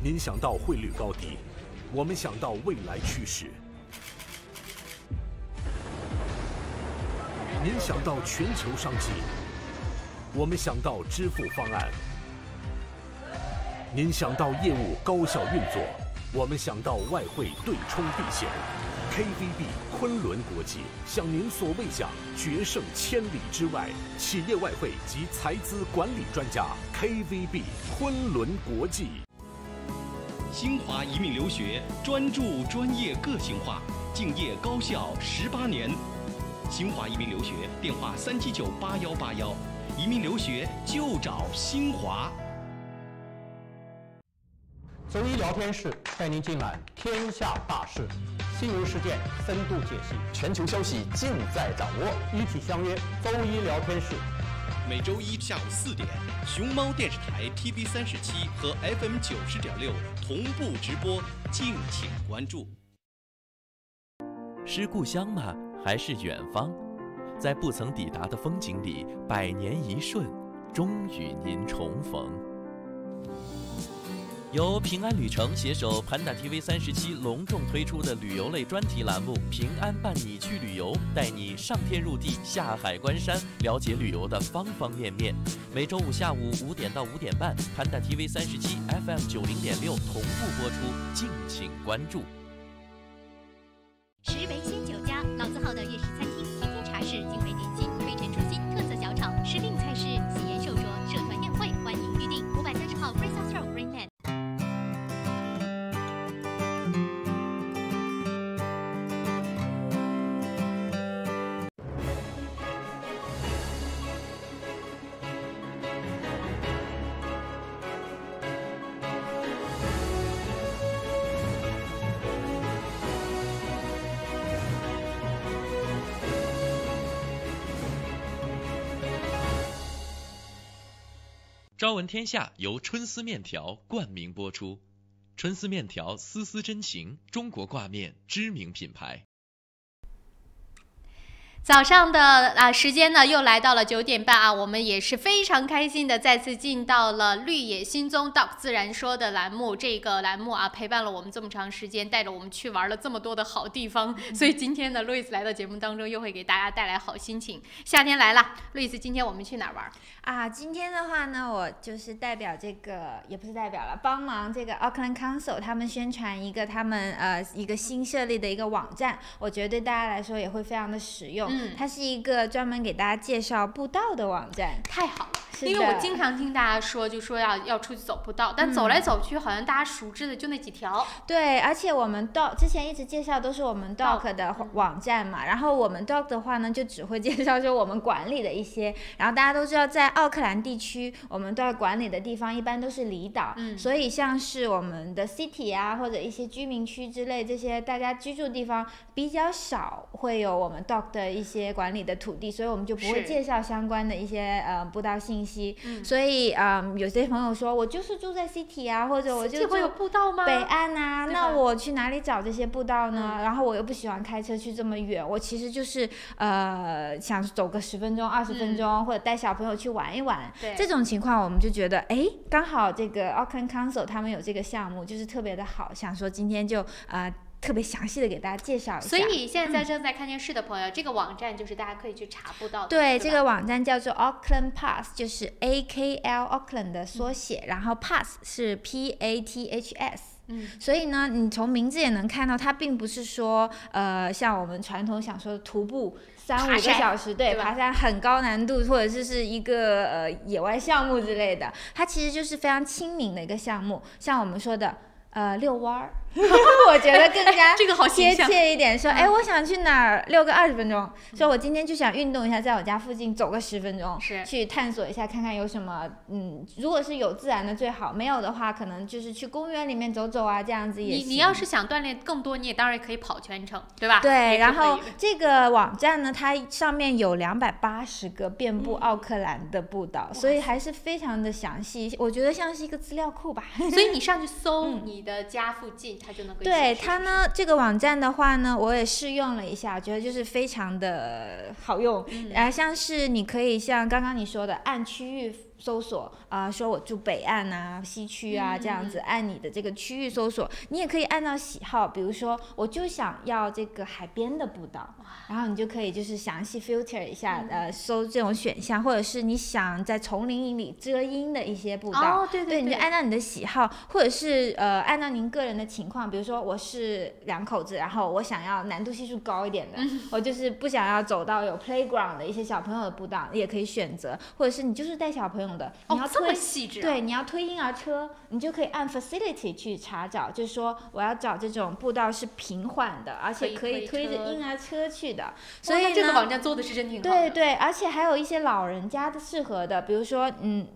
您想到汇率高低，我们想到未来趋势；您想到全球商机，我们想到支付方案；您想到业务高效运作，我们想到外汇对冲避险。KVB 昆仑国际向您所未想，决胜千里之外，企业外汇及财资管理专家 KVB 昆仑国际。新华移民留学专注专业个性化，敬业高效18年。新华移民留学电话3798181，移民留学就找新华。周一聊天室带您尽览天下大事，新闻事件深度解析，全球消息尽在掌握。一起相约周一聊天室。每周一下午4点，熊猫电视台 TB37和 FM90.6同步直播，敬请关注。是故乡吗？还是远方？在不曾抵达的风景里，百年一瞬，终与您重逢。由平安旅程携手盘打 TV37隆重推出的旅游类专题栏目《平安伴你去旅游》，带你上天入地，下海观山，了解旅游的方方面面。每周五下午5点到5点半，盘打 TV37 FM90.6同步播出，敬请关注。石围鲜酒家，老字号的粤式餐厅，天天茶室，精美点心，推陈出新，特色小炒，时令菜式，喜宴寿桌，社团宴会，欢迎预订。530号 Princess Road Greenland。朝闻天下由春丝面条冠名播出，春丝面条丝丝真情，中国挂面知名品牌。早上的时间呢，又来到了9点半啊，我们也是非常开心的再次进到了绿野新宗 Doc 自然说的栏目。这个栏目啊，陪伴了我们这么长时间，带着我们去玩了这么多的好地方，所以今天呢，路易斯来到节目当中，又会给大家带来好心情。夏天来了，路易斯，今天我们去哪儿玩啊？今天的话呢，我就是代表这个，也不是代表了，帮忙这个 Auckland Council 他们宣传一个他们一个新设立的一个网站，我觉得对大家来说也会非常的实用。它是一个专门给大家介绍步道的网站。太好了，因为我经常听大家说，就说要出去走步道，但走来走去好像大家熟知的就那几条。对，而且我们 Doc 之前一直介绍都是我们 Doc 的网站嘛，然后我们 Doc 的话呢，就只会介绍说我们管理的一些，然后大家都知道在奥克兰地区，我们 Doc 管理的地方一般都是离岛，所以像是我们的 City 啊，或者一些居民区之类这些大家居住的地方比较少会有我们 Doc 的一些管理的土地，所以我们就不会介绍相关的一些步道信息。所以有些朋友说我就是住在 City 啊，或者我就住会有步道吗？北岸啊，那我去哪里找这些步道呢？然后我又不喜欢开车去这么远，我其实就是想走个10分钟、20分钟，或者带小朋友去玩一玩。这种情况我们就觉得，哎，刚好这个 Auckland Council 他们有这个项目，就是特别的好，想说今天就特别详细的给大家介绍一下。所以现在正在看电视的朋友，这个网站就是大家可以去查步道的。对，这个网站叫做 Auckland Pass， 就是 AKL Auckland 的缩写，然后 Pass 是 PATHS。所以呢，你从名字也能看到，它并不是说像我们传统想说的徒步3-5个小时，对，爬山很高难度，或者是一个野外项目之类的，它其实就是非常亲民的一个项目，像我们说的遛弯儿。我觉得更加这个好贴切一点，说我想去哪儿遛个20分钟，说我今天就想运动一下，在我家附近走个10分钟，去探索一下，看看有什么如果是有自然的最好，没有的话可能就是去公园里面走走啊，这样子也行。你要是想锻炼更多，你也当然可以跑全程，对吧？对，然后这个网站呢，它上面有280个遍布奥克兰的步道，所以还是非常的详细，我觉得像是一个资料库吧。所以你上去搜你的家附近，它就能够对它呢，这个网站的话呢，我也试用了一下，觉得就是非常的好用。像是你可以像刚刚你说的按区域搜索说我住北岸啊、西区啊这样子，按你的这个区域搜索，你也可以按照喜好，比如说我就想要这个海边的步道，然后你就可以就是详细 filter 一下搜这种选项，或者是你想在丛林里遮阴的一些步道，对，你就按照你的喜好，或者是按照您个人的情况，比如说我是2口子，然后我想要难度系数高一点的，我就是不想要走到有 playground 的一些小朋友的步道，也可以选择，或者是你就是带小朋友的，你要这么细致对，你要推婴儿车，你就可以按 facility 去查找，就是说我要找这种步道是平缓的，而且可以推着婴儿车去的。所以呢，这个网站做的是真挺好的。对，而且还有一些老人家的适合的，比如说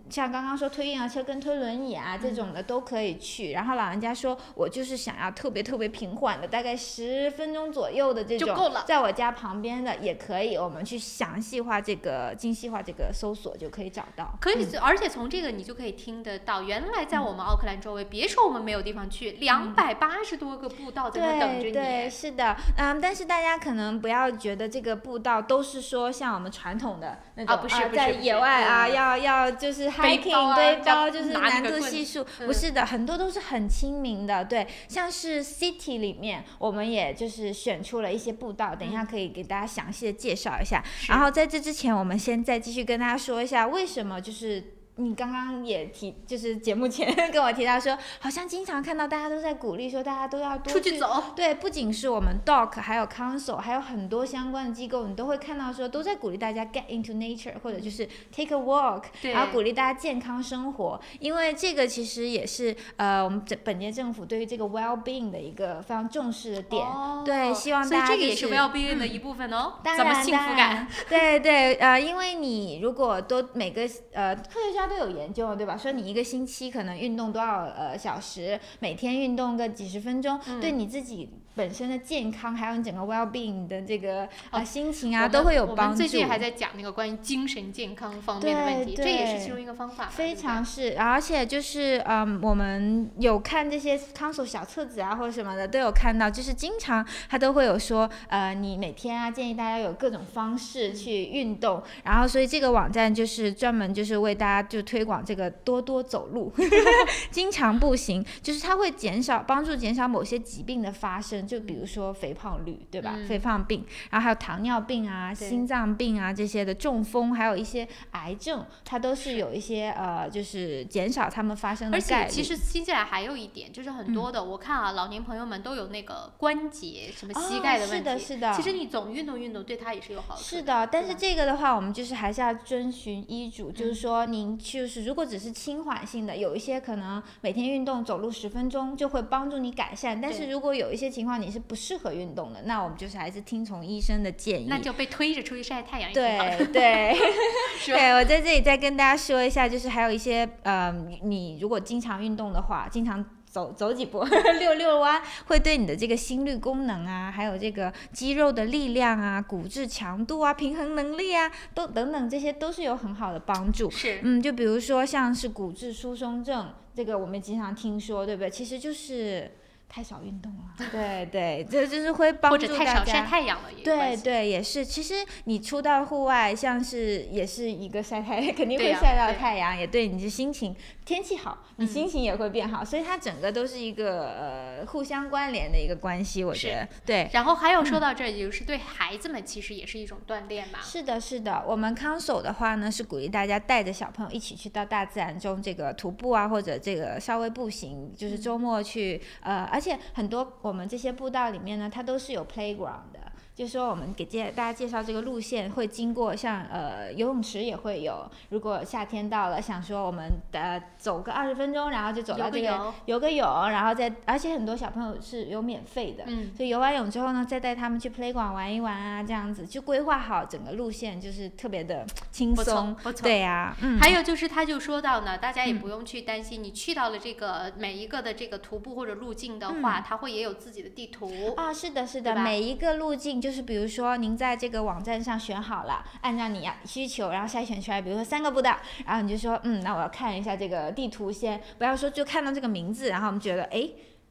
像刚刚说推婴儿车跟推轮椅啊这种的都可以去。然后老人家说我就是想要特别平缓的，大概10分钟左右的这种就够了，在我家旁边的也可以，我们去详细化这个精细化这个搜索就可以找到。可以，而且从这个你就可以听得到，原来在我们奥克兰周围，别说我们没有地方去，280多个步道在那等着你。对，是的，但是大家可能不要觉得这个步道都是说像我们传统的那种在野外要就是 hiking 背包就是难度系数，不是的，很多都是很亲民的。对，像是 city 里面，我们也就是选出了一些步道，等一下可以给大家详细的介绍一下。然后在这之前，我们先再继续跟大家说一下为什么就是你刚刚也就是节目前跟我提到说，好像经常看到大家都在鼓励说大家都要多出去走。对，不仅是我们 DOC 还有 Council 还有很多相关的机构，你都会看到说都在鼓励大家 get into nature， 或者就是 take a walk， 然后鼓励大家健康生活。因为这个其实也是我们本届政府对于这个 well-being 的一个非常重视的点。对，希望大家所以这个也是 well-being 的一部分哦。当然，怎么幸福感？对，因为你如果都每个科学家都有研究，对吧？说你一个星期可能运动多少小时，每天运动个几十分钟，对你自己本身的健康，还有你整个 well-being 的这个心情啊，都会有帮助。我们最近还在讲那个关于精神健康方面的问题，这也是其中一个方法。非常是，而且就是我们有看这些 Council 小册子啊或者什么的，都有看到，就是经常他都会有说，你每天啊建议大家有各种方式去运动，然后所以这个网站就是专门就是为大家就推广这个多走路，经常步行，就是它会帮助减少某些疾病的发生。就比如说肥胖率，对吧？肥胖病，然后还有糖尿病啊、心脏病啊这些的，中风，还有一些癌症，它都是有一些就是减少他们发生的概率。而且其实新西兰还有一点，就是很多的我看啊，老年朋友们都有那个关节什么膝盖的问题。是的。其实你总运动对它也是有好处的。是的，但是这个的话，我们就是还是要遵循医嘱，就是说您就是如果只是轻缓性的，有一些可能每天运动走路10分钟就会帮助你改善，但是如果有一些情况你是不适合运动的，那我们就是还是听从医生的建议。那就被推着出去晒太阳也挺好的。对，我在这里再跟大家说一下，就是还有一些你如果经常运动的话，经常走几步遛弯，会对你的这个心律功能啊，还有这个肌肉的力量啊、骨质强度啊、平衡能力啊，等等，这些都是有很好的帮助。是，就比如说像是骨质疏松症，这个我们经常听说，对不对？其实就是太少运动了，对对，这就是会帮助大家，或者太少晒太阳了也对对，也是。其实你出到户外，像是也是一个晒太阳，肯定会晒到太阳，也对你的心情，天气好，你心情也会变好，所以它整个都是一个互相关联的一个关系，我觉得对。然后还有说到这，也就是对孩子们其实也是一种锻炼嘛。是的，是的。我们 Council 的话呢，是鼓励大家带着小朋友一起去到大自然中，这个徒步啊，或者这个稍微步行，就是周末去而且很多我们这些步道里面呢，它都是有 playground 的。就是说我们给大家介绍这个路线会经过像游泳池也会有，如果夏天到了想说我们走个20分钟，然后就走到这个游个泳，然后而且很多小朋友是有免费的，所以游完泳之后呢，再带他们去 playground 玩一玩啊，这样子就规划好整个路线，就是特别的轻松。不错，对呀，还有就是他就说到呢，大家也不用去担心，你去到了这个每一个的这个徒步或者路径的话，它会也有自己的地图啊，是的，是的，每一个路径。就是比如说您在这个网站上选好了，按照你需求，然后筛选出来，比如说3个步道，然后你就说那我要看一下这个地图先，不要说就看到这个名字，然后我们觉得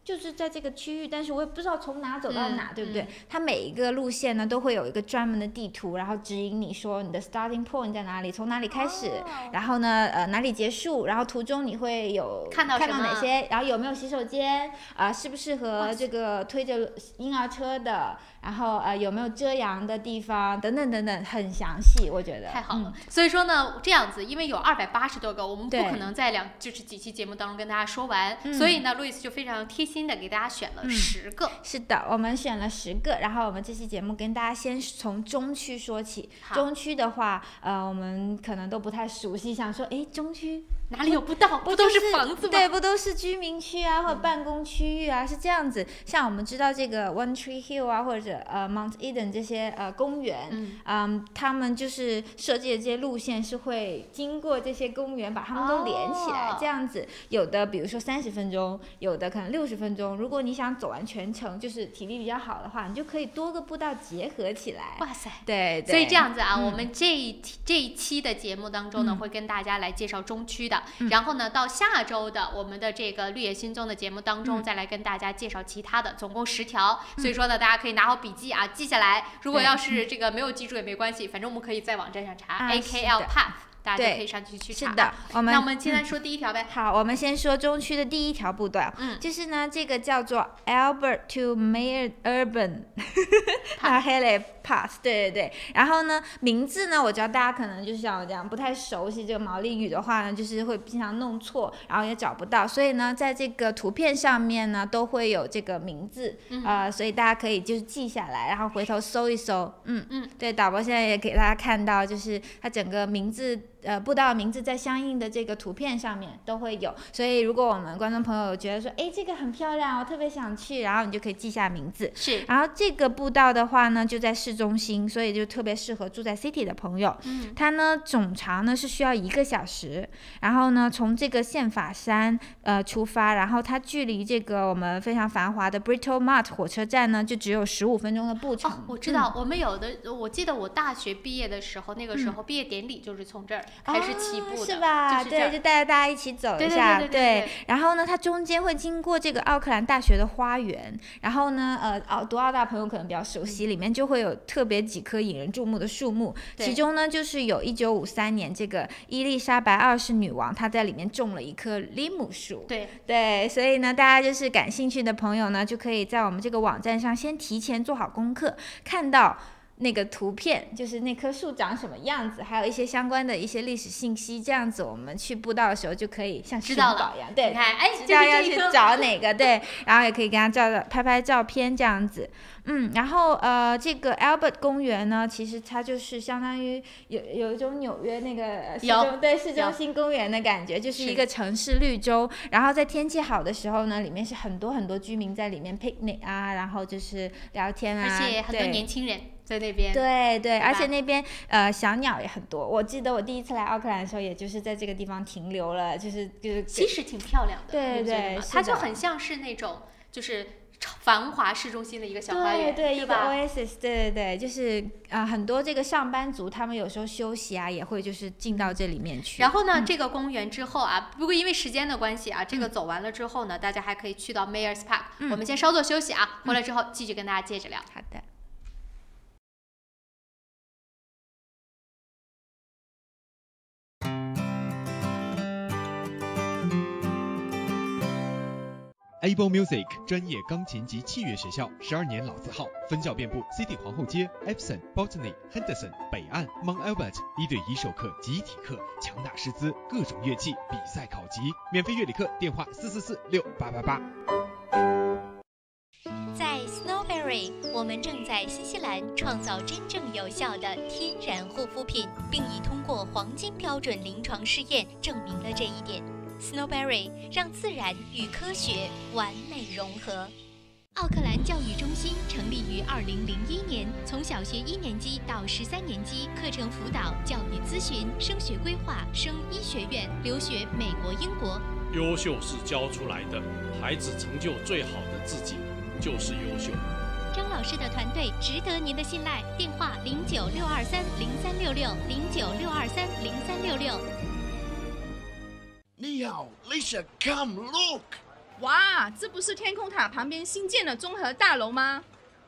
就是在这个区域，但是我也不知道从哪走到哪，对不对？它每一个路线呢都会有一个专门的地图，然后指引你说你的 starting point 在哪里，从哪里开始，然后呢哪里结束，然后途中你会有看到哪些，然后有没有洗手间适不适合这个推着婴儿车的，然后有没有遮阳的地方等等等等，很详细，我觉得太好了。所以说呢，这样子，因为有280多个，我们不可能在就是几期节目当中跟大家说完，所以呢，路易斯就非常贴心的给大家选了10个。是的，我们选了10个，然后我们这期节目跟大家先从中区说起。中区的话，我们可能都不太熟悉，想说，中区哪里有步道？不都是房子吗？对，不都是居民区啊，或者办公区域啊，是这样子。像我们知道这个 One Tree Hill 啊，或者Mount Eden 这些公园，他们就是设计的这些路线是会经过这些公园，把它们都连起来，这样子。有的比如说30分钟，有的可能60分钟。如果你想走完全程，就是体力比较好的话，你就可以多个步道结合起来。哇塞，对，所以这样子啊，我们这一期的节目当中呢，会跟大家来介绍中区的。然后呢，到下周的我们的这个绿野仙踪的节目当中，再来跟大家介绍其他的，总共10条。所以说呢，大家可以拿好笔记啊，记下来。如果要是这个没有记住也没关系，反正我们可以在网站上查 AKL Path。大家就可以上去查。是的，那我们现在说第1条呗。好，我们先说中区的第1条步道，就是呢，这个叫做 Albert to Mayor Urban Haley Path， 对对对。然后呢，名字呢，我知道大家可能就是像我这样不太熟悉这个毛利语的话呢，就是会经常弄错，然后也找不到，所以呢，在这个图片上面呢，都会有这个名字，所以大家可以就是记下来，然后回头搜一搜，对，导播现在也给大家看到，就是它整个名字。步道的名字在相应的这个图片上面都会有，所以如果我们观众朋友觉得说，这个很漂亮，我特别想去，然后你就可以记下名字。是。然后这个步道的话呢，就在市中心，所以就特别适合住在 city 的朋友。它呢总长呢是需要1个小时，然后呢从这个宪法山出发，然后它距离这个我们非常繁华的 Britomart 火车站呢就只有15分钟的步程。我知道，我们有的，我记得我大学毕业的时候，那个时候毕业典礼就是从这儿。开始起步的，是吧？对，就带着大家一起走一下，对。然后呢，它中间会经过这个奥克兰大学的花园，然后呢，读澳大朋友可能比较熟悉，里面就会有特别几棵引人注目的树木，其中呢，就是有1953年这个伊丽莎白2世女王，她在里面种了一棵梨木树，对，所以呢，大家就是感兴趣的朋友呢，就可以在我们这个网站上先提前做好功课，看到那个图片，就是那棵树长什么样子，还有一些相关的一些历史信息，这样子我们去步道的时候就可以像寻宝一样，对，知道要去找哪个，对，然后也可以跟他拍照片这样子。然后这个 Albert 公园呢，其实它就是相当于有一种纽约那个市中心公园的感觉，就是一个城市绿洲。然后在天气好的时候呢，里面是很多居民在里面 picnic 啊，然后就是聊天啊，而且很多年轻人在那边。对，而且那边小鸟也很多。我记得我第一次来奥克兰的时候，也就是在这个地方停留了，就是其实挺漂亮的，对，它就很像是那种就是繁华市中心的一个小花园，对，是吧？ 一个 Oasis， 对，就是很多这个上班族他们有时候休息啊，也会就是进到这里面去。然后呢，这个公园之后啊，不过因为时间的关系啊，这个走完了之后呢，大家还可以去到 Mayors Park。我们先稍作休息啊，回来之后继续跟大家接着聊。好的。Able Music 专业钢琴及器乐学校，12年老字号，分校遍布 CD 皇后街、Epson、Botany、Henderson、北岸、Mount Albert， 1对1授课、集体课，强大师资，各种乐器比赛考级，免费乐理课，电话444-6888。在 Snowberry， 我们正在新西兰创造真正有效的天然护肤品，并已通过黄金标准临床试验证明了这一点。Snowberry 让自然与科学完美融合。奥克兰教育中心成立于2001年，从小学1年级到13年级，课程辅导、教育咨询、升学规划、升医学院、留学美国、英国。优秀是教出来的，孩子成就最好的自己就是优秀。张老师的团队值得您的信赖，电话0962303366，0962303366。你好 ，Lisa， come look。哇，这不是天空塔旁边新建的综合大楼吗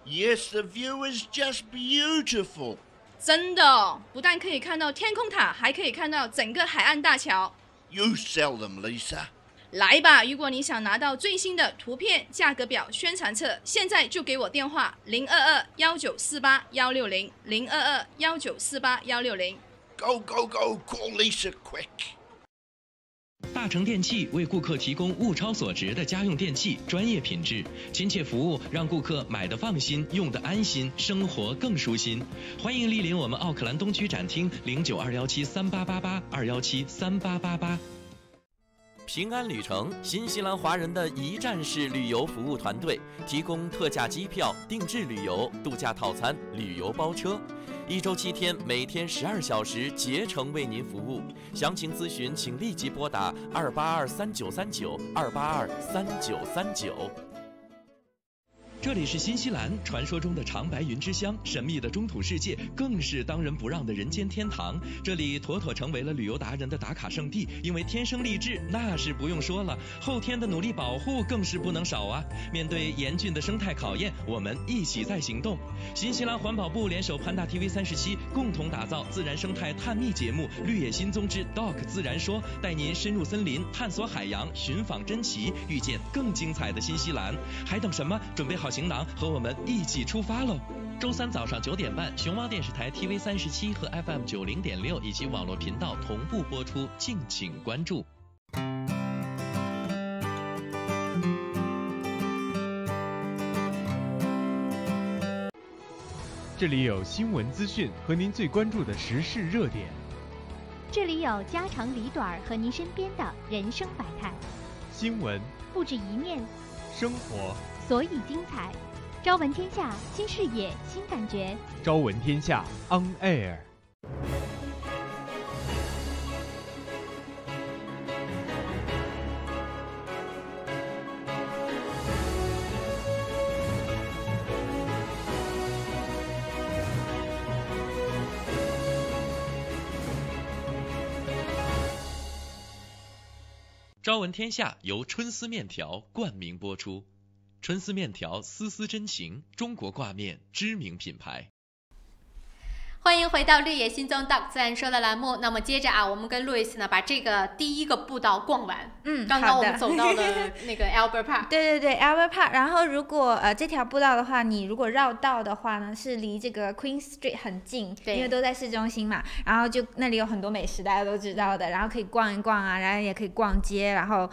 ？Yes, the view is just beautiful。真的，不但可以看到天空塔，还可以看到整个海岸大桥。You sell them, Lisa。来吧，如果你想拿到最新的图片、价格表、宣传册，现在就给我电话022-1948-160，022-1948-160。Go, go, go, call Lisa quick。大成电器为顾客提供物超所值的家用电器，专业品质、亲切服务，让顾客买得放心，用得安心，生活更舒心。欢迎莅临我们奥克兰东区展厅，092173888，2173888。平安旅程，新西兰华人的一站式旅游服务团队，提供特价机票、定制旅游、度假套餐、旅游包车，1周7天，每天12小时，竭诚为您服务。详情咨询，请立即拨打2823939，2823939。这里是新西兰，传说中的长白云之乡，神秘的中土世界，更是当仁不让的人间天堂。这里妥妥成为了旅游达人的打卡圣地，因为天生丽质那是不用说了，后天的努力保护更是不能少啊。面对严峻的生态考验，我们一起在行动。新西兰环保部联手潘大 TV37，共同打造自然生态探秘节目《绿野新踪之 Doc 自然说》，带您深入森林，探索海洋，寻访珍奇，遇见更精彩的新西兰。还等什么？准备好行囊，和我们一起出发喽！周3早上9点半，熊猫电视台 TV37和 FM 90.6以及网络频道同步播出，敬请关注。这里有新闻资讯和您最关注的时事热点，这里有家长里短和您身边的人生百态。新闻不止一面，生活所以精彩。朝闻天下，新视野，新感觉。朝闻天下 On Air。朝闻天下由春丝面条冠名播出。春丝面条，丝丝真情，中国挂面知名品牌。欢迎回到绿野新踪 Doc 自然说的栏目。那么接着啊，我们跟路易斯呢把这个第一个步道逛完。刚刚我们走到了那个 Albert Park。对 Albert Park。然后如果这条步道的话，你如果绕道的话呢，是离这个 Queen Street 很近，因为都在市中心嘛。然后就那里有很多美食，大家都知道的，然后可以逛一逛啊，然后也可以逛街，然后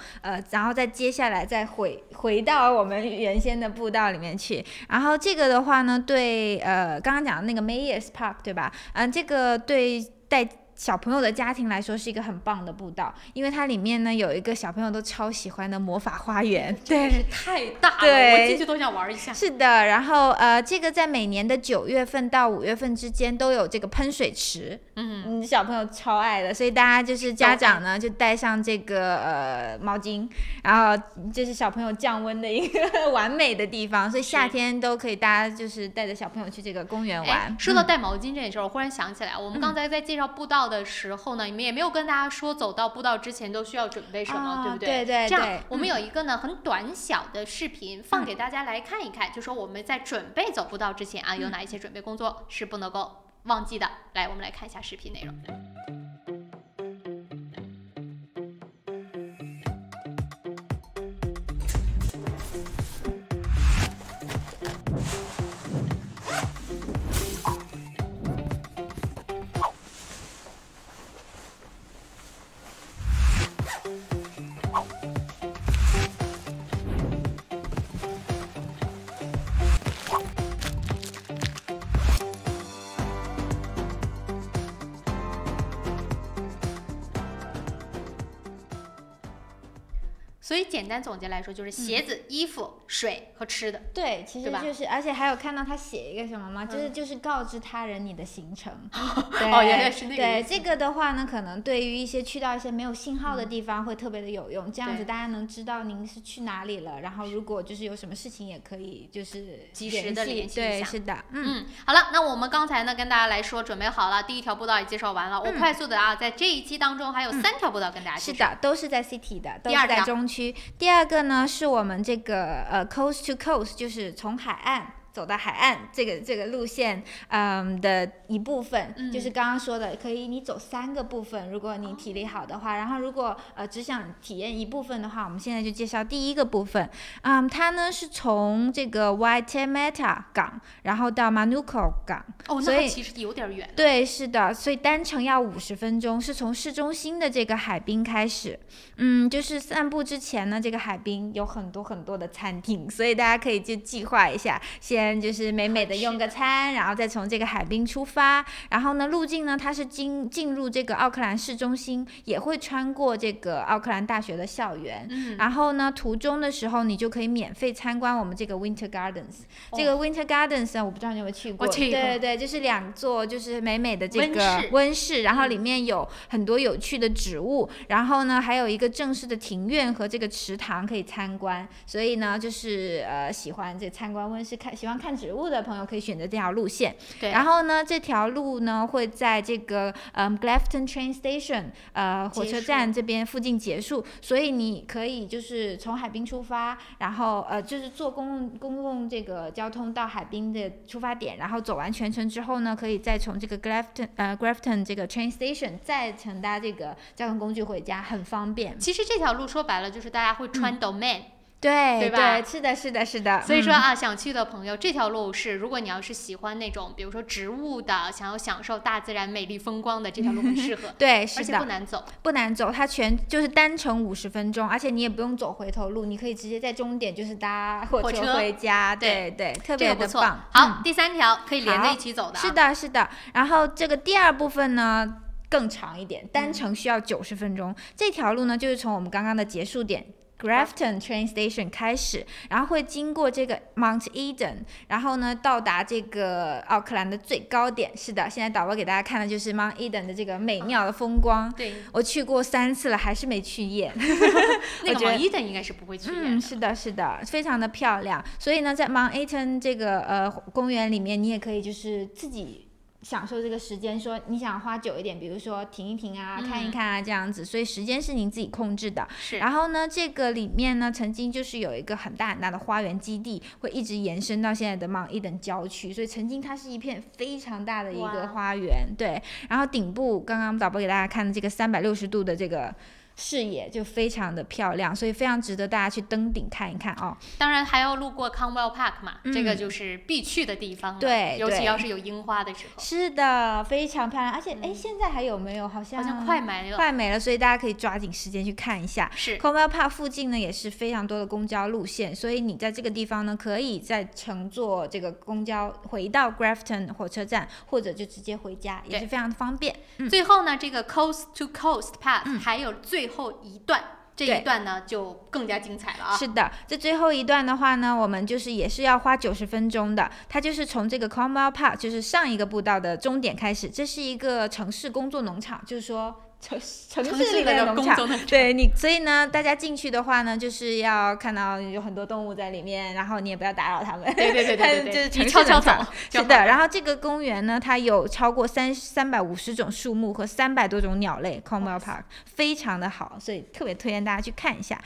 再接下来再回到我们原先的步道里面去。然后这个的话呢，对刚刚讲的那个 Mayors Park 对吧？这个对小朋友的家庭来说是一个很棒的步道，因为它里面呢有一个小朋友都超喜欢的魔法花园，对，太大了，对，我进去都想玩一下。是的，然后这个在每年的9月份到5月份之间都有这个喷水池，小朋友超爱的，所以大家就是家长呢就带上这个毛巾，然后就是小朋友降温的一个完美的地方，所以夏天都可以大家就是带着小朋友去这个公园玩。说到带毛巾这件事，我忽然想起来，我们刚才在介绍步道的时候呢，你们也没有跟大家说走到步道之前都需要准备什么，对不对？对对对。这样我们有一个呢很短小的视频放给大家来看一看，就说我们在准备走步道之前啊，有哪一些准备工作是不能够忘记的。来，我们来看一下视频内容。所以简单总结来说，就是鞋子、衣服、水和吃的。对，其实就是，而且还有看到他写一个什么吗？就是告知他人你的行程。哦，原来是那个。对，这个的话呢，可能对于一些去到一些没有信号的地方会特别的有用，这样子大家能知道您是去哪里了，然后如果就是有什么事情也可以就是及时的联系一下。对，是的，好了，那我们刚才呢跟大家来说准备好了，第一条步道也介绍完了，我快速的啊，在这一期当中还有3条步道跟大家介绍。是的，都是在 City 的，都是在中区。第二个呢是我们这个coast to coast， 就是从海岸走到海岸这个路线的一部分，就是刚刚说的，可以你走3个部分，如果你体力好的话。然后如果只想体验一部分的话，我们现在就介绍第一个部分。它呢是从这个 Waitemata 港，然后到 Manukau 港。哦，那其实有点远。对，是的，所以单程要50分钟，是从市中心的这个海滨开始。就是散步之前呢，这个海滨有很多很多的餐厅，所以大家可以就计划一下，先就是美美的用个餐，然后再从这个海滨出发。然后呢，路径呢，它是进入这个奥克兰市中心，也会穿过这个奥克兰大学的校园。然后呢，途中的时候你就可以免费参观我们这个 Winter Gardens。这个 Winter Gardens 呢，我不知道你有没有去过？我去过。对对，就是2座就是美美的这个温室，然后里面有很多有趣的植物，然后呢还有一个正式的庭院和这个池塘可以参观。所以呢，就是喜欢这参观温室喜欢看植物的朋友可以选择这条路线。对。然后呢，这条路呢会在这个Grafton Train Station 火车站这边附近结束，所以你可以就是从海滨出发，然后就是坐公共这个交通到海滨的出发点，然后走完全程之后呢，可以再从这个 Grafton 这个 Train Station 再乘搭这个交通工具回家，很方便。其实这条路说白了就是大家会穿 Domain。对吧？是的，是的，是的。所以说啊，想去的朋友，这条路是如果你要是喜欢那种，比如说植物的，想要享受大自然美丽风光的，这条路很适合。对，是的，而且不难走，不难走，它就是单程50分钟，而且你也不用走回头路，你可以直接在终点就是搭火车回家。对对，特别的棒。好，第3条可以连在一起走的。是的，是的。然后这个第2部分呢更长一点，单程需要90分钟。这条路呢就是从我们刚刚的结束点Grafton Train Station 开始，然后会经过这个 Mount Eden， 然后呢到达这个奥克兰的最高点。是的，现在导播给大家看的就是 Mount Eden 的这个美妙的风光。对，我去过3次了，还是没去厌。那个 Mount Eden 应该是不会去厌。是的，是的，非常的漂亮。所以呢，在 Mount Eden 这个公园里面，你也可以就是自己享受这个时间，说你想花久一点，比如说停一停啊，看一看啊，这样子，所以时间是您自己控制的。是。然后呢，这个里面呢，曾经就是有一个很大很大的花园基地，会一直延伸到现在的 Mount Eden 郊区，所以曾经它是一片非常大的一个花园。对。然后顶部刚刚导播给大家看的这个360度的这个视野就非常的漂亮，所以非常值得大家去登顶看一看哦。当然还要路过 Conwell Park 嘛，这个就是必去的地方了。对，尤其要是有樱花的时候。是的，非常漂亮。而且现在还有没有？好像快没了，所以大家可以抓紧时间去看一下。是 Conwell Park 附近呢也是非常多的公交路线，所以你在这个地方呢可以再乘坐这个公交回到 Grafton 火车站，或者就直接回家，也是非常的方便。最后呢，这个 Coast to Coast Path 还有最后一段。这一段呢就更加精彩了啊！是的，这最后一段的话呢，我们就是也是要花90分钟的。它就是从这个 Conwell Park， 就是上一个步道的终点开始。这是一个城市工作农场，就是说城市里的农场。对你，所以呢，大家进去的话呢，就是要看到有很多动物在里面，然后你也不要打扰它们。对，就是城市农场。是的，然后这个公园呢，它有超过350种树木和300多种鸟类。Conwell Park 非常的好，所以特别推荐大家去看一下。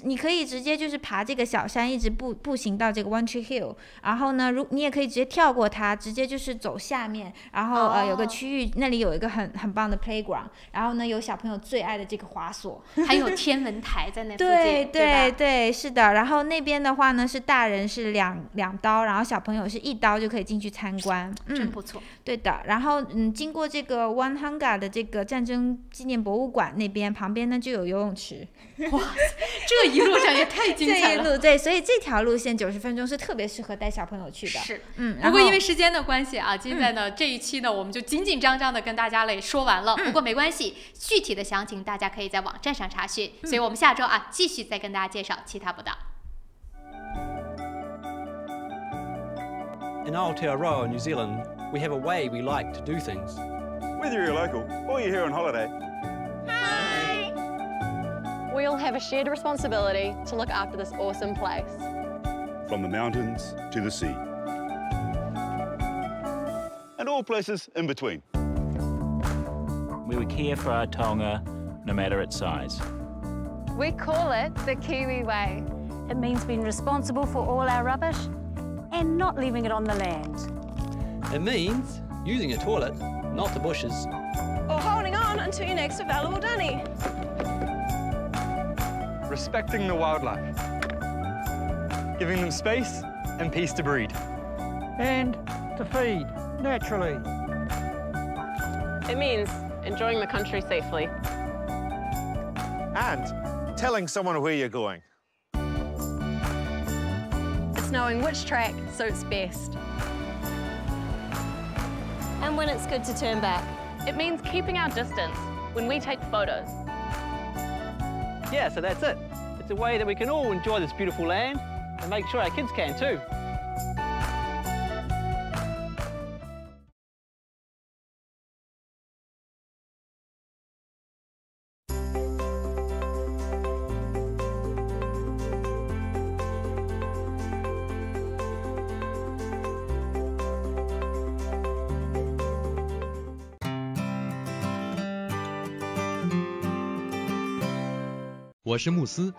你可以直接就是爬这个小山，一直步行到这个 One Tree Hill， 然后呢，你也可以直接跳过它，直接就是走下面，然后有个区域那里有一个很棒的 playground。然后呢，有小朋友最爱的这个滑索，还有天文台在那附近。对，是的。然后那边的话呢，是大人是两刀，然后小朋友是1刀就可以进去参观，真不错。对的。然后经过这个 Onehunga 的这个战争纪念博物馆那边，旁边呢就有游泳池。哇，这一路上也太精彩了。对，所以这条路线90分钟是特别适合带小朋友去的。是，不过因为时间的关系啊，现在呢这一期呢我们就紧紧张张的跟大家来说完了。不过没关系，具体的详情大家可以在网站上查询。所以我们下周啊继续再跟大家介绍其他步道。In Aotearoa, New Zealand, we have a way we like to do things. Whether you're local or you're here on holiday. Hi! We all have a shared responsibility to look after this awesome place. From the mountains to the sea. And all places in between. We would care for our taonga, no matter its size. We call it the Kiwi Way. It means being responsible for all our rubbish and not leaving it on the land. It means using a toilet, not the bushes. Or holding on until your next available dunny. Respecting the wildlife. Giving them space and peace to breed. And to feed, naturally. It means enjoying the country safely. And telling someone where you're going. It's knowing which track suits best. And when it's good to turn back. It means keeping our distance when we take photos. Yeah, so that's it. It's a way that we can all enjoy this beautiful land and make sure our kids can too.我是慕斯。